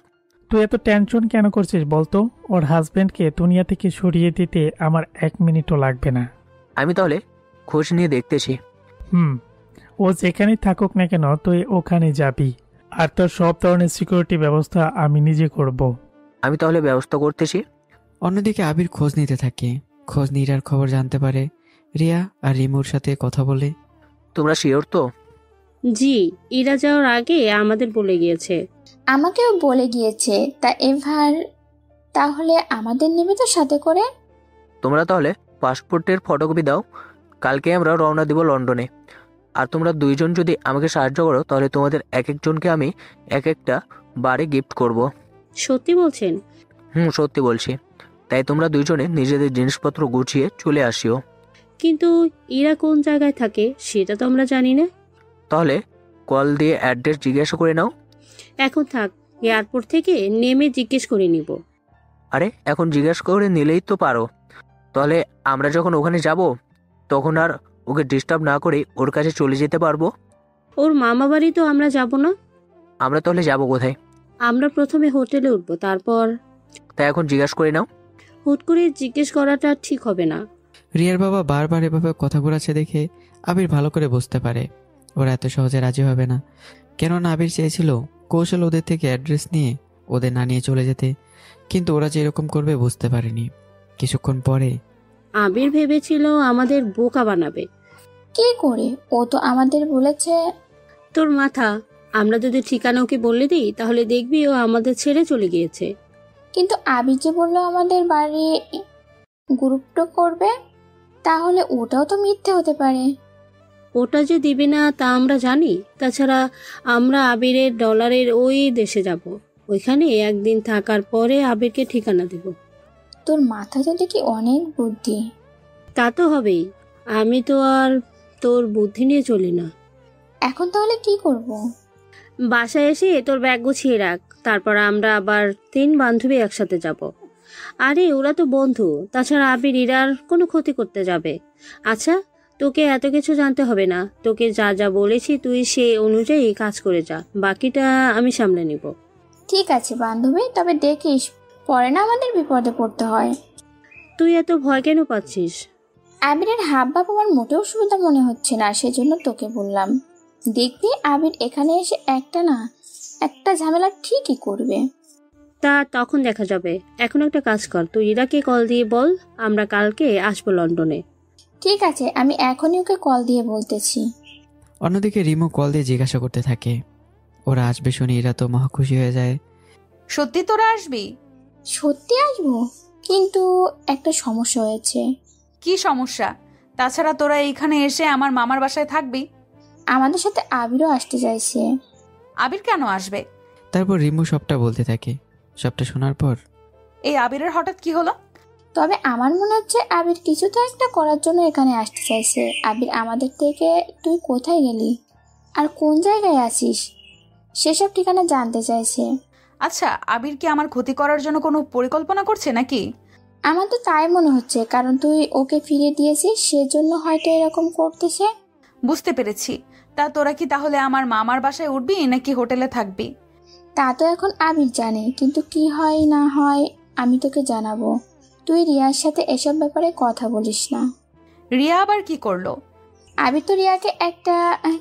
তুই এত টেনশন কেন করছিস বলতো? ওর হাজবেন্ডকে দুনিয়া থেকে সরিয়ে দিতে আমার 1 মিনিটও লাগবে না। আমি তাহলে খোঁজ নিয়ে দেখতেছি। ও যেখানেই থাকুক না কেন তুই ওখানে যাবি, আর তোর সব ধরনের সিকিউরিটি ব্যবস্থা আমি নিজে করব। আমি তাহলে ব্যবস্থা করতেছি। অন্যদিকে আবির খোঁজ নিতে থাকে। খোঁজ নিয়ে ইরার খবর জানতে পারে। রিয়া আর রিমুর সাথে কথা বলে। তোমরা শিওর তো? জি, ইরা যাওয়ার আগে আমাদের বলে গিয়েছে। আমাকেও বলে গিয়েছে। তা এবার তাহলে আমাদের নেবে তো সাথে করে? তোমরা তাহলে পাসপোর্টের ফটোকপি দাও, কালকে আমরা রওনা দিব লন্ডনে। আর তোমরা 2 জন যদি আমাকে সাহায্য করো তাহলে তোমাদের এক একজনকে আমি এক একটা বাড়ি গিফট করব। সত্যি বলছেন? সত্যি বলছি। তাই তোমরা দুইজনে নিজেদের জিনিসপত্র গুছিয়ে চলে আসিও। কিন্তু ইরা কোন জায়গায় থাকে সেটা তো আমরা জানি না। তাহলে কল দিয়ে অ্যাড্রেস জিজ্ঞাসা করে নাও। এখন থাক, এয়ারপোর্ট থেকে নেমে জিজ্ঞেস করে নিব। আরে এখন জিজ্ঞাসা করে নিলেই তো পারো। তাহলে আমরা যখন ওখানে যাব তখন আর ওকে ডিস্টার্ব না করে ওর কাছে চলে যেতে পারবো। ওর মামা বাড়ি তো আমরা যাব না। আমরা তাহলে যাব কোথায়? আমরা প্রথমে হোটেলে উঠবো, তারপর। তাই এখন জিজ্ঞাসা করে নাও। হুট করে জিজ্ঞেস করাটা ঠিক হবে না। রিয়ার বাবা বারবার এভাবে কথা ঘোরাচ্ছে দেখে আবির ভালো করে বুঝতে পারে ওরা এত সহজে রাজি হবে না। কেননা আবির চেয়েছিল কৌশল ওদের থেকে অ্যাড্রেস নিয়ে ওদের না নিয়ে চলে যেতে, কিন্তু ওরা যে এরকম করবে বুঝতে পারেনি। কিছুক্ষণ পরে আবির ভেবেছিল আমাদের বোকা বানাবে। কি করে? ও তো আমাদের বলেছে। তোর মাথা, আমরা যদি ঠিকানা ওকে বলে দিই তাহলে দেখবি ও আমাদের ছেড়ে চলে গিয়েছে। কিন্তু আবির যে বললো আমাদের বাড়ি গ্রুপটা করবে, তাহলে ওটাও তো মিথ্যে হতে পারে। ওটা যে দিবে না তা আমরা জানি। তাছাড়া আমরা আবিরের ডলারের ওই দেশে যাব, ওইখানে একদিন থাকার পরে আবিরকে ঠিকানা দেব। তোর মাথা তো দেখি অনেক বুদ্ধি। তা তো হবেই, আমি তো আর তোর বুদ্ধি নিয়ে চলি না। এখন তাহলে কি করব? বাসায় এসে তোর ব্যাগ গুছিয়ে রাখ, তারপর আমরা আবার 3 বান্ধবী একসাথে যাব। আরে ওরা তো বন্ধু, তাছাড়া আবির ইরার কোনো ক্ষতি করতে যাবে? আচ্ছা, তোকে এত কিছু জানতে হবে না। তোকে যা যা বলেছি তুই সে অনুযায়ী কাজ করে যা, বাকিটা আমি সামলে নিব। ঠিক আছে বান্ধবী, তবে দেখিস পরে না আমাদের বিপদে পড়তে হয়। তুই এত ভয় কেন পাচ্ছিস? আবিরের হাবভাব আমার মোটেও সুবিধা মনে হচ্ছে না, সেজন্য তোকে বললাম। দেখবি আবির এখানে এসে একটা ঝামেলা ঠিকই করবে। তা তখন দেখা যাবে। এখন একটা কাজ কর, তুই ইরাকে কল দিয়ে বল আমরা কালকে আসবো লন্ডনে। ঠিক আছে, আমি এখনই ওকে কল দিয়ে বলতেছি। অন্যদিকে রিমো কল দিয়ে জিজ্ঞাসা করতে থাকে। ওরা আসবে শুনে ইরা তো মহা খুশি হয়ে যায়। সত্যি তোরা আসবি? সত্যি আসবো, কিন্তু একটা সমস্যা হয়েছে। কি সমস্যা? তাছাড়া তোরা এইখানে এসে আমার মামার বাসায় থাকবি? আমাদের সাথে আবিরও আসতে চাইছে। আবির কেন আসবে? তারপর রিমু সবটা বলতে থাকে। সবটা শোনার পর এই আবিরের হঠাৎ কি হলো? তবে আমার মনে হচ্ছে আবির কিছু তো একটা করার জন্য এখানে আসতে চাইছে। আবির আমাদের থেকে তুই কোথায় গেলি আর কোন জায়গায় আছিস সেসব ঠিকানা জানতে চাইছে। আচ্ছা, আবির কি আমার ক্ষতি করার জন্য কোনো পরিকল্পনা করছে নাকি? আমার তো তাই মনে হচ্ছে, কারণ তুই ওকে ফিরিয়ে দিয়েছিস, সেজন্য হয়তো এরকম করতেছে। বুঝতে পেরেছি। তা তোরা কি তাহলে আমার মামার বাসায় উঠবি নাকি হোটেলে থাকবি? তা তো এখন আবির জানে, কিন্তু কি হয় না হয় আমি তোকে জানাবো। তুই রিয়ার সাথে এসব ব্যাপারে কথা বলিস না। রিয়া আবার কি করলো? আবির তো রিয়াকে একটা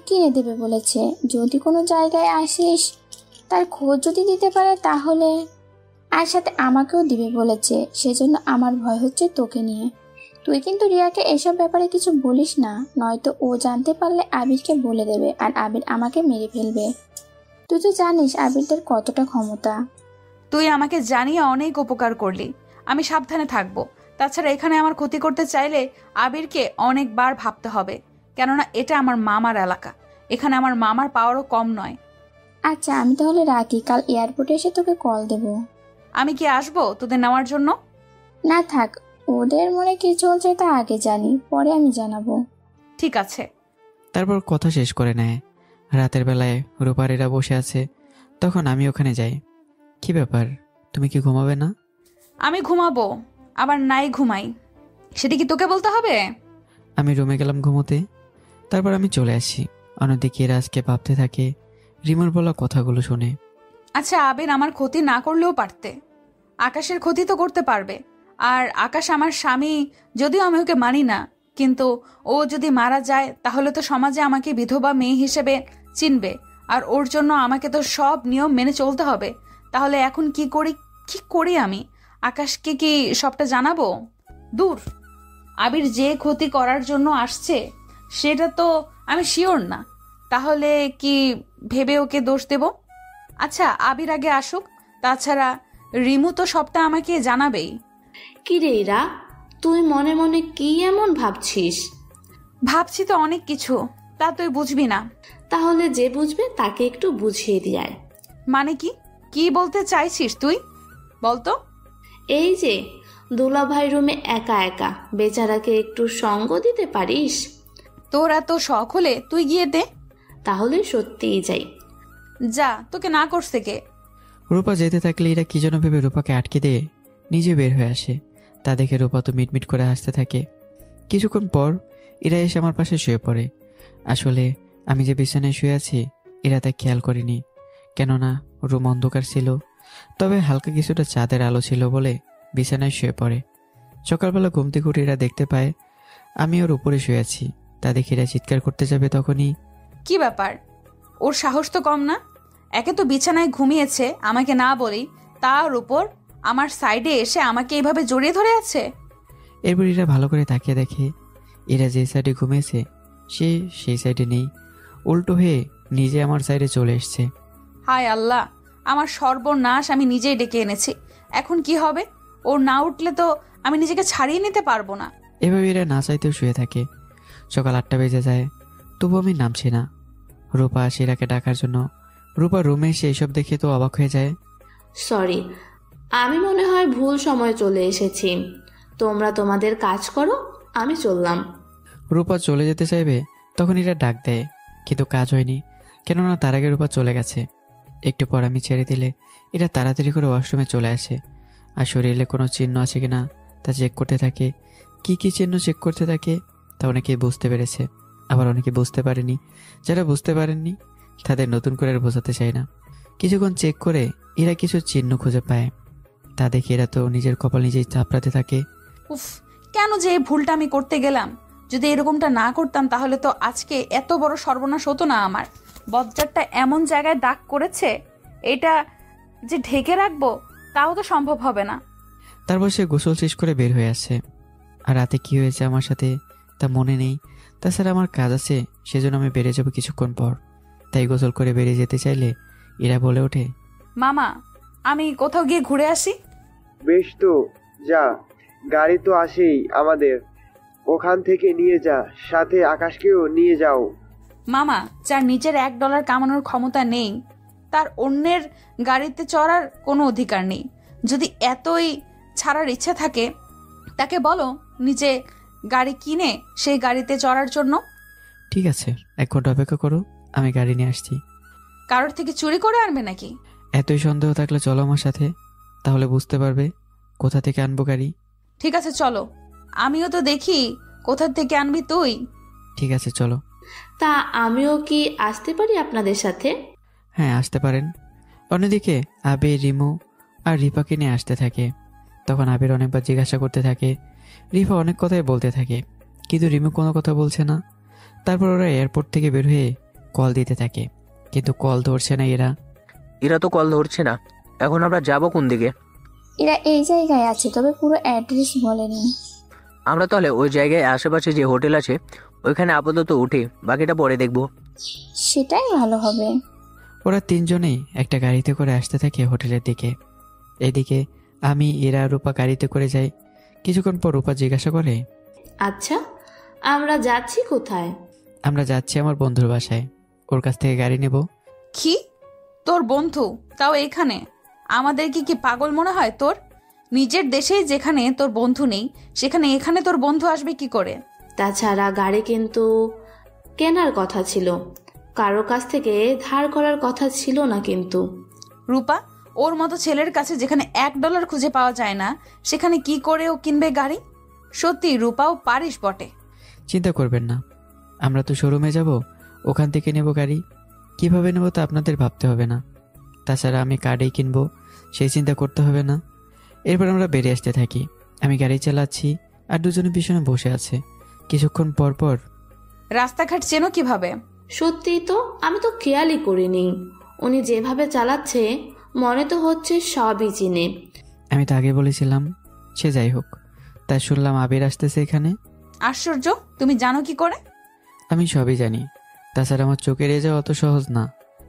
কিনে দেবে বলেছে। যদি কোনো জায়গায় আসিস তার খোঁজ যদি দিতে পারে তাহলে, আর সাথে আমাকেও দিবে বলেছে। সেজন্য আমার ভয় হচ্ছে তোকে নিয়ে। তুই কিন্তু রিয়াকে এসব ব্যাপারে কিছু বলিস না, নয়তো ও জানতে পারলে আবিরকে বলে দেবে আর আবির আমাকে মেরে ফেলবে। তুই তো জানিস আবিরদের কতটা ক্ষমতা। তুই আমাকে জানিয়ে অনেক উপকার করলি, আমি সাবধানে থাকবো। তাছাড়া এখানে আমার ক্ষতি করতে চাইলে আবিরকে অনেকবার ভাবতে হবে, কেননা এটা আমার মামার এলাকা। এখানে আমার মামার পাওয়ারও কম নয়। আচ্ছা আমি তাহলে রাখি, কাল এয়ারপোর্টে এসে তোকে কল দেব। আমি কি আসবো তোদের নেওয়ার জন্য? না থাক, ওদের মনে কি চলছে তা আগে জানি, পরে আমি জানাবো। ঠিক আছে। তারপর কথা শেষ করে নেয়। রাতের বেলায় রূপারেরা বসে আছে, তখন আমি ওখানে যাই। কি ব্যাপার, তুমি কি ঘুমাবে না? আমি ঘুমাবো, আবার নাই ঘুমাই, সেটা কি তোকে বলতে হবে? আমি রুমে গেলাম ঘুমোতে। তারপর আমি চলে আসি। অন্যদিকে এরা আজকে ভাবতে থাকে রিমোর বলা কথাগুলো শুনে। আচ্ছা, আবির আমার ক্ষতি না করলেও পারতে, আকাশের ক্ষতি তো করতে পারবে। আর আকাশ আমার স্বামী, যদিও আমি ওকে মানি না, কিন্তু ও যদি মারা যায় তাহলে তো সমাজে আমাকে বিধবা মেয়ে হিসেবে চিনবে, আর ওর জন্য আমাকে তো সব নিয়ম মেনে চলতে হবে। তাহলে এখন কি করি আমি? আকাশকে কি সবটা জানাবো? দূর, আবির যে ক্ষতি করার জন্য আসছে সেটা তো আমি শিওর না, তাহলে কি ভেবে ওকে দোষ দেব? আচ্ছা, আবির আগে আসুক, তাছাড়া রিমু তো সবটা আমাকে জানাবেই। কি রে ইরা, তুই মনে মনে কি এমন ভাবছিস? ভাবছি তো অনেক কিছু, তা তুই বুঝবি না। তাহলে যে বুঝবে তাকে একটু বুঝিয়ে দিয়ায়। মানে কি বলতে চাইছিস তুই? বলতো। এই যে দুলাভাই রুমে একা একা, বেচারাকে একটু সঙ্গ দিতে পারিস? তোর এত শখ হলে তুই গিয়ে দে। তাহলে সত্যিই যাই। যা, তোকে না করছে কে? রূপা যেতে থাকলে এরা কি যেন ভেবে রূপাকে আটকে দিয়ে নিজে বের হয়ে আসে। তা দেখে রূপা তো মিটমিট করে হাসতে থাকে। কিছুক্ষণ পর এরা এসে আমার পাশে শুয়ে পড়ে। আসলে আমি যে বিছানায় শুয়ে আছি এরা তা খেয়াল করিনি, কেননা রুম অন্ধকার ছিল। তবে হালকা কিছুটা চাঁদের আলো ছিল বলে বিছানায় শুয়ে পড়ে। সকালবেলা ঘুম থেকে উঠে এরা দেখতে পায় আমি ওর উপরে শুয়ে আছি। তা দেখে এরা চিৎকার করতে যাবে, তখনই কি ব্যাপার, ওর সাহস তো কম না? একে তো বিছানায় ঘুমিয়েছে আমাকে না বলেই, তার উপর আমার সাইডে এসে আমাকে এইভাবে জড়িয়ে ধরে আছে। এরপর এরা ভালো করে তাকিয়ে দেখে এরা যে সাইডে ঘুমিয়েছে সে সেই সাইডে নেই, উল্টো হয়ে নিজে আমার সাইডে চলে এসছে। হায় আল্লাহ, আমার সর্বনাশ আমি নিজেই ডেকে এনেছি। এখন কি হবে? ওর না উঠলে তো আমি নিজেকে ছাড়িয়ে নিতে পারবো না। এভাবে এরা না চাইতেও শুয়ে থাকে। সকাল 8টা বেজে যায়, তবু আমি নামছি না। রূপা আসে ইরাকে ডাকার জন্য। রূপা রুমে এসে এইসব দেখে তো অবাক হয়ে যায়। সরি, আমি মনে হয় ভুল সময় চলে এসেছি। তোমরা তোমাদের কাজ করো, আমি চললাম। রূপা চলে যেতে চাইবে তখন এরা ডাক দেয়, কিন্তু কাজ হয়নি, কেননা তার আগে রূপা চলে গেছে। একটু পর আমি ছেড়ে দিলে এরা তাড়াতাড়ি করে ওয়াশরুমে চলে আসে আর শরীরে কোনো চিহ্ন আছে কিনা তা চেক করতে থাকে। কি কি চিহ্ন চেক করতে থাকে তা অনেকে বুঝতে পেরেছে, আবার অনেকে বুঝতে পারেনি। যারা বুঝতে পারেননি তাদের নতুন করে আর বোঝাতে চায় না। কিছুক্ষণ চেক করে এরা কিছু চিহ্ন খুঁজে পায়। তা দেখে এরা তো নিজের কপাল নিজেই চাপড়াতে থাকে। উফ, কেন যে এই ভুলটা আমি করতে গেলাম? যদি এরকমটা না করতাম তাহলে তো আজকে এত বড় সর্বনাশ হতো না আমার। বজ্জারটা এমন জায়গায় দাগ করেছে, এটা যে ঢেকে রাখবো তাও তো সম্ভব হবে না। তারপর সে গোসল শেষ করে বের হয়ে আসে। আর রাতে কি হয়েছে আমার সাথে তা মনে নেই। তাছাড়া আমার কাজ আছে, সেজন্য আমি বেরিয়ে যাবো কিছুক্ষণ পর। তাই গোসল করে বেরিয়ে যেতে চাইলে এরা বলে ওঠে, মামা আমি কোথাও গিয়ে ঘুরে আসি। বেশ তো, যা, গাড়ি তো আসেই আমাদের, ওখান থেকে নিয়ে যা, সাথে আকাশকেও নিয়ে যাও। মামা, যার নিজের $1 কামানোর ক্ষমতা নেই তার অন্যের গাড়িতে চড়ার কোনো অধিকার নেই। যদি এতই ছাড়ার ইচ্ছা থাকে তাকে বলো নিজে গাড়ি কিনে সেই গাড়িতে চড়ার জন্য। ঠিক আছে, 1 ঘন্টা অপেক্ষা করো, আমি গাড়ি নিয়ে আসছি। কারোর থেকে চুরি করে আনবে নাকি? এতই সন্দেহ থাকলে চলো আমার সাথে, তাহলে বুঝতে পারবে কোথা থেকে আনবো গাড়ি। ঠিক আছে চলো, আমিও তো দেখি কোথা থেকে আনবি তুই। ঠিক আছে চলো। তা আমিও কি আসতে পারি আপনাদের সাথে? হ্যাঁ, আসতে পারেন। অন্যদিকে আবির, রিমু আর রিফাকে নিয়ে আসতে থাকে। তখন আবির অনেকবার জিজ্ঞাসা করতে থাকে, রিফা অনেক কথাই বলতে থাকে, কিন্তু রিমু কোনো কথা বলছে না। তারপর ওরা এয়ারপোর্ট থেকে বের হয়ে কল দিতে থাকে, কিন্তু কল ধরছে না এরা তো কল ধরছে না। এখন আমরা যাব কোন দিকে? এরা এই জায়গায় আছে, তবে পুরো অ্যাড্রেস বলেনি। আমরা তাহলে ওই জায়গায় আশেপাশে যে হোটেল আছে ওইখানে আপাতত উঠি, বাকিটা পরে দেখব। সেটাই ভালো হবে। ওরা 3 জনেই একটা গাড়িতে করে আসতে থাকে হোটেলের দিকে। এদিকে আমি, এরা, রূপা গাড়িতে করে যাই। কিছুক্ষণ পর রূপা জিজ্ঞাসা করে, আচ্ছা আমরা যাচ্ছি কোথায়? আমরা যাচ্ছি আমার বন্ধুর বাসায়, ওর কাছ থেকে গাড়ি নেব। কি, তোর বন্ধু তাও এখানে? আমাদের কি পাগল মনে হয় তোর? নিজের দেশেই যেখানে তোর বন্ধু নেই সেখানে এখানে তোর বন্ধু আসবে কি করে? তাছাড়া গাড়ি কিন্তু কেনার কথা ছিল, কারো কাছ থেকে ধার করার কথা ছিল না। কিন্তু রূপা, ওর মতো ছেলের কাছে যেখানে $1 খুঁজে পাওয়া যায় না সেখানে কি করে ও কিনবে গাড়ি? সত্যি রূপাও পারিস বটে। চিন্তা করবেন না, আমরা তো শোরুমে যাব, ওখান থেকে নেব গাড়ি। কিভাবে নেব তা আপনাদের ভাবতে হবে না। তাছাড়া আমি কার্ডেই কিনবো, সেই চিন্তা করতে হবে না। এরপর আমরা বেরিয়ে আসতে থাকি। আমি গাড়ি চালাচ্ছি আর দুজনে পিছনে বসে আছে। কিছুক্ষণ পর পর, রাস্তাঘাট চেনো কিভাবে? সত্যিই তো, আমি তো খেয়ালই করিনি। উনি যেভাবে চালাচ্ছে মনে তো হচ্ছে সবই চিনে। আমি তো আগে বলেছিলাম। সে যাই হোক, তাই শুনলাম আবির আসতেছে এখানে। আশ্চর্য, তুমি জানো কি করে? আমি সবই জানি, তাছাড়া আমার চোখের এ যাওয়া অত সহজ না।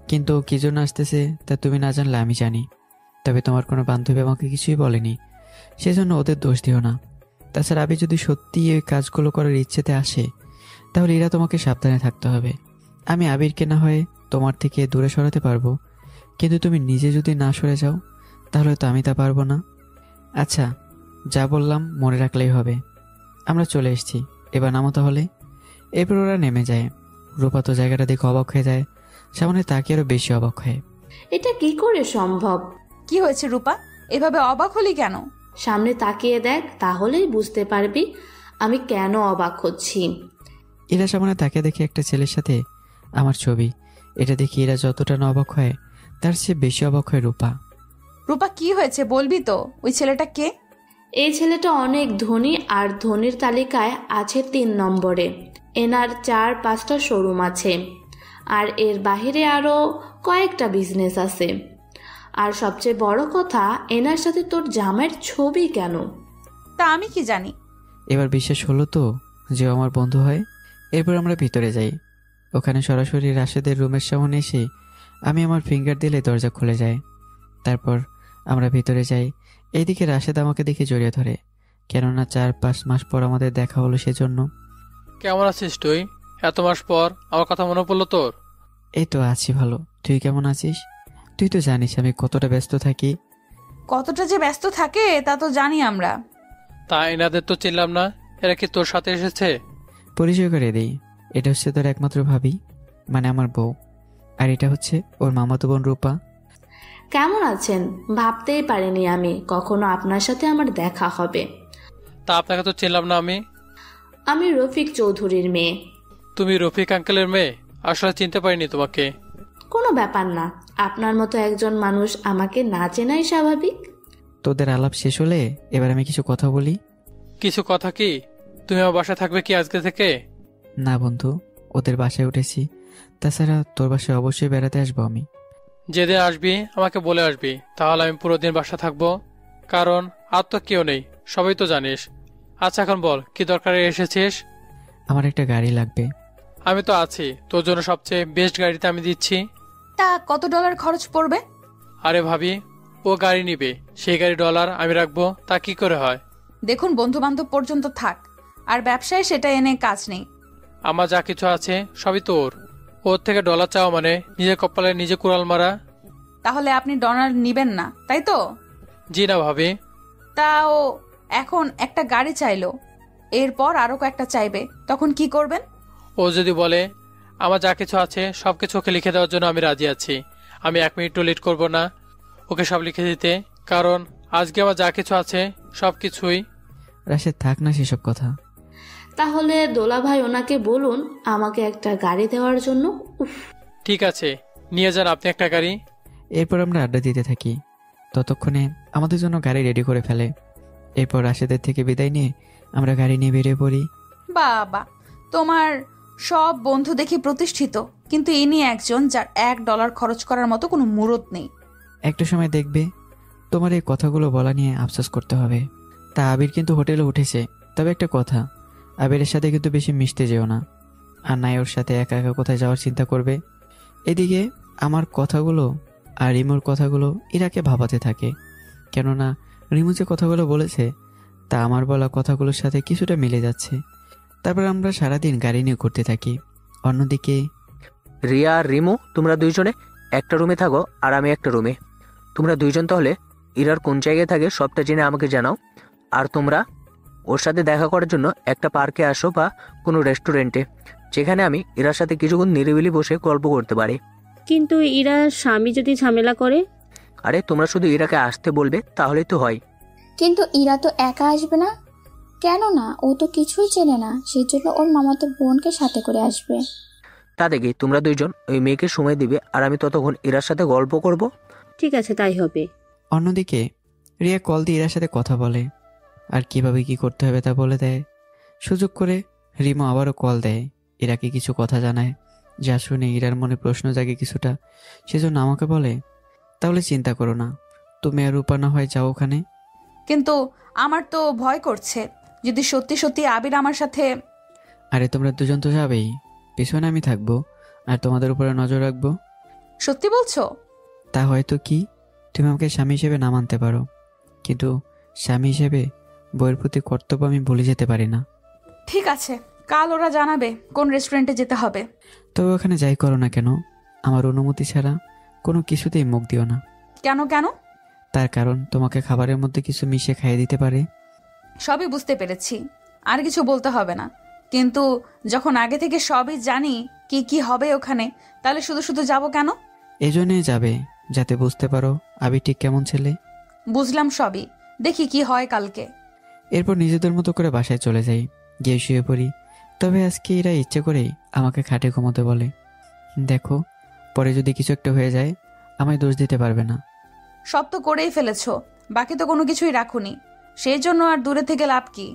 কিন্তু কি জন্য আসতেছে তা তুমি না জানলে আমি জানি। তবে তোমার কোনো বান্ধবী আমাকে কিছুই বলেনি, সেজন্য ওদের দোষ দিও না। তাছাড়া আবির যদি সত্যি এই কাজগুলো করার ইচ্ছেতে আসে তাহলে এরা তোমাকে সাবধানে থাকতে হবে। আমি আবিরকে না হয় তোমার থেকে দূরে সরাতে পারবো, কিন্তু তুমি নিজে যদি না সরে যাও তাহলে তো আমি তা পারবো না। আচ্ছা, যা বললাম মনে রাখলেই হবে। আমরা চলে এসেছি, এবার নামো তাহলে। এরপর ওরা নেমে যায়। রূপা তো জায়গাটা দেখে অবাক হয়ে যায়, সামনে তাকে আরো বেশি অবাক হয়। এটা কি করে সম্ভব? কি হয়েছে রূপা, এভাবে অবাক হলি কেন? সামনে তাকিয়ে দেখ, তাহলেই বুঝতে পারবি আমি কেন অবাক হচ্ছি। এরা সামনে তাকে দেখে একটা ছেলের সাথে আমার ছবি। এটা দেখে এরা যতটা না অবাক হয় তার চেয়ে বেশি অবাক হয় রূপা। রূপা কি হয়েছে বলবি তো? ওই ছেলেটা কে? এই ছেলেটা অনেক ধনী, আর ধনীর তালিকায় আছে 3 নম্বরে। এনার 4-5টা শোরুম আছে, আর এর বাহিরে আরও কয়েকটা বিজনেস আছে। আর সবচেয়ে বড় কথা, এনার সাথে তোর জামাইয়ের ছবি কেন? তা আমি কি জানি? এবার বিশ্বাস হলো তো যে ও আমার বন্ধু হয়। এরপর আমরা ভিতরে যাই। ওখানে সরাসরি রাশেদের রুমের সামনে এসে আমি আমার ফিঙ্গার দিলে দরজা খুলে যায়। তারপর আমরা ভিতরে যাই। এইদিকে রাশেদ আমাকে দেখে জড়িয়ে ধরে, কেননা 4-5 মাস পর আমাদের দেখা হলো সেজন্য। কেমন আছিস তুই? এত মাস পর আমার কথা মনে পড়লো তোর? এই তো আছি ভালো, তুই কেমন আছিস? তুই তো জানিস আমি কতটা ব্যস্ত থাকি। কতটা যে ব্যস্ত থাকে তা তো জানি আমরা। তা এনাদের তো চিনলাম না, এরা কি তোর সাথে এসেছে? পরিচয় করে দিই, এটা হচ্ছে তোর একমাত্র ভাবি, মানে আমার বউ। আর এটা হচ্ছে ওর মামাতো বোন রূপা। কেমন আছেন? ভাবতেই পারিনি আমি কখনো আপনার সাথে আমার দেখা হবে। তা আপনাকে তো চিনলাম না আমি। আমি রফিক চৌধুরীর মেয়ে। তুমি রফিক আঙ্কেলের মেয়ে? আসলে চিনতে পারিনি তোমাকে। কোনো ব্যাপার না, আপনার মতো একজন মানুষ আমাকে না চেনাই স্বাভাবিক। তোদের আলাপ শেষ হলে এবার আমি কিছু কথা বলি। কিছু কথা কি? তুমি আমার বাসায় থাকবে কি আজকে থেকে? না বন্ধু, ওদের বাসায় উঠেছি, তাছাড়া তোর বাসায় অবশ্যই বেড়াতে আসবো আমি। যেদিন আসবি আমাকে বলে আসবি, তাহলে আমি পুরো দিন বাসা থাকবো। কারণ আর তো কেউ নেই, সবাই তো জানিস। আচ্ছা এখন বল, কি দরকারে এসেছিস? আমার একটা গাড়ি লাগবে। আমি তো আছি, তোর জন্য সবচেয়ে বেস্ট গাড়িতে আমি দিচ্ছি। তা কত ডলার খরচ পড়বে? আরে ভাবি, ও গাড়ি নিবে, সেই গাড়ি ডলার আমি রাখবো, তা কি করে হয়? দেখুন, বন্ধু বান্ধব পর্যন্ত থাক, আর ব্যবসায় সেটা এনে কাজ নেই। আমার যা কিছু আছে সবই তোর। ওর থেকে ডলার চাওয়া মানে নিজের কপালে নিজে কুড়াল মারা। তাহলে আপনি ডলার নিবেন না, তাই তো? জি না ভাবি। তাও এখন একটা গাড়ি চাইলো, এরপর আরো কয়েকটা চাইবে, তখন কি করবেন? ও যদি বলে আমার যা কিছু আছে সবকিছু ওকে লিখে দেওয়ার জন্য আমি রাজি আছি। আমি 1 মিনিটও লেট করবো না ওকে সব লিখে দিতে, কারণ আজকে আমার যা কিছু আছে সবকিছুই। রাশেদ থাক না সেসব কথা। তাহলে দোলা ভাই ওনাকে বলুন আমাকে একটা গাড়ি দেওয়ার জন্য। ঠিক আছে, নিয়ে যান আপনি একটা গাড়ি। এরপর আমরা আড্ডা দিতে থাকি, ততক্ষণে আমাদের জন্য গাড়ি রেডি করে ফেলে। এরপর রাশেদের থেকে বিদায় নিয়ে আমরা গাড়ি নিয়ে বেরিয়ে পড়ি। বাবা, তোমার সব বন্ধু দেখি প্রতিষ্ঠিত, কিন্তু ইনি একজন যার $1 খরচ করার মতো কোনো মুরত নেই। একটা সময় দেখবে তোমার এই কথাগুলো বলা নিয়ে আফসোস করতে হবে। তা আবির কিন্তু হোটেলে উঠেছে, তবে একটা কথা, আবিরের সাথে কিন্তু বেশি মিশতে যেও না, আর নাই ওর সাথে একা একা কোথায় যাওয়ার চিন্তা করবে। এদিকে আমার কথাগুলো আর রিমুর কথাগুলো ইরাকে ভাবাতে থাকে, কেননা রিমু যে কথাগুলো বলেছে তা আমার বলা কথাগুলোর সাথে কিছুটা মিলে যাচ্ছে। তারপর আমরা সারাদিন গাড়ি নিয়ে ঘুরতে থাকি। অন্যদিকে রিয়া আর রিমু, তোমরা দুইজনে একটা রুমে থাকো আর আমি একটা রুমে। তোমরা দুইজন তাহলে ইরার কোন জায়গায় থাকে সবটা জেনে আমাকে জানাও। আর তোমরা ওর সাথে দেখা করার জন্য একটা পার্কে আসো বা কোনো রেস্টুরেন্টে, যেখানে আমি ইরার সাথে কিছুক্ষণ নিরিবিলি বসে গল্প করতে পারি। কিন্তু ইরা স্বামী যদি ঝামেলা করে? আরে তোমরা শুধু ইরাকে আসতে বলবে, তাহলেই তো হয়। কিন্তু ইরা তো একা আসবে না। কেন না, ও তো কিছুই চেনে না, সেজন্য ওর মামাতো বোনকে সাথে করে আসবে। তা দেখি তোমরা দুইজন ওই মেয়েকে সময় দিবে, আর আমি ততক্ষণ ইরার সাথে গল্প করব। ঠিক আছে, তাই হবে। অন্যদিকে রিয়া কল দিয়ে ইরার সাথে কথা বলে, আর কিভাবে কি করতে হবে তা বলে দেয়। সুযোগ করে রিমু আবারও কল দেয়, ইরাকে কিছু কথা জানায়, যা শুনে ইরার মনে প্রশ্ন জাগে কিছুটা। সেজন্য আমাকে বলে, তাহলে চিন্তা করো না, তুমি আর রূপা না হয় যাও ওখানে। কিন্তু আমার তো ভয় করছে, যদি সত্যি সত্যি আবির আমার সাথে। আরে তোমরা দুজন তো যাবেই, পিছনে আমি থাকবো আর তোমাদের উপরে নজর রাখবো। সত্যি বলছো? তা হয়তো কি তুমি আমাকে স্বামী হিসেবে না মানতে পারো, কিন্তু স্বামী হিসেবে বইয়ের প্রতি কর্তব্য আমি ভুলে যেতে পারি না। ঠিক আছে, কাল ওরা জানাবে কোন রেস্টুরেন্টে যেতে হবে। তবে ওখানে যাই করো না কেন, আমার অনুমতি ছাড়া কোনো কিছুতেই মুখ দিও না। কেন কেন? তার কারণ তোমাকে খাবারের মধ্যে কিছু মিশিয়ে খাইয়ে দিতে পারে, সবই বুঝতে পেরেছি, আর কিছু বলতে হবে না। কিন্তু যখন আগে থেকে সবই জানি কি কি হবে ওখানে, তাহলে শুধু শুধু যাব কেন? এই জন্যই যাবে, যাতে বুঝতে পারো আবি ঠিক কেমন ছেলে। বুঝলাম সবই, দেখি কি হয় কালকে। এরপর নিজেদের মতো করে বাসায় চলে যাই, গিয়ে শুয়ে পড়ি। তবে আজকে এরা ইচ্ছে করেই আমাকে খাটে ঘুমোতে বলে। দেখো, পরে যদি কিছু একটা হয়ে যায় আমায় দোষ দিতে পারবে না। সব তো করেই ফেলেছো, বাকি তো কোনো কিছুই রাখুনি, সেই জন্য আর দূরে থেকে লাভ কি?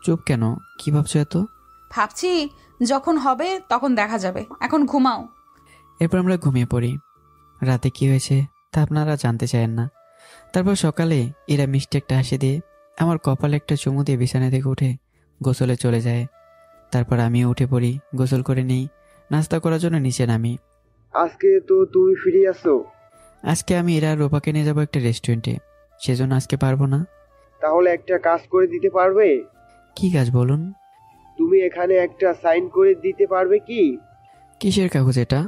চুপ কেন, কি ভাবছো এত? ভাবছি যখন হবে তখন দেখা যাবে, এখন ঘুমাও। এরপর আমরা ঘুমিয়ে পড়ি। রাতে কি হয়েছে তা আপনারা জানতে চান না। তারপর সকালে এরা মিষ্টি একটা হাসি দিয়ে আমার কপালে একটা চুমু দিয়ে বিছানা থেকে উঠে গোসলে চলে যায়। তারপর আমিও উঠে পড়ি, গোসল করে নিই, নাস্তা করার জন্য নিচে নামি। আজকে তো তুমি ফিরে আসো। আজকে আমি এরা রূপাকে নিয়ে যাবো একটা রেস্টুরেন্টে, সেজন্য আজকে পারবো না। তাহলে একটা কাজ করে দিতে পারবে? কি কাজ বলুন? তুমি এখানে একটা সাইন করে দিতে পারবে কি? কিসের কাগজ এটা?